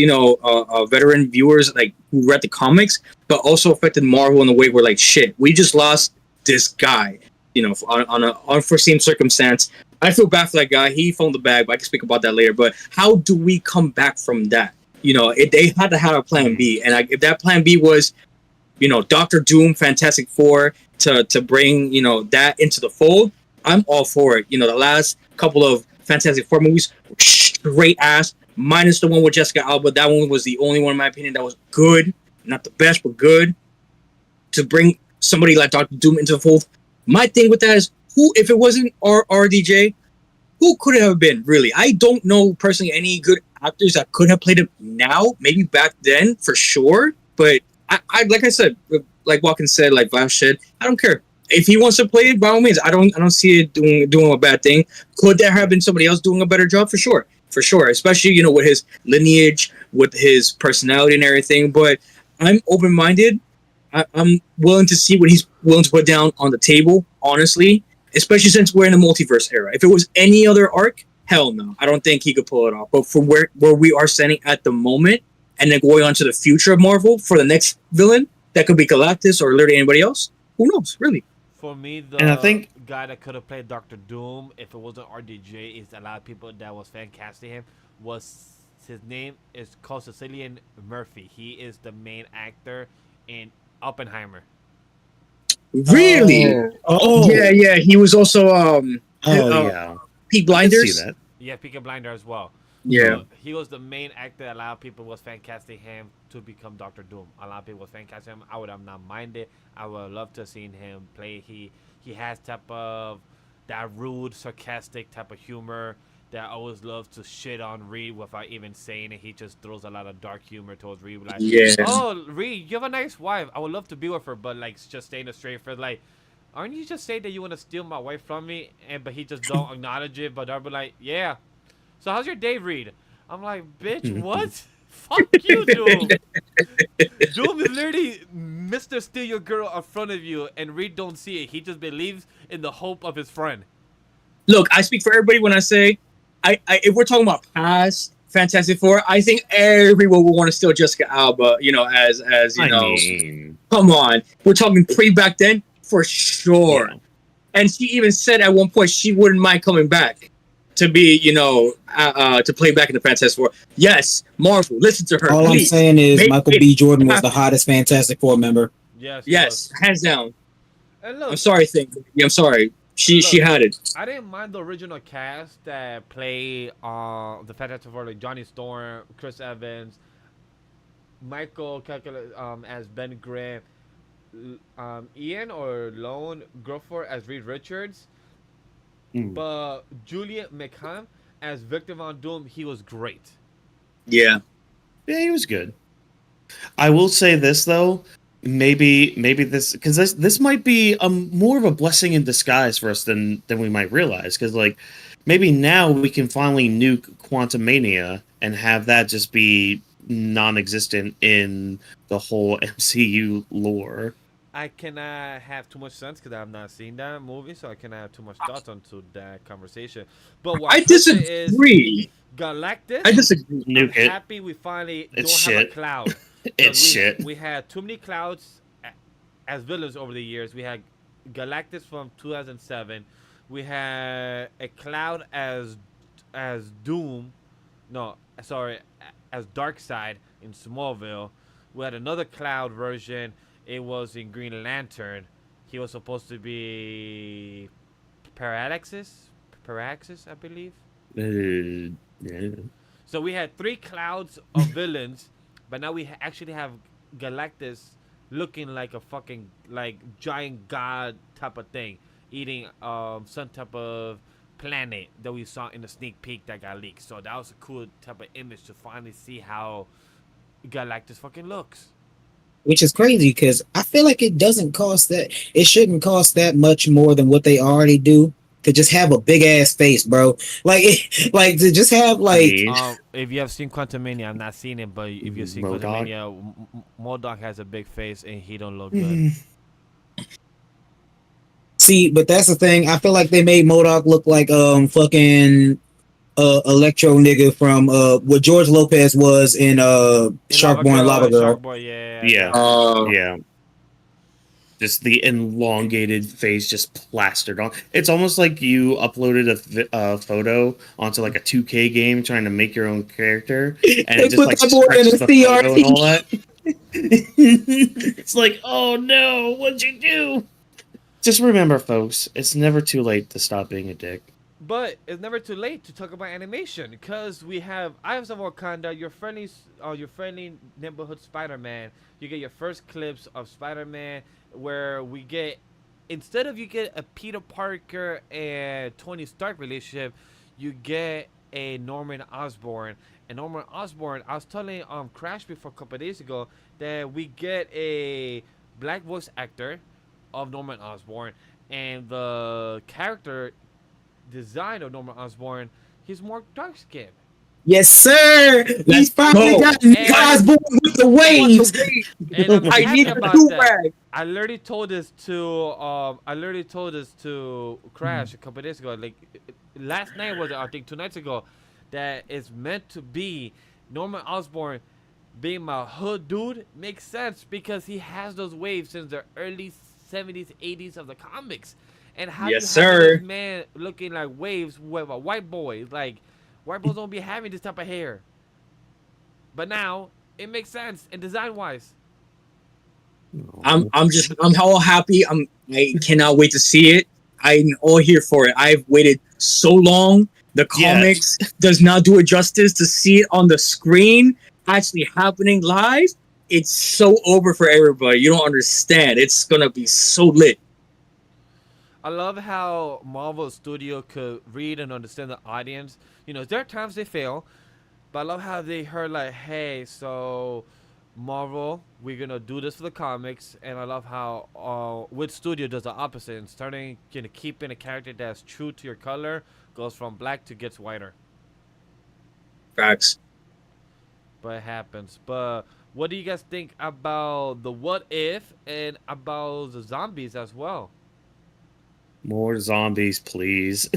veteran viewers like who read the comics, but also affected Marvel in a way where like, shit, we just lost this guy, on an unforeseen circumstance. I feel bad for that guy. He phoned the bag, but I can speak about that later. But how do we come back from that? They had to have a plan B, and if that plan B was Doctor Doom, Fantastic Four to bring that into the fold. I'm all for it. The last couple of Fantastic Four movies were straight ass, minus the one with Jessica Alba. That one was the only one, in my opinion, that was good. Not the best, but good. To bring somebody like Doctor Doom into the fold. My thing with that is, who, if it wasn't RDJ, who could it have been, really? I don't know personally any good actors that could have played him now. Maybe back then, for sure. But I like I said, like Watkins said, like Vash said, I don't care. If he wants to play it, by all means, I don't see it doing a bad thing. Could there have been somebody else doing a better job? For sure. Especially, with his lineage, with his personality and everything. But I'm open-minded. I'm willing to see what he's willing to put down on the table, honestly. Especially since we're in a multiverse era. If it was any other arc, hell no. I don't think he could pull it off. But for where we are standing at the moment, and then going on to the future of Marvel for the next villain, that could be Galactus or literally anybody else, who knows, really? For me, And I think guy that could have played Doctor Doom, if it wasn't RDJ, is a lot of people that was fan casting him, was his name is called Cillian Murphy. He is the main actor in Oppenheimer. Really? Oh. Yeah. He was also yeah. Peak I can Blinders. see that. Yeah, Peaky Blinder as well. Yeah. So he was the main actor. A lot of people was fan casting him to become Doctor Doom. A lot of people was fan casting him. I would have not minded. I would have loved to have seen him play. He has type of that rude, sarcastic type of humor that I always loves to shit on Reed without even saying it. He just throws a lot of dark humor towards Reed. Like, Yeah. oh, Reed, you have a nice wife. I would love to be with her, but like just staying straight for like, aren't you just saying that you want to steal my wife from me? But he just don't acknowledge it. But they'll be like, yeah. So how's your day, Reed? I'm like, bitch, what? Fuck you, Doom. Doom is literally Mr. Steal Your Girl in front of you, and Reed don't see it. He just believes in the hope of his friend. Look, I speak for everybody when I say, if we're talking about past Fantastic Four, I think everyone will want to steal Jessica Alba, as you know. mean, Come on. We're talking pre back then, for sure. Yeah. And she even said at one point she wouldn't mind coming back to be, to play back in the Fantastic Four. Yes, Marvel, listen to her. All please. I'm saying is Make Michael it B. Jordan was the happen. hottest Fantastic Four member. Yes. Yes, hands down. And look, I'm sorry, I'm sorry. She had it. I didn't mind the original cast that played the Fantastic Four, like Johnny Storm, Chris Evans, Michael Calcula, as Ben Grimm, Ian or Lone Gruffudd as Reed Richards. But Juliet McCann as Victor Von Doom, he was great. Yeah. Yeah, he was good. I will say this though, maybe this, because this might be more of a blessing in disguise for us than we might realize. Because like maybe now we can finally nuke Quantumania and have that just be non-existent in the whole MCU lore. I cannot have too much sense because I have not seen that movie, so I cannot have too much thoughts onto that conversation. But what I disagree. Galactus. I disagree. I'm Nuke it. happy we finally It's don't shit. have a cloud. It's shit. We had too many clouds as villains over the years. We had Galactus from 2007. We had a cloud as Doom. No, sorry, as Darkseid in Smallville. We had another cloud version. It was in Green Lantern. He was supposed to be Paraxis, I believe. Yeah. So we had 3 clouds of villains, but now we actually have Galactus looking like a fucking like giant god type of thing, eating some type of planet that we saw in the sneak peek that got leaked. So that was a cool type of image to finally see how Galactus fucking looks. Which is crazy because I feel like it shouldn't cost that much more than what they already do to just have a big ass face, bro. Like to just have like. If you have seen Quantumania, I've not seen it, but if you've seen MODOK. Quantumania, MODOK has a big face and he don't look good. See, but that's the thing. I feel like they made MODOK look like fucking electro nigga from what George Lopez was in Shark Boy and Lava Girl. Shark Boy, yeah. Yeah. Just the elongated face just plastered on. It's almost like you uploaded a photo onto like a 2K game trying to make your own character, and it just put like that boy in stretched a the photo and all that. It's like, oh no, what'd you do? Just remember, folks, it's never too late to stop being a dick. But it's never too late to talk about animation because we have Eyes of Wakanda, your friendly neighborhood Spider-Man. You get your first clips of Spider-Man where we get, instead of you get a Peter Parker and Tony Stark relationship, you get a Norman Osborn. And Norman Osborn, I was telling Crash before a couple of days ago that we get a black voice actor of Norman Osborn, and the character design of Norman Osborn, he's more dark skinned. Yes, sir. He's finally go. got Nick Osborn with the waves. And I'm I happy need a about do that. rag. I literally told this to Crash a couple days ago. Like last night was it, I think 2 nights ago, that it's meant to be Norman Osborn being my hood dude makes sense because he has those waves since the early 70s, 80s of the comics. And how Yes, you have sir. this man looking like waves with a white boy? Like white boys don't be having this type of hair. But now it makes sense and design wise. I'm all happy. I cannot wait to see it. I'm all here for it. I've waited so long. The comics does not do it justice to see it on the screen actually happening live. It's so over for everybody. You don't understand. It's gonna be so lit. I love how Marvel Studio could read and understand the audience. You know, there are times they fail, but I love how they heard like, hey, so Marvel, we're gonna do this for the comics, and I love how Wit Studio does the opposite and starting keeping a character that's true to your color, goes from black to gets whiter. Facts. But it happens. But what do you guys think about the what if and about the zombies as well? More zombies, please.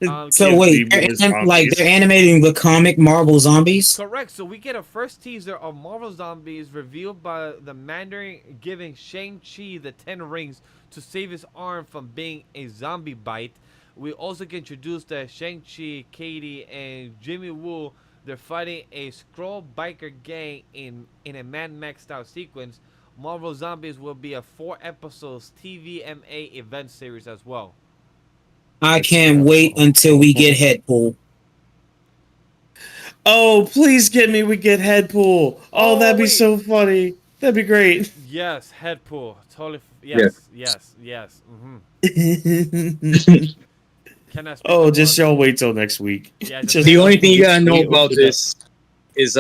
So Give wait, me more zombies. they're animating the comic Marvel Zombies. Correct. So we get a first teaser of Marvel Zombies revealed by the Mandarin giving Shang-Chi the 10 rings to save his arm from being a zombie bite. We also get introduced that Shang-Chi, Katie, and Jimmy Woo, they're fighting a Skrull biker gang in a Mad Max style sequence. Marvel Zombies will be a 4 episodes TVMA event series as well. I can't wait until we get Headpool. Oh, please get me. We get Headpool. Oh, that'd be wait. so funny. That'd be great. Yes, Headpool. Totally. Yeah. Yes. Cannot speak Oh, no just more. y'all wait till next week. Yeah, Just The only thing you gotta wait know till we about open it up. this is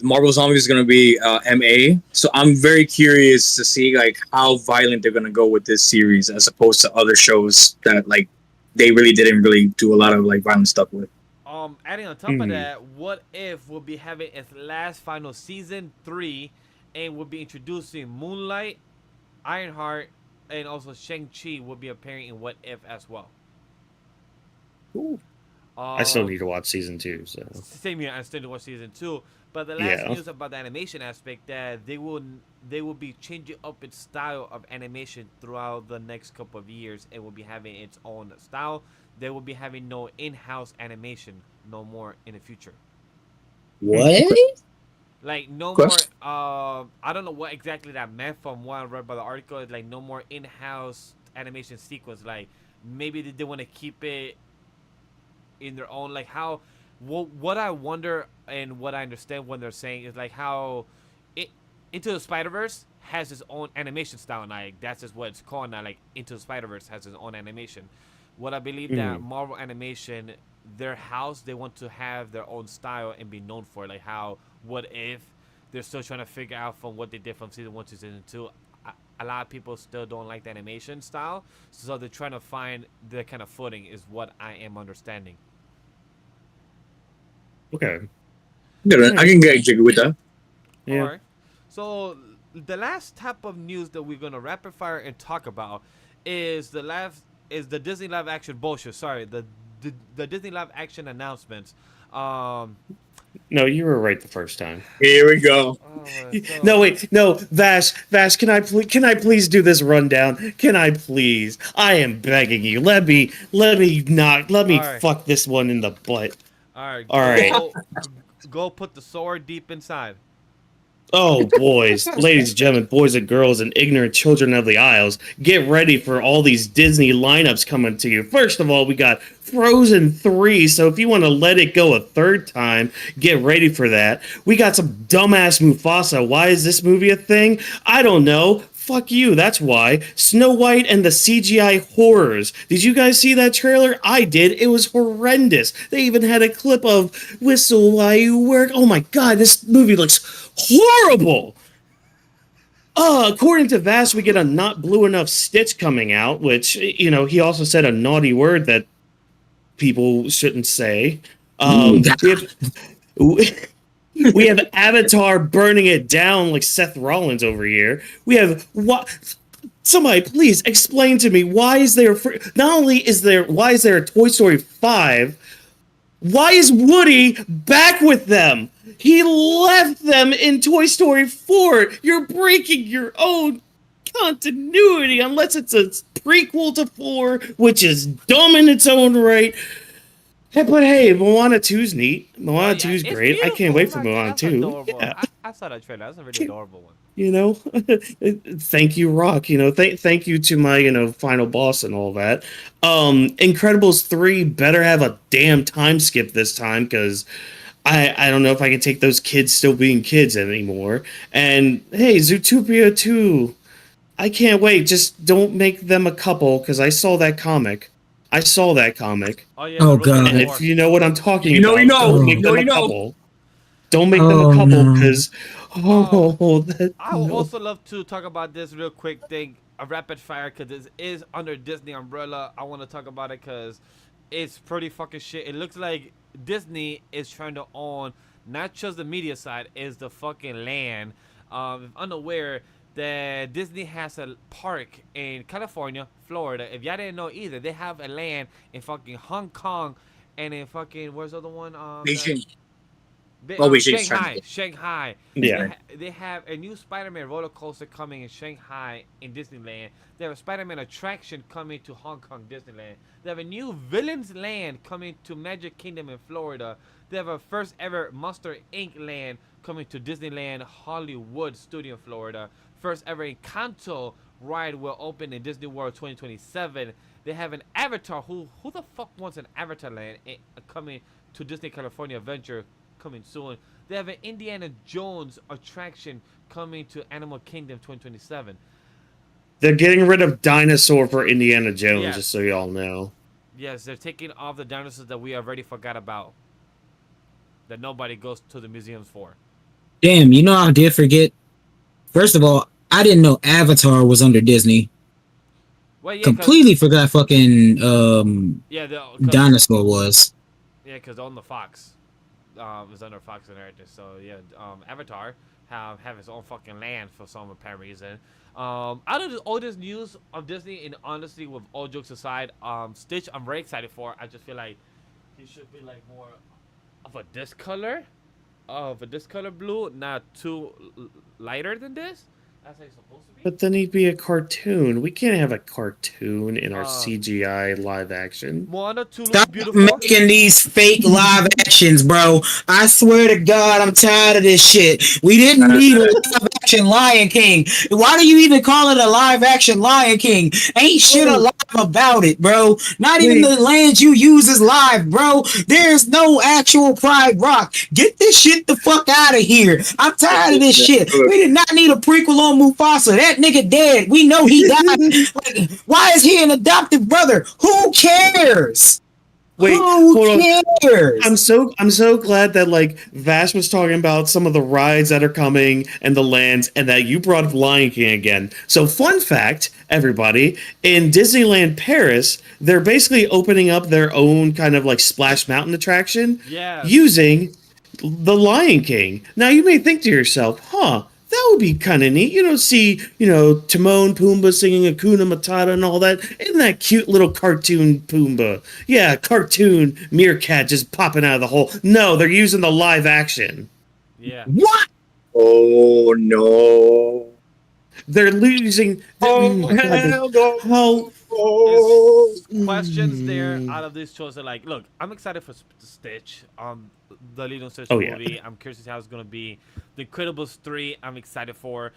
Marvel Zombies is gonna be MA. So I'm very curious to see like how violent they're gonna go with this series as opposed to other shows that like they really didn't really do a lot of like violent stuff with. Adding on top of that, what if we'll be having its last final season 3, and we'll be introducing Moonlight, Ironheart, and also Shang-Chi will be appearing in What If as well. Ooh. I still need to watch season 2. So Same here. I still need to watch season 2. But the last Yeah. news about the animation aspect that they will be changing up its style of animation throughout the next couple of years. It will be having its own style. They will be having no in-house animation no more in the future. What? Like no Question. more. I don't know what exactly that meant from what I read by the article. It's like no more in-house animation sequence. Like maybe they want to keep it in their own. Like how, what I wonder and what I understand when they're saying is like how, it Into the Spider-Verse has its own animation style now. Like that's just what it's called now. Like Into the Spider-Verse has its own animation. What I believe that Marvel Animation, their house, they want to have their own style and be known for it. Like how, what if they're still trying to figure out from what they did from season 1 to season 2. A lot of people still don't like the animation style, so they're trying to find their kind of footing. Is what I am understanding. okay. I can get jiggy with that. Yeah. Alright. So the last type of news that we're gonna rapid fire and talk about is the Disney live action bullshit. Sorry, the Disney live action announcements. No, you were right the first time. Here we go. No, wait, no, Vash, can I please do this rundown? Can I please? I am begging you. Let me Alright. fuck this one in the butt. All right. All right. Go put the sword deep inside. Oh, boys, ladies and gentlemen, boys and girls, and ignorant children of the Isles, get ready for all these Disney lineups coming to you. First of all, we got Frozen 3, so if you want to let it go a third time, get ready for that. We got some dumbass Mufasa. Why is this movie a thing? I don't know. Fuck you, that's why. Snow White and the CGI horrors. Did you guys see that trailer? I did. It was horrendous. They even had a clip of Whistle While You Work. Oh my god, this movie looks horrible! According to Vass, we get a not blue enough Stitch coming out, which, you know, he also said a naughty word that people shouldn't say. We have Avatar burning it down like Seth Rollins over here. We have somebody please explain to me why is there why is there a Toy Story 5? Why is Woody back with them? He left them in Toy Story 4. You're breaking your own continuity unless it's a prequel to 4, which is dumb in its own right. Hey, but hey, Moana 2's neat. Moana 2's great. I can't wait for Moana 2. Yeah. I saw that trailer. That's a really adorable one. You know, thank you, Rock. You know, thank you to my, you know, final boss and all that. Incredibles 3 better have a damn time skip this time, because I don't know if I can take those kids still being kids anymore. And hey, Zootopia 2. I can't wait. Just don't make them a couple, because I saw that comic. Oh, yeah, Oh, God. And if you know what I'm talking You know, about, you know. don't make You know, them you a know. couple. Don't make them Oh, a couple, no. because I would also love to talk about this real quick thing, a rapid fire, because this is under Disney umbrella. I want to talk about it because it's pretty fucking shit. It looks like Disney is trying to own not just the media side, is the fucking land. If unaware that Disney has a park in California, Florida. If y'all didn't know either, they have a land in fucking Hong Kong and in fucking, where's the other one? Beijing. Beijing's Shanghai. Yeah. They have a new Spider-Man roller coaster coming in Shanghai in Disneyland. They have a Spider-Man attraction coming to Hong Kong Disneyland. They have a new Villains Land coming to Magic Kingdom in Florida. They have a first ever Monster Inc. land coming to Disneyland Hollywood Studio in Florida. First ever Encanto ride will open in Disney World 2027. They have an Avatar. Who the fuck wants an Avatar land coming to Disney California Adventure coming soon? They have an Indiana Jones attraction coming to Animal Kingdom 2027. They're getting rid of dinosaur for Indiana Jones, Yes. just so y'all know. Yes, they're taking off the dinosaurs that we already forgot about, that nobody goes to the museums for. Damn, you know I did forget. First of all, I didn't know Avatar was under Disney. Well, yeah, Completely forgot fucking Dinosaur was. Yeah, because on the Fox, it's under Fox and everything. So yeah, Avatar have its own fucking land for some apparent reason. Out of all this news of Disney, and honestly, with all jokes aside, Stitch, I'm very excited for. I just feel like he should be like more of a discolor blue, not too lighter than this. That's how he's supposed to be. But then he'd be a cartoon. We can't have a cartoon in our CGI live action. Moana 2 looks Stop beautiful. making these fake live actions, bro. I swear to God, I'm tired of this shit. We didn't need a live action Lion King. Why do you even call it a live action Lion King? Ain't shit alive about it, bro. Not even the land you use is live, bro. There's no actual Pride Rock. Get this shit the fuck out of here. I'm tired of this shit. We did not need a prequel on Mufasa. That nigga dead. We know he died. Like, why is he an adopted brother? Who cares? Wait, Who hold on. cares? I'm so glad that like Vash was talking about some of the rides that are coming and the lands, and that you brought up Lion King again. So fun fact, everybody, in Disneyland Paris, they're basically opening up their own kind of like Splash Mountain attraction using the Lion King. Now you may think to yourself, huh, that would be kind of neat. You know, see, you know, Timon, Pumbaa singing Hakuna Matata and all that. Isn't that cute little cartoon Pumbaa? Yeah, cartoon meerkat just popping out of the hole. No, they're using the live action. Yeah. What? Oh no. They're losing. Oh, hell no. How? questions there out of these choices. Like, look, I'm excited for Stitch, the Lilo Stitch movie. I'm curious to see how it's gonna be. The Incredibles 3, I'm excited for.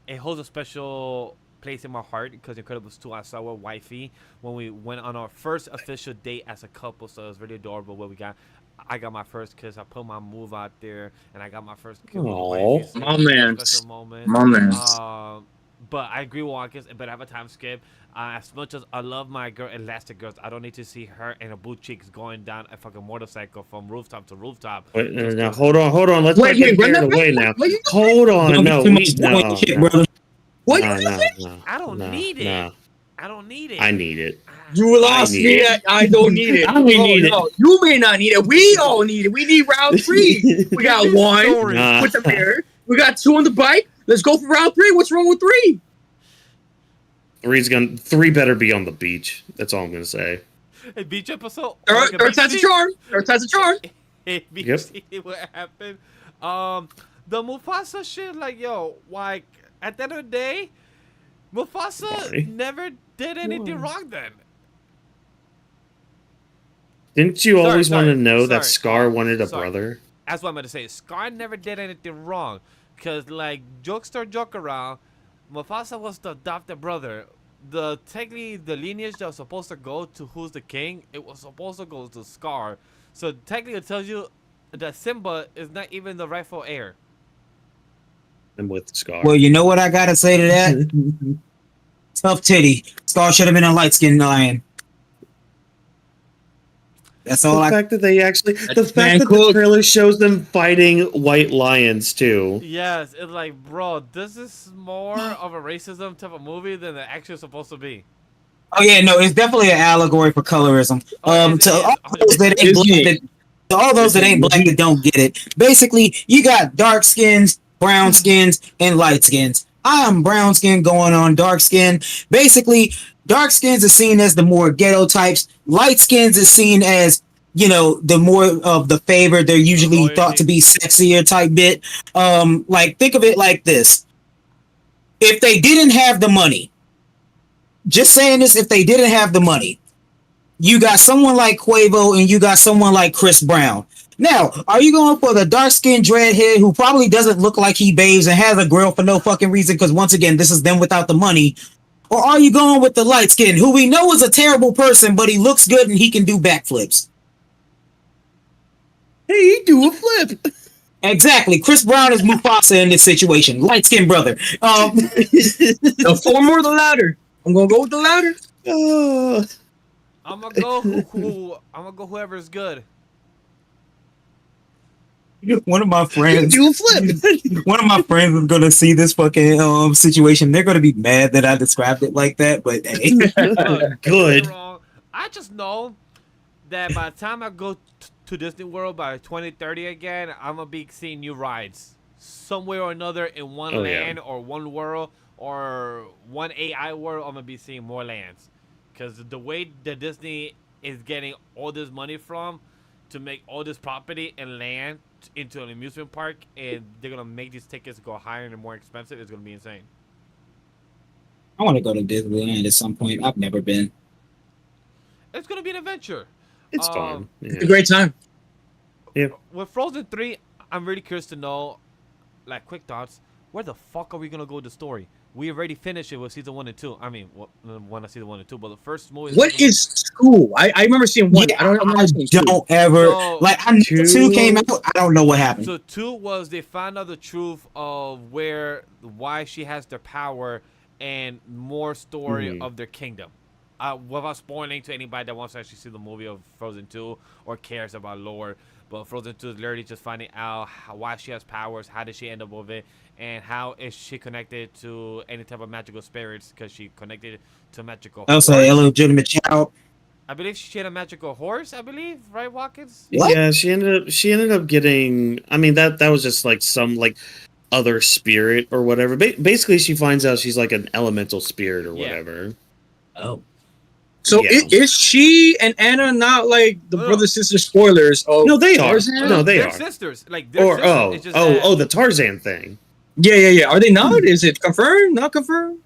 It holds a special place in my heart because Incredibles 2, I saw with wifey when we went on our first official date as a couple, so it was really adorable what we got. I got my first kiss. I put my move out there, and I got my first kiss with wifey. So my man, special moment. my man. But I agree with Watkins. It better have a time skip. As much as I love my girl Elastic Girls, I don't need to see her and her boot cheeks going down a fucking motorcycle from rooftop to rooftop. Wait, now hold on. Let's not get carried away now. What you Hold on, no. What? I don't need it. I don't need it. I need it. You lost me. I don't need it. I don't need it. No, you may not need it. We all need it. We need round 3. We got 1 with the mirror. We got 2 on the bike. Let's go for round 3. What's wrong with 3? 3 better be on the beach. That's all I'm gonna say. A beach episode. Third time's a charm. Third time's a charm. Hey, Yep. What happened? The Mufasa shit. Like, yo, like at the end of the day, Mufasa never did anything wrong. Then. Didn't you always want to know that Scar wanted a brother? That's what I'm going to say. Scar never did anything wrong. Because, like, jokester joke around, Mufasa was the adopted brother. Technically, the lineage that was supposed to go to who's the king, it was supposed to go to Scar. So, technically, it tells you that Simba is not even the rightful heir. I'm with Scar. Well, you know what I got to say to that? Tough titty. Scar should have been a light-skinned lion. That's all. The fact that the trailer shows them fighting white lions too. Yes, it's like, bro, this is more of a racism type of movie than it actually supposed to be. Oh yeah, no, it's definitely an allegory for colorism. To all those that ain't black that don't get it, basically you got dark skins, brown skins, and light skins. I am brown skin going on dark skin. Basically, dark skins are seen as the more ghetto types. Light skins is seen as, you know, the more of the favor. They're usually thought to be sexier type bit. Like, think of it like this. If they didn't have the money, just saying this, if they didn't have the money, you got someone like Quavo and you got someone like Chris Brown. Now, are you going for the dark-skinned dreadhead who probably doesn't look like he bathes and has a grill for no fucking reason? Because once again, this is them without the money. Or are you going with the light skin, who we know is a terrible person, but he looks good and he can do backflips? Hey, he do a flip. Exactly. Chris Brown is Mufasa in this situation. Light skin brother. The former or the latter? I'm gonna go with the latter. I'm gonna go whoever's good. One of my friends do a flip. One of my friends is gonna see this fucking situation. They're gonna be mad that I described it like that, but hey. Good. I just know that by the time I go to Disney World by 2030 again, I'm gonna be seeing new rides somewhere or another in one land or one world or one AI world. I'm gonna be seeing more lands because the way that Disney is getting all this money from to make all this property and land into an amusement park, and they're gonna make these tickets go higher and more expensive. It's gonna be insane. I want to go to Disneyland at some point. I've never been. It's gonna be an adventure. It's fun. Yeah. It's a great time. Yeah. With Frozen 3, I'm really curious to know, like, quick thoughts. Where the fuck are we gonna go with the story? We already finished it with season 1 and 2. I mean, when I see the 1 and 2, but the first movie. What is school? I remember seeing 1. Yeah, I don't ever So, like. I knew 2 came out. I don't know what happened. So 2 was they found out the truth of why she has their power and more story of their kingdom. Without spoiling to anybody that wants to actually see the movie of Frozen 2 or cares about lore, but Frozen 2 is literally just finding out why she has powers, how did she end up with it, and how is she connected to any type of magical spirits because she connected to magical horse. Also, a illegitimate child. I believe she had a magical horse, I believe, right, Watkins? What? Yeah, she ended up getting. I mean, that was just like some like other spirit or whatever. Basically, she finds out she's like an elemental spirit or whatever. Oh. So is she and Anna not like the brother sister spoilers? Oh no, they are. Tarzan? No, they they're are sisters. Like they're sisters. It's just the Tarzan thing. Yeah. Are they not? Is it confirmed? Not confirmed?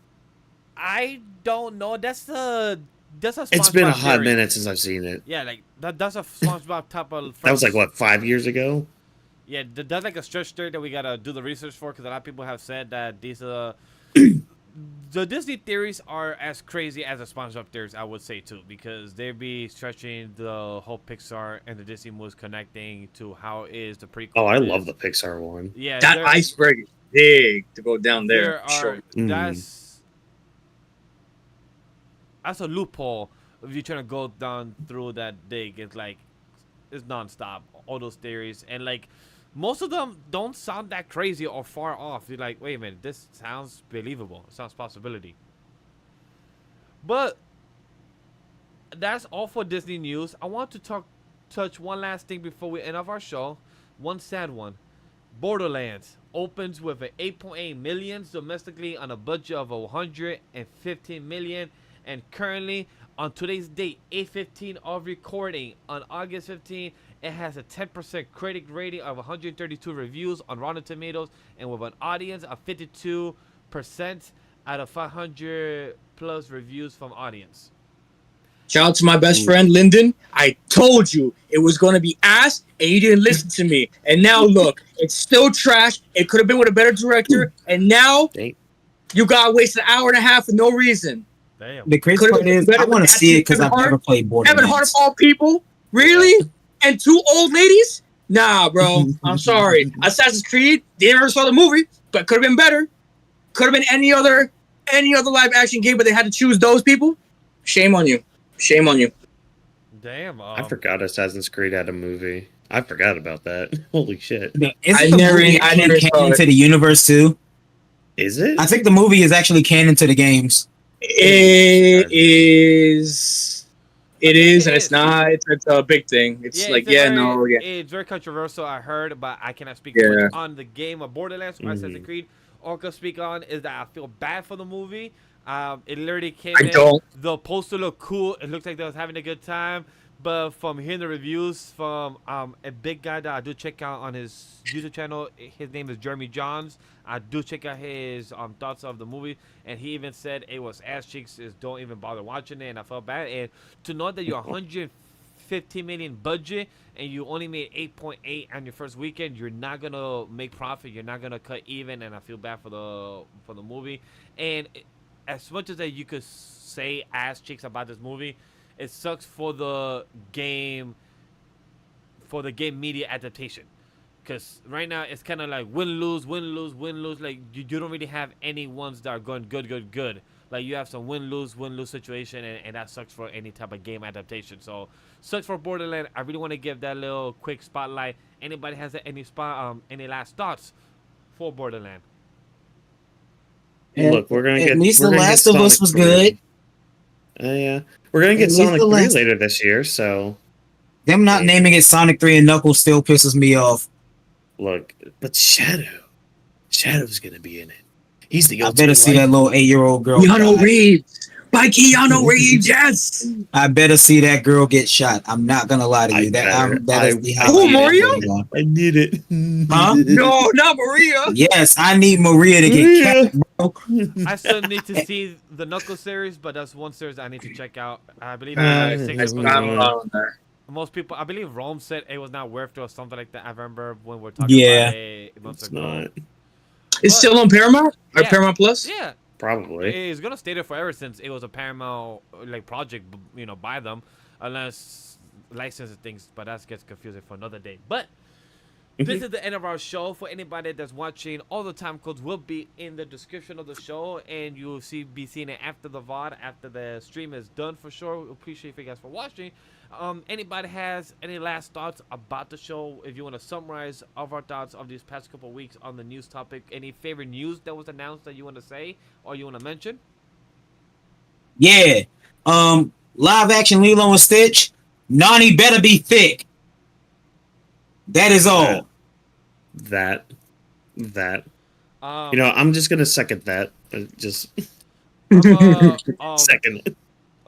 I don't know. That's the that's a SpongeBob It's been a hot theory. minute since I've seen it. Yeah, like that's a SpongeBob type of. That was like what, 5 years ago? Yeah, that's like a stretch theory that we gotta do the research for, because a lot of people have said that these the Disney theories are as crazy as the SpongeBob theories, I would say too, because they be stretching the whole Pixar and the Disney movies connecting to how is the prequel. Oh, I love the Pixar one. Yeah, That iceberg is big to go down there. There are Sure. that's a loophole if you're trying to go down through that dig. It's like it's nonstop. All those theories, and like most of them don't sound that crazy or far off. You're like, wait a minute, this sounds believable. It sounds possibility. But that's all for Disney news. I want to touch one last thing before we end off our show. One sad one. Borderlands opens with an 8.8 million domestically on a budget of 115 million, and currently on today's date, 8:15 of recording on August 15, it has a 10% critic rating of 132 reviews on Rotten Tomatoes, and with an audience of 52% out of 500 plus reviews from audience. Shout out to my best friend Lyndon. I told you it was going to be ass, and you didn't listen to me. And now look, it's still trash. It could have been with a better director, and now you got wasted an hour and a half for no reason. Damn. The crazy part is, I want to see it because I've never played Borderlands. Kevin Hart of all people? Really? And two old ladies? Nah, bro. I'm sorry. Assassin's Creed, they never saw the movie, but could have been better. Could have been any other live action game, but they had to choose those people. Shame on you. Shame on you. Damn. I forgot Assassin's Creed had a movie. I forgot about that. Holy shit. I never canon to the universe too. Is it? I think the movie is actually canon to the games. It is, and it's not. It's a big thing. It's It's very controversial. I heard, but I cannot speak much on the game of Borderlands or Assassin's Creed. All I can speak on is that I feel bad for the movie. It literally came in. The poster looked cool. It looked like they was having a good time. But from hearing the reviews from a big guy that I do check out on his YouTube channel, his name is Jeremy Johns. I do check out his thoughts of the movie, and he even said it was ass cheeks. Don't even bother watching it, and I felt bad. And to know that you're 115 million budget and you only made 8.8 on your first weekend, you're not gonna make profit. You're not gonna cut even, and I feel bad for the movie. And as much as that you could say ass cheeks about this movie, it sucks for the game media adaptation, because right now it's kind of like win lose. Like you don't really have any ones that are going good. Like you have some win lose situation, and that sucks for any type of game adaptation. So sucks for Borderlands. I really want to give that little quick spotlight. Anybody has any last thoughts for Borderlands? Look, we're gonna get. At least The Last of Us was good. Yeah, we're gonna get Sonic 3 later this year, so them not naming it Sonic 3 and Knuckles still pisses me off. Look, but Shadow's gonna be in it. He's the. I better see that little 8-year-old girl. Keanu Reeves. By Keanu Reeves, yes. I better see that girl get shot. I'm not gonna lie to you. Oh, Maria? I need it. Huh? No, not Maria. Yes, I need Maria to get cat, bro. I still need to see the Knuckles series, but that's one series I need to check out. I believe most people, I believe Rome said it was not worth it or something like that. I remember when we're talking about it months ago. It's still on Paramount or Paramount Plus? Yeah. Probably. It's gonna stay there forever since it was a Paramount project, by them, unless licensing things. But that gets confusing for another day. But this is the end of our show. For anybody that's watching, all the time codes will be in the description of the show, and you'll be seeing it after the VOD, after the stream is done for sure. We appreciate you guys for watching. Anybody has any last thoughts about the show? If you want to summarize of our thoughts of these past couple of weeks on the news topic, any favorite news that was announced that you want to say or you want to mention? Yeah. Live action Lilo and Stitch. Nani better be thick. That is all. That. I'm just gonna second that. Second.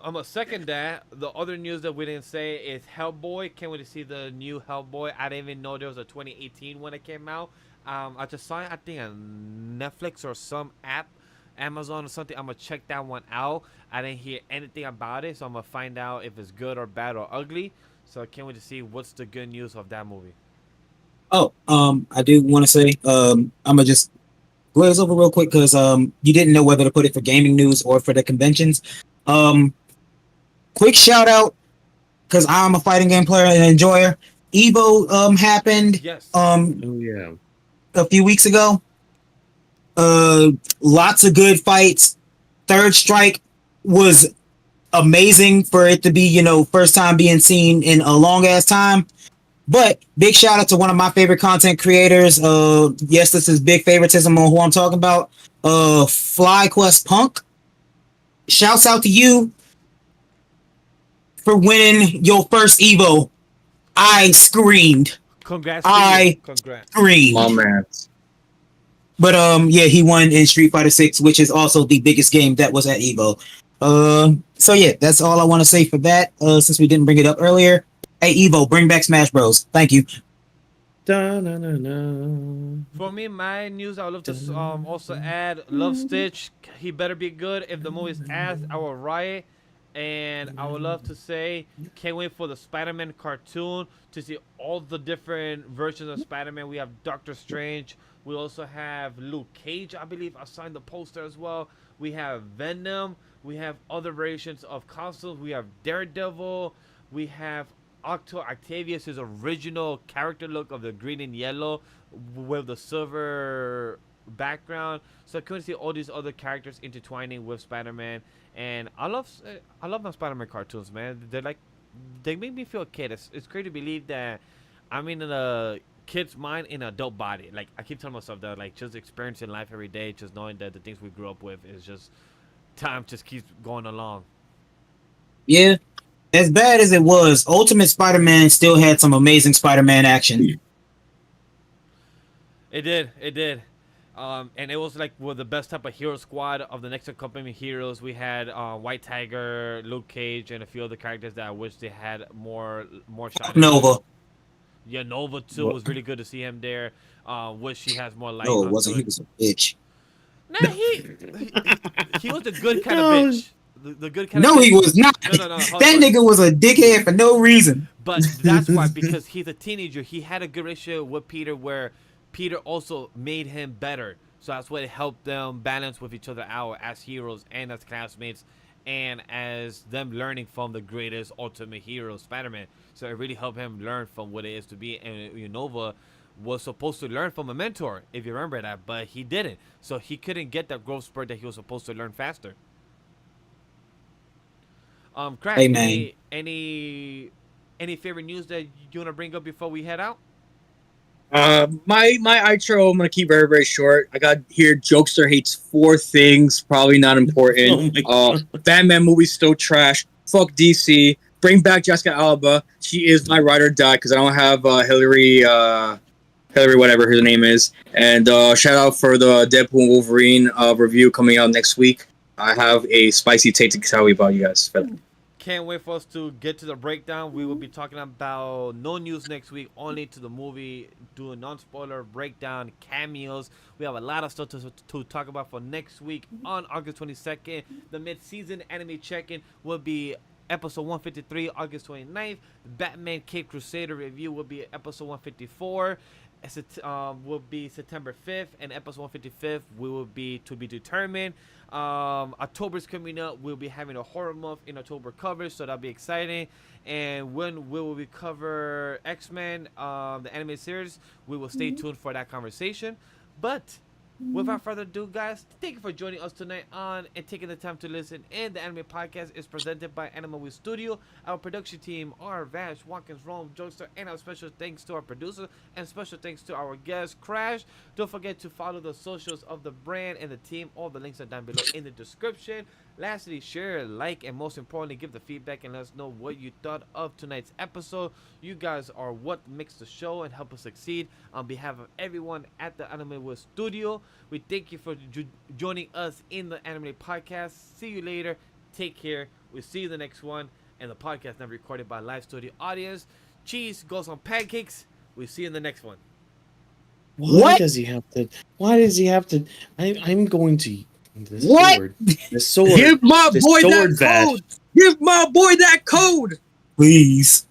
I'm gonna second that. The other news that we didn't say is Hellboy. Can't wait to see the new Hellboy. I didn't even know there was a 2018 when it came out. I just saw it, I think, on Netflix or some app, Amazon or something. I'm gonna check that one out. I didn't hear anything about it, so I'm gonna find out if it's good or bad or ugly. So I can't wait to see what's the good news of that movie. Oh, I do want to say, I'm gonna just glaze over real quick because you didn't know whether to put it for gaming news or for the conventions. Quick shout out because I'm a fighting game player and enjoyer. Evo happened Yes. Oh yeah. a few weeks ago. Lots of good fights. Third Strike was amazing for it to be, first time being seen in a long ass time. But big shout out to one of my favorite content creators. Yes, this is big favoritism on who I'm talking about. FlyQuest Punk. Shouts out to you for winning your first Evo. I screamed. Congrats. Congrats. Screamed. Oh man. But yeah, he won in Street Fighter 6, which is also the biggest game that was at Evo. So yeah, that's all I want to say for that. Since we didn't bring it up earlier. Hey Evo, bring back Smash Bros. Thank you. Da, na, na, na. For me, my news, I would love to also add Love Stitch. He better be good. If the movie's ass, I will riot. And I would love to say, can't wait for the Spider-Man cartoon to see all the different versions of Spider-Man. We have Doctor Strange. We also have Luke Cage, I believe. I signed the poster as well. We have Venom. We have other versions of costumes. We have Daredevil. We have Octavius, his original character look of the green and yellow with the silver background. So I couldn't see all these other characters intertwining with Spider-Man. And I love my Spider-Man cartoons, man. They make me feel a kid. It's crazy to believe that I'm in a kid's mind in an adult body. Like, I keep telling myself that, like, just experiencing life every day, just knowing that the things we grew up with is just time just keeps going along. Yeah. As bad as it was, Ultimate Spider-Man still had some amazing Spider-Man action. It did. And it was like the best type of hero squad of the next company heroes. We had White Tiger, Luke Cage, and a few other characters that I wish they had more shine. Nova. Yeah, Nova too was really good to see him there. Wish he has more light. No, it wasn't. He was a bitch. Nah, he was the good kind of bitch. The good kind no, of bitch. He was not. No. That nigga was a dickhead for no reason. But that's why, because he's a teenager. He had a good relationship with Peter where Peter also made him better. So that's what helped them balance with each other out as heroes and as classmates and as them learning from the greatest ultimate hero, Spider-Man. So it really helped him learn from what it is to be. And Nova was supposed to learn from a mentor, if you remember that, but he didn't. So he couldn't get that growth spurt that he was supposed to learn faster. Craig, hey, any favorite news that you want to bring up before we head out? My outro, I'm gonna keep very, very short. I got here. Jokester hates 4 things, probably not important. Batman movie still trash. Fuck DC. Bring back Jessica Alba. She is my ride or die because I don't have Hillary, whatever her name is. And shout out for the Deadpool and Wolverine review coming out next week. I have a spicy take to tell you about, you guys. Can't wait for us to get to the breakdown. We will be talking about no news next week, only to the movie, do a non-spoiler breakdown, cameos. We have a lot of stuff to talk about for next week on August 22nd. The mid-season anime check-in will be episode 153, August 29th. The Batman Cape Crusader review will be episode 154. Will be September 5th, and episode 155 will be to be determined. October's coming up. We'll be having a horror month in October coverage, so that'll be exciting. And when will we cover X-Men, the anime series, we will stay tuned for that conversation. But without further ado, guys, thank you for joining us tonight on and taking the time to listen. And the Anime Podcast is presented by AniMa Studio. Our production team are Vash, Watkins, Rome, Jokester, and our special thanks to our producer and special thanks to our guest, Crash. Don't forget to follow the socials of the brand and the team. All the links are down below in the description. Lastly, share, like, and most importantly, give the feedback and let us know what you thought of tonight's episode. You guys are what makes the show and help us succeed. On behalf of everyone at the Anime Studio, we thank you for joining us in the Anime Podcast. See you later. Take care. We'll see you in the next one. And the podcast now recorded by live studio audience. Cheese goes on pancakes. We'll see you in the next one. Why does he have to? I'm going to. The What? sword. The sword. Give my The boy sword that badge. code. Give my boy that code. Please.